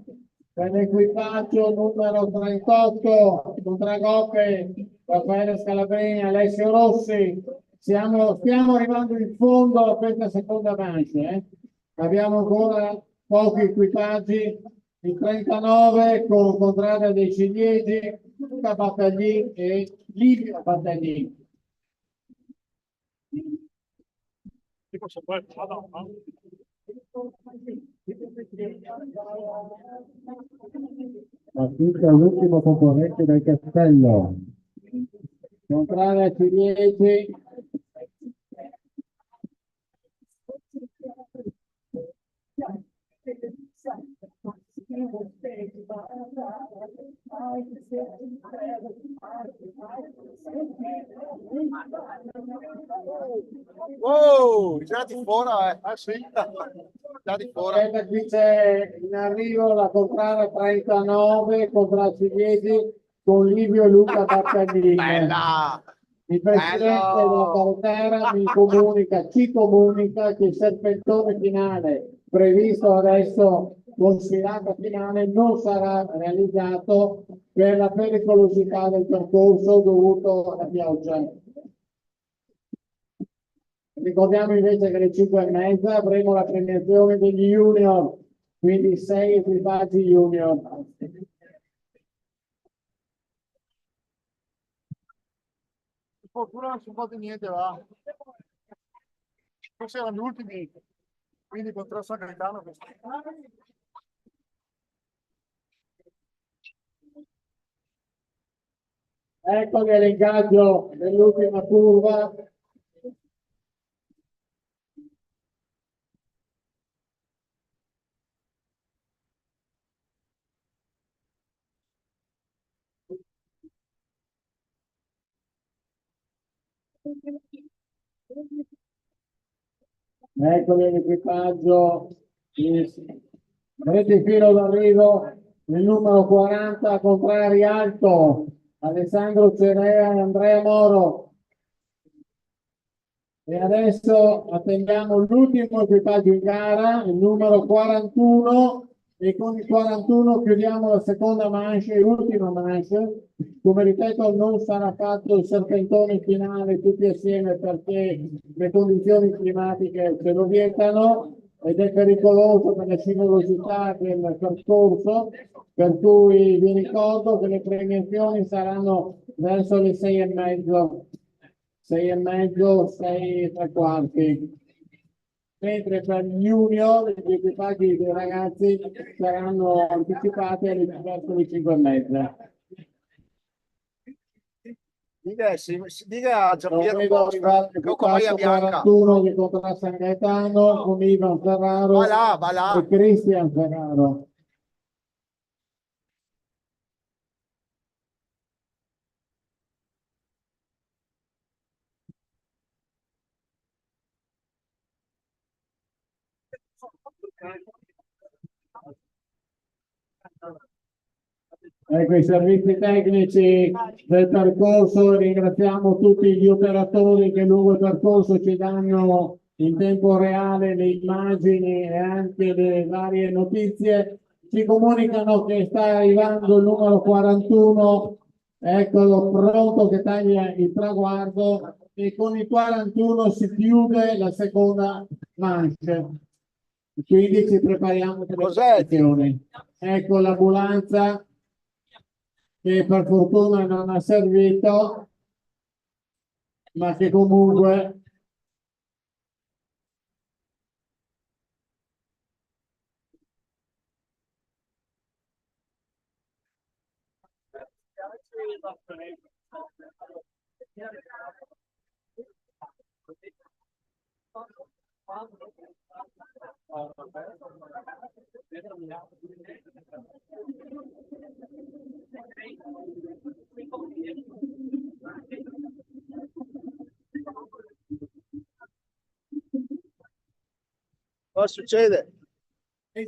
per l'equipaggio numero 38, Contracoppe, Raffaele Scalabrini, Alessio Rossi. Stiamo arrivando in fondo a questa seconda manche. Abbiamo ancora pochi equipaggi, il 39 con Contrada dei Ciliegi, Luca Battagli e Livio Battagli. Tipo se poi Madonna. Partita l'ultimo concorrente del castello. Contrada Ciliegi. Oh, già di fuori, Ah sì? già di fuori. Qui c'è in arrivo la contrada 39 contra Ciliegi con Livio e Luca Battaglini. Bella! Il presidente della carretera ci comunica che il serpentone finale previsto adesso con sfilata finale non sarà realizzato per la pericolosità del percorso dovuto alla pioggia. Ricordiamo invece che alle 5:30 avremo la premiazione degli junior, quindi 6 equipaggi junior. Fortuna non si può di niente, va. Forse erano gli ultimi, quindi contro San Gaetano. Ecco l'elencaggio dell'ultima curva. Ecco l'equipaggio, vedete il filo d'arrivo, il numero 40, contrari alto, Alessandro Cerea e Andrea Moro. E adesso attendiamo l'ultimo equipaggio in gara, il numero 41, e con il 41 chiudiamo la seconda manche, l'ultima manche. Come ripeto, non sarà fatto il serpentone finale tutti assieme perché le condizioni climatiche ce lo vietano ed è pericoloso per la sinuosità del percorso, per cui vi ricordo che le premiazioni saranno verso le 6:30. 6:30, 6:75. Mentre per gli junior gli equipaggi dei ragazzi saranno anticipati verso le 5:30. Dica a Giampiero Vedo arrivare con maglia l'equipaggio bianca. 41 di Contra San Gaetano con Ivan Ferraro Va là. e Cristian Ferraro. Ecco i servizi tecnici del percorso, ringraziamo tutti gli operatori che lungo il percorso ci danno in tempo reale le immagini e anche le varie notizie. Ci comunicano che sta arrivando il numero 41, eccolo pronto che taglia il traguardo e con il 41 si chiude la seconda manche. Quindi ci prepariamo per le Cos'è? posizioni. Ecco l'ambulanza che per fortuna non ha servito, ma che comunque Cosa succede? Di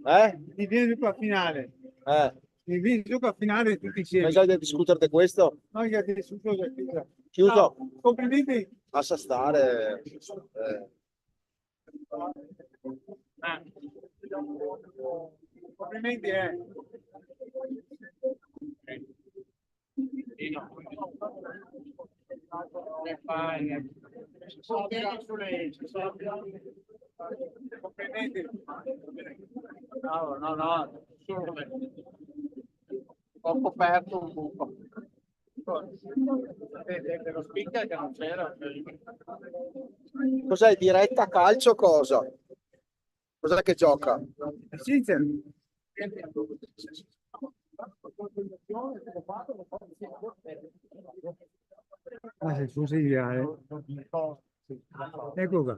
Eh? qua finale. Eh? Mi vieni giù a finale tutti insieme. Pensavi di discutere di questo? No, io adesso chiuso. Chiuso? Ciao, complimenti. Lascia stare. Complimenti, Complimenti. no, no, no, ho coperto un buco. Lo speaker che non c'era. Cos'è? Diretta calcio cosa? Cos'è che gioca? Sincer. Ah, sei sul seriale. Ecco qua.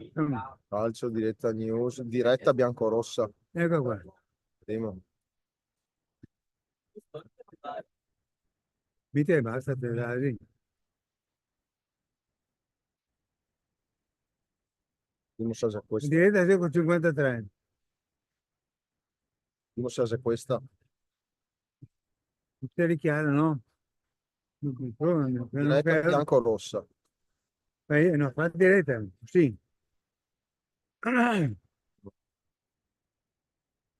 Calcio, diretta news, diretta biancorossa. Ecco qua. Primo. Vite, basta, te la lì. Primo sa se questa. Diretta sei con 53. Primo sa se questa. Tutte chiaro, no? Diretta biancorossa. No, fa diretta, sì.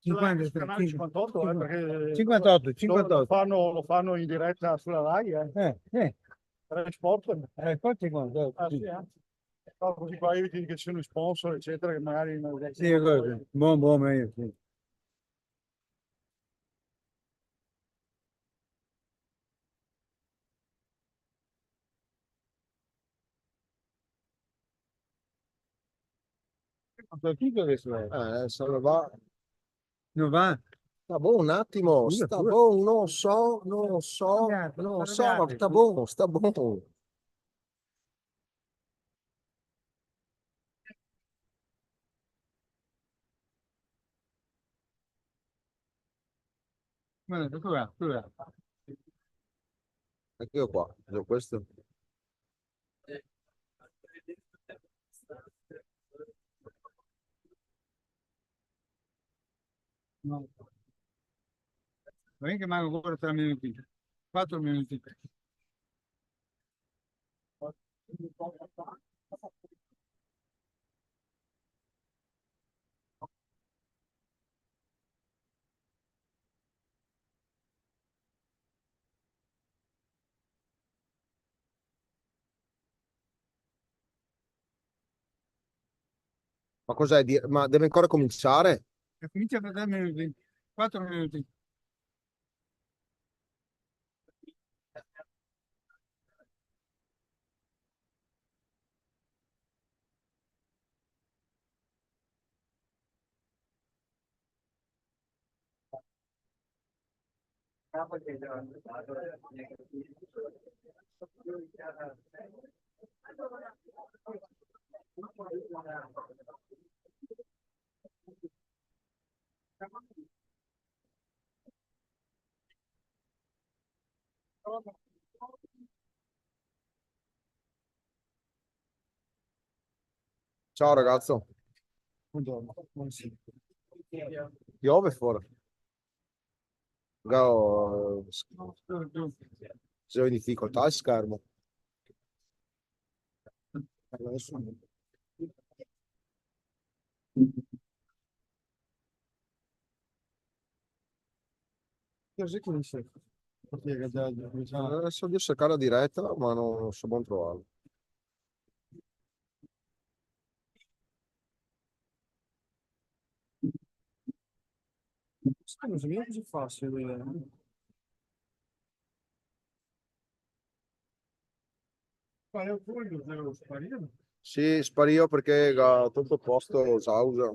50, Canale 58, perché 58, Lo 58. fanno in diretta sulla Rai, Rai Sport. Poi 58. Ah, sì, eh? No, così poi eviti che ci siano sponsor, eccetera, che magari non Sì, è così. Buon, meglio, sì. Tutto adesso è. Se ne va. Non va? Sta buono un attimo, Scusa, sta scusa. buono, non so, non so, ma sta buono, sta buono. Guarda, tu va. Anche io qua, questo. No. Vedi che manco ancora 3 minuti. 4 minuti. Ma cos'è? Ma deve ancora cominciare? E comincia da 3 minuti. 4 minuti. Ciao ragazzo, Buongiorno. Buonasera. piove fuori. Se ho in difficoltà il schermo. Adesso devo cercare la diretta, ma non so buon trovarlo. Non so neanche così facile. Fare un po' devo sparire. Sì, spario perché ha tutto posto Sausa.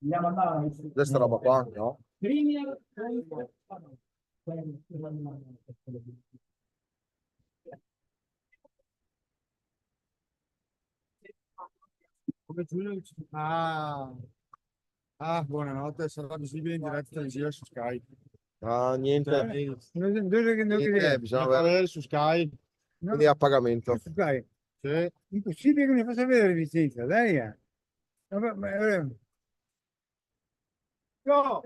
Andiamo andare. Questa roba qua, no? Premier. Come Giulio. Ah, buonanotte, sarà visibile in diretta in giro su Sky. Ah, niente. Niente, bisogna Bisogna avere vedere su Sky. quindi a pagamento. Sky. Sì. Impossibile che mi faccia vedere Vicenza, dai. No!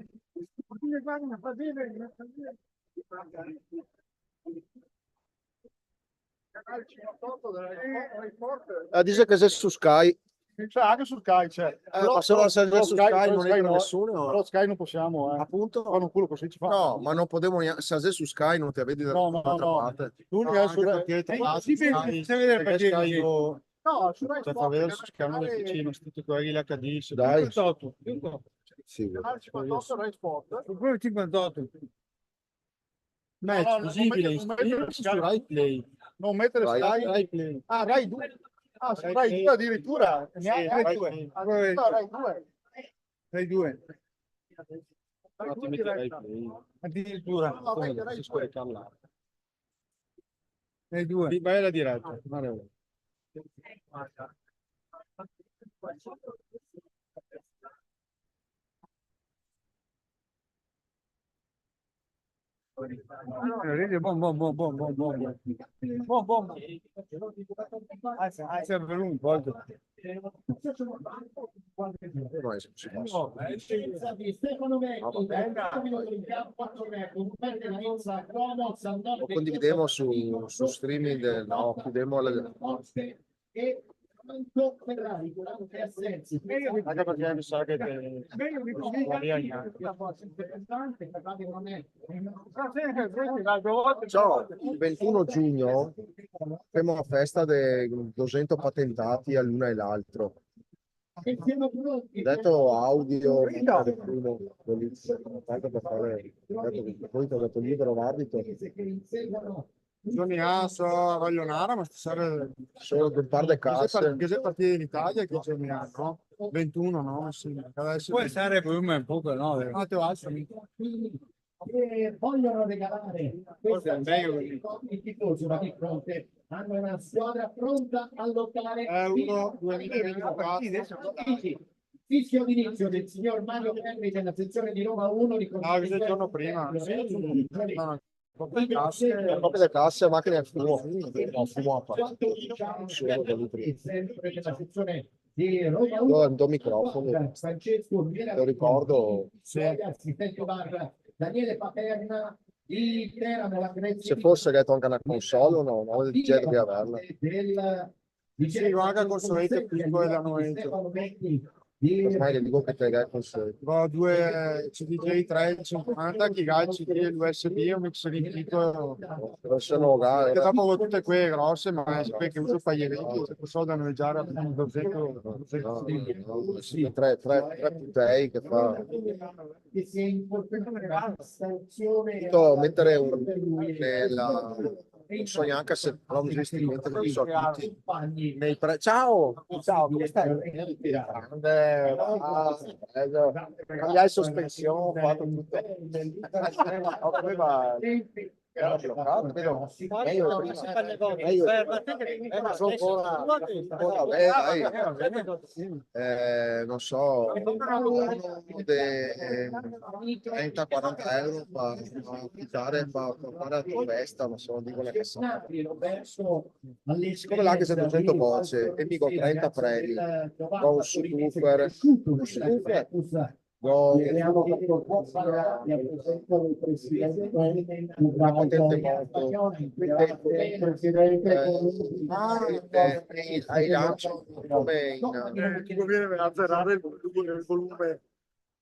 Dice che sei su Sky. C'è anche sul Sky, c'è. Ma se non sei su Sky non entra no. nessuno. Però Sky non possiamo, Appunto. Fanno un culo così ci fa. No, ma non potevo neanche. Se sei su Sky non ti vedi da No, no, un'altra no. parte. L'unica è su Sky. No, su Rai Cioè, fa Sport, vedere perché su schermo del canale- vicino, tutti quelli l'HD. Dai. 58. Sì, canale 58 Rai Sport. Quello 58. Match No, no, visibile non mettere su Sky. Rai Play. Non mettere Rai- Sky. Rai Play. Ah, Rai 2. Ah, su Rai Rai Play. 2 addirittura. Sì, Neanche Rai Rai 2. 2. Addirittura Rai 2. Rai 2. Rai No, 2 ti metti Rai diretta. Play. Addirittura. No, Rai 2. Si scarica là. Rai 2. Vai alla diretta. Bom. Alza per un po'. non è si posso. Presenza di Stefano Vecchi, per 4 minuti in campo, 4 metri, un permanenza, Cronos, al nord Lo condividemo su streaming, no, chiudemo le. e Franco Ferrari, con anche assenze. Anche perché mi sa che Ciao, il 21 giugno facciamo una festa dei 200 patentati all'una e l'altro. E siamo pronti. Detto audio, tanto per fare, poi ti ho detto libero arbitro, Che inseguono Johnny Asso, Vaglionara, ma stasera solo un par di casse. che se partire in Italia che Johnny Asso, 21 no? Sì. Può essere un po' no? che vogliono regalare Forse è questa meglio i tifosi, ma di fronte hanno una squadra pronta a lottare Euro 2024. fischio d'inizio del signor Mario Perri della sezione di Roma 1 di No, che il giorno prima. No, La copia delle casse, macchine a fumo. No, fumo a parte. sempre della sezione di Roma Io 1 do microfono, Francesco lo ricordo. assistente bar Daniele Paterna di Teramo, la Grezia Se fosse detto anche una console, no, il genere di averla. Sì, guarda consolette piccole da noi. Ormai le dico che te le console. Ho due CDJ 350 giga CD USB e un mixer piccolo. Non sono gare. Che dopo ho tutte quelle grosse, ma sapete che uso fai gli eventi, se posso danneggiare a 200. Tre putei che fa. che si è incorporata la sanzione Sto a mettere nella. Non so neanche se però mi investimento che so tutti nei ciao come stai? Grande, cambiare sospensione, ho fatto tutto. Come va? Era bloccato, vedo. Meglio prima. Meglio. Ma sono ancora. Vabbè, dai. Non so, uno dei 30-40 euro per affittare, per fare la tua festa, non so, dico le cazzate. Siccome là che c'è 200 bocce e dico 30 premi, go un subwoofer, go una potente moto, ai lanci come in... Ti conviene azzerare il volume,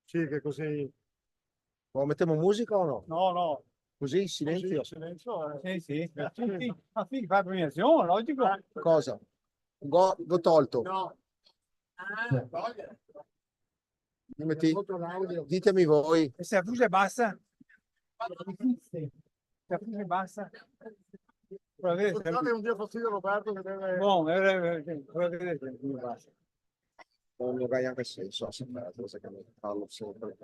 sì, che così. Oh, mettiamo musica o no? No, no, Così in silenzio? silenzio. Sì, sì. Ma sì, fa premiazione, logico. Cosa? Go tolto. No. Ditemi voi. E se la fusa è bassa? Se la fusa è bassa? Scusate, un dia fastidio a Roberto che deve... Buon, vedete come basta. Non mi vai anche senso, cosa che mi parlo sempre.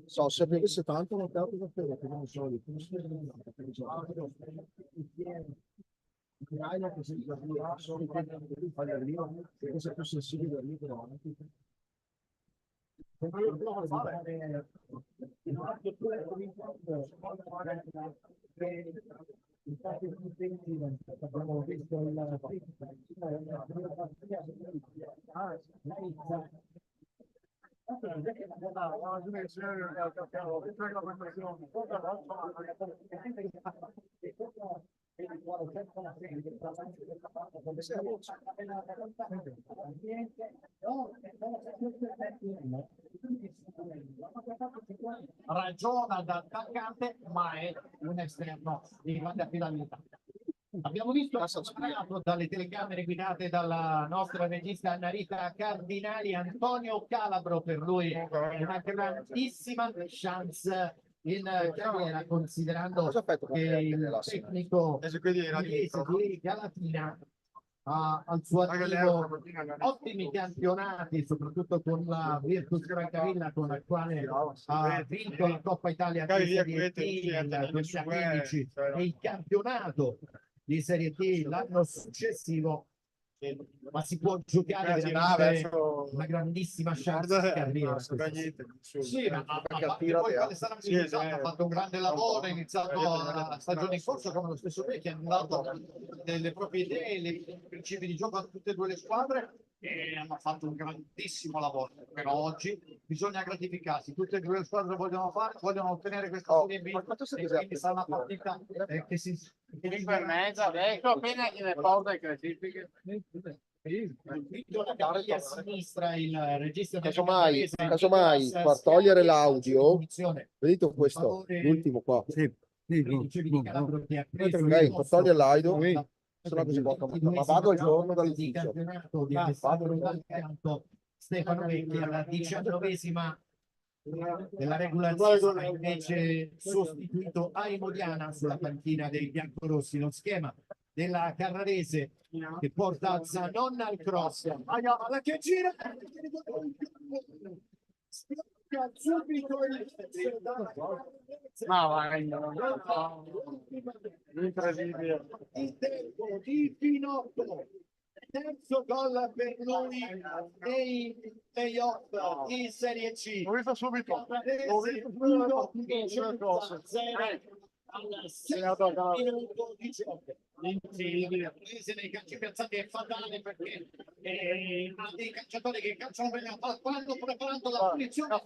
So, se avesse tanto non capo da te, che non so, di che sono fare arrivo, che cosa più sensibile da lì però. Abbiamo visto ragiona da attaccante, ma è un esterno di grande affidabilità. Abbiamo visto dalle telecamere guidate dalla nostra regista Annarita Cardinali, Antonio Calabro, per lui una grandissima chance in carriera, considerando che il tecnico di Galatina ha al suo attivo ottimi campionati, soprattutto con la Virtus Francavilla, con la quale ha vinto la Coppa Italia di Serie D nel 2015 e il campionato di Serie D l'anno successivo, ma si può giocare veramente una grandissima chance di carriera. Sì, ma poi Alessandro ha fatto un grande lavoro, ha iniziato la stagione in corso come lo stesso Becchi, ha dato delle proprie idee, i principi di gioco a tutte e due le squadre e hanno fatto un grandissimo lavoro. Però oggi bisogna gratificarsi, tutte e due le squadre vogliono ottenere questa Serie B, e quindi sarà una partita che si Per mezzo, ecco appena che ne porta le classifiche. a sinistra il regista Casomai, per togliere l'audio, vedete questo, l'ultimo qua. Ok, per togliere l'audio, sennò così ma vado il giorno dall'ufficio. Stefano Vecchi alla 19ª della regolazione, invece sostituito Aimo Diana sulla panchina dei biancorossi, lo schema della Carrarese che porta Zanon al cross, alla che gira subito Incredibile. il tempo di Pinotto, terzo gol per lui nei playoff in Serie C. L'ho visto subito. Al sesto minuto 18. La presa dei calci piazzati è fatale perché ha dei calciatori che calciano bene quando preparando la punizione,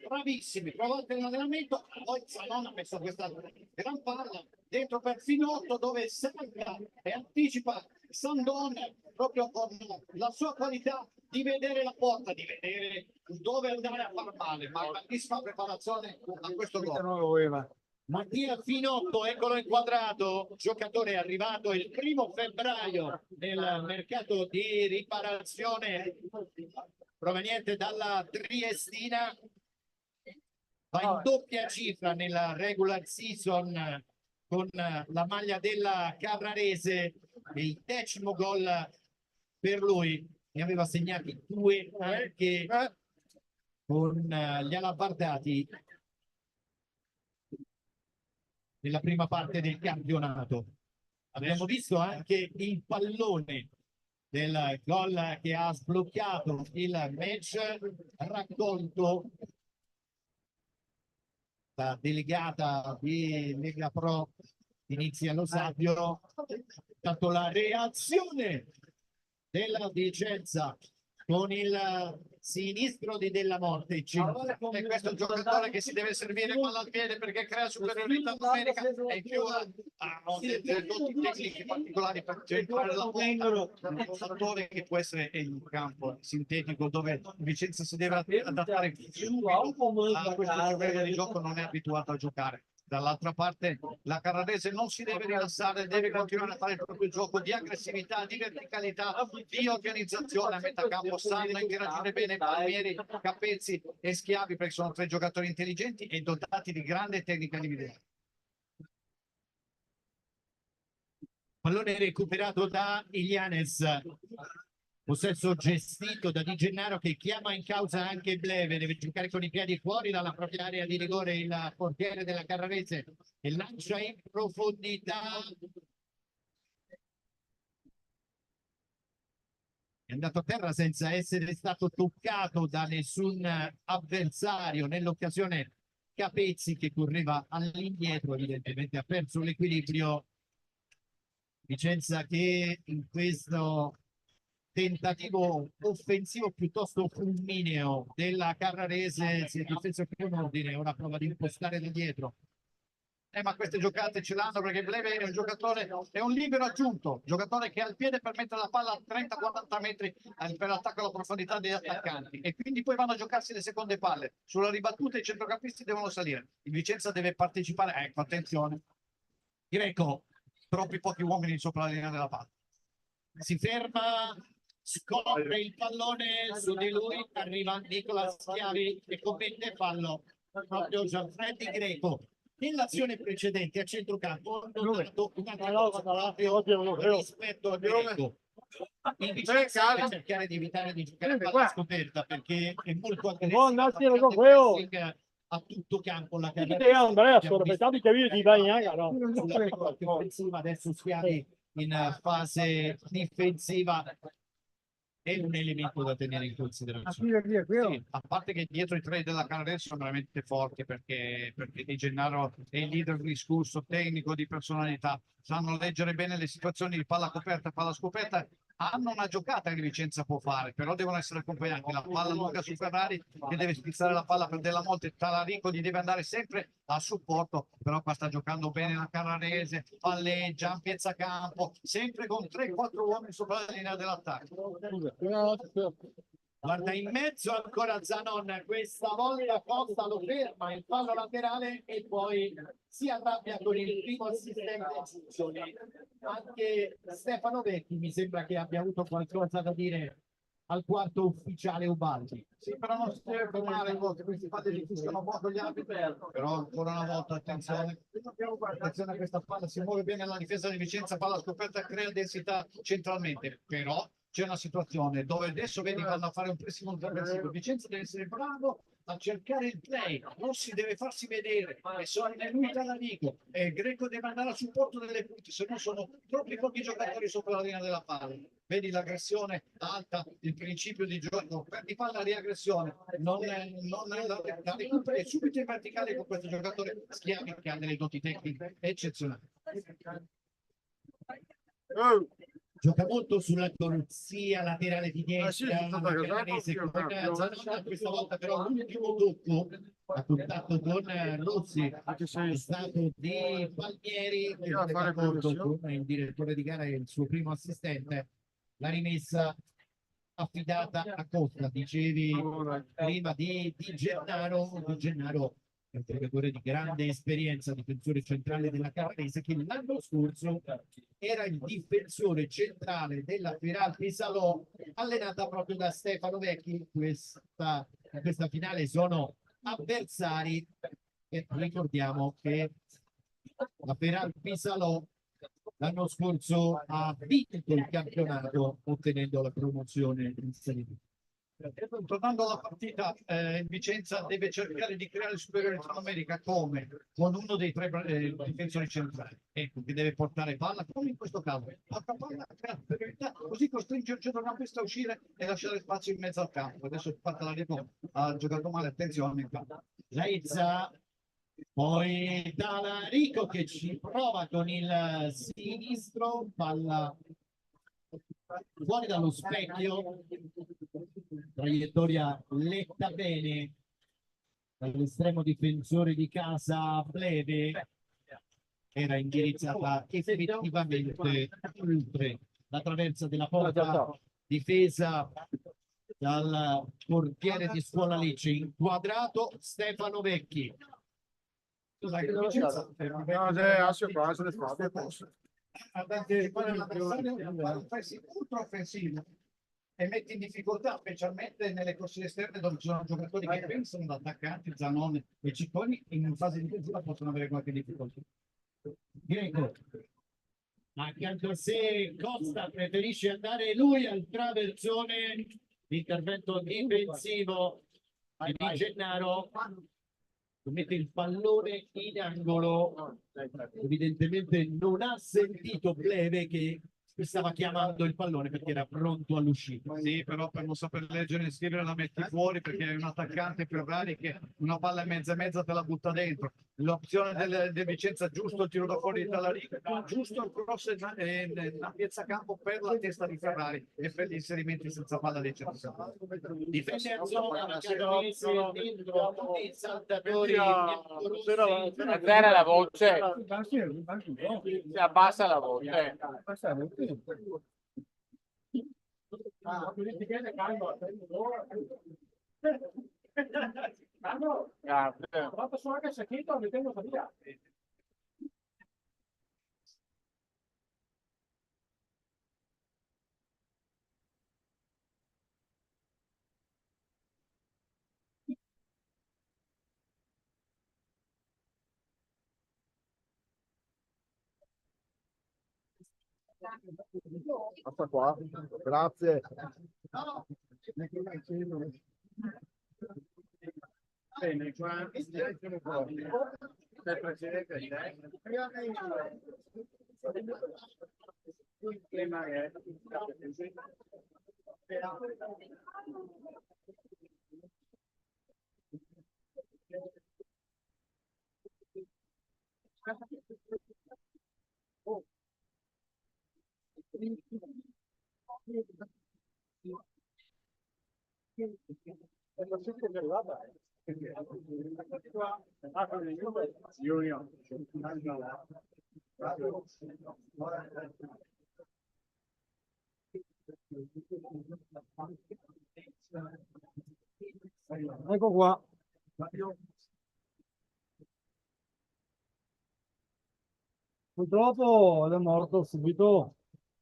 bravissimi, provate l'allenamento. Poi Zanon ha messo questa gran palla dentro per Finotto, dove salta e anticipa Sandon proprio con la sua qualità di vedere la porta, di vedere dove andare a far male, ma grandissima preparazione a questo gol. Mattia Finotto, eccolo inquadrato, giocatore arrivato il 1° febbraio nel mercato di riparazione proveniente dalla Triestina, va in doppia cifra nella regular season con la maglia della Carrarese, il 10° gol per lui, ne aveva segnati 2 anche con gli Alabardati nella prima parte del campionato. Abbiamo visto anche il pallone del gol che ha sbloccato il match, raccolto la delegata di Lega Pro Inizia Lo Sapio. Tanto la reazione della Vicenza con il sinistro di Della Morte, e questo è un giocatore che si deve servire palla al piede perché crea superiorità numerica e in più ha delle doti tecniche particolari per centrare la palla, un fattore che può essere il campo sintetico dove Vicenza si deve adattare subito a questo genere di gioco, non è abituato a giocare. Dall'altra parte la Carrarese non si deve rilassare, deve continuare a fare il proprio gioco di aggressività, di verticalità, di organizzazione a metà campo. Sanno interagire bene Palmieri, Capezzi e Schiavi perché sono 3 giocatori intelligenti e dotati di grande tecnica individuale. Pallone recuperato da Ilianes, possesso gestito da Di Gennaro che chiama in causa anche Bleve, deve giocare con i piedi fuori dalla propria area di rigore il portiere della Carrarese e lancia in profondità. È andato a terra senza essere stato toccato da nessun avversario. Nell'occasione Capezzi che correva all'indietro, evidentemente ha perso l'equilibrio. Vicenza che in questo tentativo offensivo piuttosto fulmineo della Carrarese si è difeso più in ordine, ora prova ad impostare da dietro. Ma queste giocate ce l'hanno perché Bleve è un giocatore, è un libero aggiunto, giocatore che ha il piede per mettere la palla a 30-40 metri per l'attacco alla profondità degli attaccanti e quindi poi vanno a giocarsi le seconde palle. Sulla ribattuta i centrocampisti devono salire. Il Vicenza deve partecipare, ecco, attenzione. Greco, troppi pochi uomini sopra la linea della palla. Si ferma, scopre il pallone su di lui, arriva Nicola Schiavi che commette fallo proprio Gianfranco Greco. Nell'azione precedente a centrocampo non ha dato una proprio rispetto a Greco. Il Vicenza deve cercare di evitare di giocare a palla scoperta perché è molto aggressivo a tutto campo la adesso Schiavi in fase difensiva è un elemento da tenere in considerazione. Sì, a parte che dietro i 3 della Carrarese sono veramente forti perché Di Gennaro è il leader di discorso tecnico, di personalità, sanno leggere bene le situazioni di palla coperta, palla scoperta. Hanno una giocata che Vicenza può fare, però devono essere accompagnati. La palla lunga su Ferrari che deve spizzare la palla per Della Monte, Talarico gli deve andare sempre a supporto, però qua sta giocando bene la Carrarese, palleggia, ampiezza campo, sempre con 3-4 uomini sopra la linea dell'attacco. Guarda in mezzo ancora Zanon, questa volta Costa lo ferma, il fallo laterale e poi si arrabbia con il primo assistente. Anche Stefano Vecchi mi sembra che abbia avuto qualcosa da dire al quarto ufficiale Ubaldi. Sì, però non si deve fermare, questi falli li fiscano poco gli arbitri, però ancora una volta attenzione a questa palla, si muove bene la difesa di Vicenza, palla scoperta, crea densità centralmente, però c'è una situazione dove adesso vedi vanno a fare un pressing intervensivo. Vicenza deve essere bravo a cercare il play, non si deve farsi vedere e sono lui Talarico e Greco deve andare a supporto delle punte, se no sono troppi pochi giocatori sopra la linea della palla. Vedi l'aggressione alta, il principio di gioco, perdi palla riaggressione, non è la recuperi subito in verticale con questo giocatore Schiavi che ha delle doti tecniche eccezionali. Gioca molto sulla corsia laterale di destra, questa volta però l'ultimo tocco a contatto con Rossi è stato di Palmieri che ha fatto con il direttore di gara e il suo primo assistente. La rimessa affidata a Costa, dicevi prima di Gennaro è un giocatore di grande esperienza, difensore centrale della Carrarese, che l'anno scorso era il difensore centrale della Firal Pisalò, allenata proprio da Stefano Vecchi. Questa finale sono avversari, e ricordiamo che la Firal Pisalò l'anno scorso ha vinto il campionato ottenendo la promozione in Serie B. Tornando alla partita, il Vicenza deve cercare di creare superiorità numerica come? Con uno dei tre difensori centrali, ecco, che deve portare palla, come in questo caso. Porta palla, crea superiorità, così costringe il centrocampista a uscire e lasciare spazio in mezzo al campo. Adesso parte la Repo, ha giocato male, attenzione. Leizza, poi Talarico che ci prova con il sinistro, palla fuori dallo specchio, traiettoria letta bene dall'estremo difensore di casa Pleve, era indirizzata effettivamente oltre la traversa della porta difesa dal portiere di Scuola Lecce, inquadrato Stefano Vecchi. Ultra offensivo e mette in difficoltà, specialmente nelle corsie esterne dove ci sono giocatori che pensano da attaccanti, Zanone e Cicconi, in fase difensiva possono avere qualche difficoltà. Greco, accanto a sé Costa preferisce andare lui al traversone, l'intervento difensivo di Gennaro, mette il pallone in angolo, evidentemente non ha sentito Pleve che stava chiamando il pallone perché era pronto all'uscita. Sì, però per non saper leggere e scrivere la metti fuori, perché è un attaccante Ferrari che una palla e mezza te la butta dentro. L'opzione del Vicenza, giusto il tiro da fuori di Talarico, giusto il cross a piazza campo per la testa di Ferrari e per gli inserimenti senza palla dei centrocampi. Difende a zona la Carrarese dentro tutti i saltatori. Alzare la voce, si abbassa la voce. Grazie. Basta qua. Grazie. Bene, qua siamo pronti. Il presidente Junior. Ecco qua. Purtroppo è morto subito.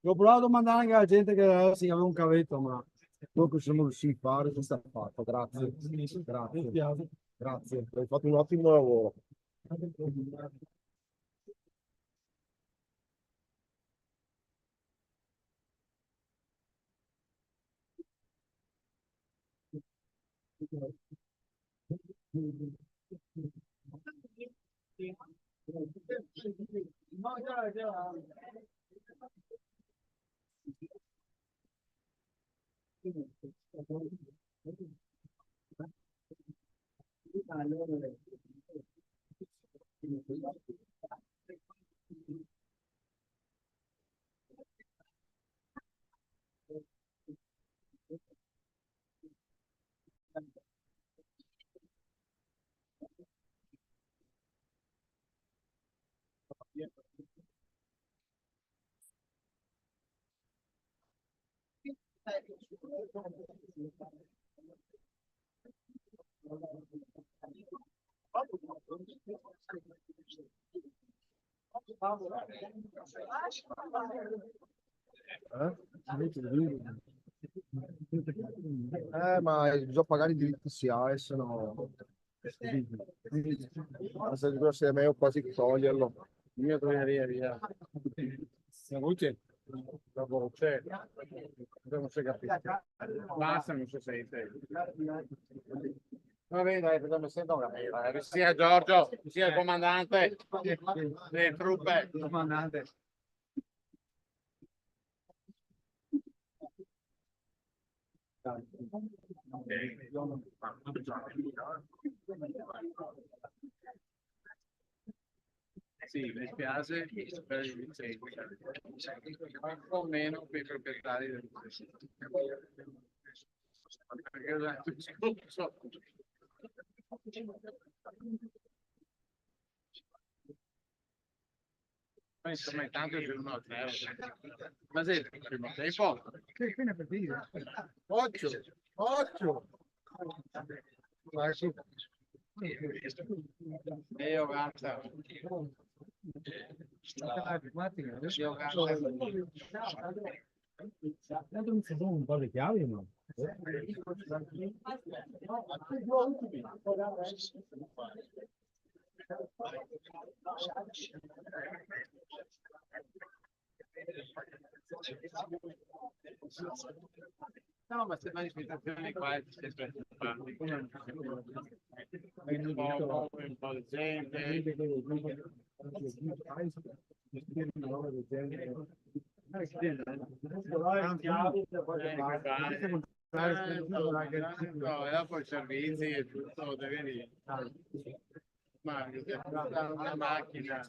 Ho provato a mandare anche alla gente che si aveva un cavetto, ma dopo siamo riusciti a fare questa fatta. Grazie. Grazie. Grazie. Hai fatto un ottimo lavoro. Ma bisogna pagare i diritti SIAE, se no... Se è meglio quasi toglierlo. Io via. La voce? La voce? Non si capisce. Basta, non si sente. Va bene, dai, cosa mi sento capire? Sia Giorgio, sia il comandante delle truppe. Comandante. Sì, mi spiace per il licenza, un po' meno per i proprietari del insomma, intanto è 1-0. Ma sì, il primo tempo. Che fine per dire? 8. Vai su. Io guarda. Un po' di chiavi, ma... No, ma se manifestazioni qua è sempre un po' di gente. No, e dopo i servizi e tutto, devi lì. Ma una macchina.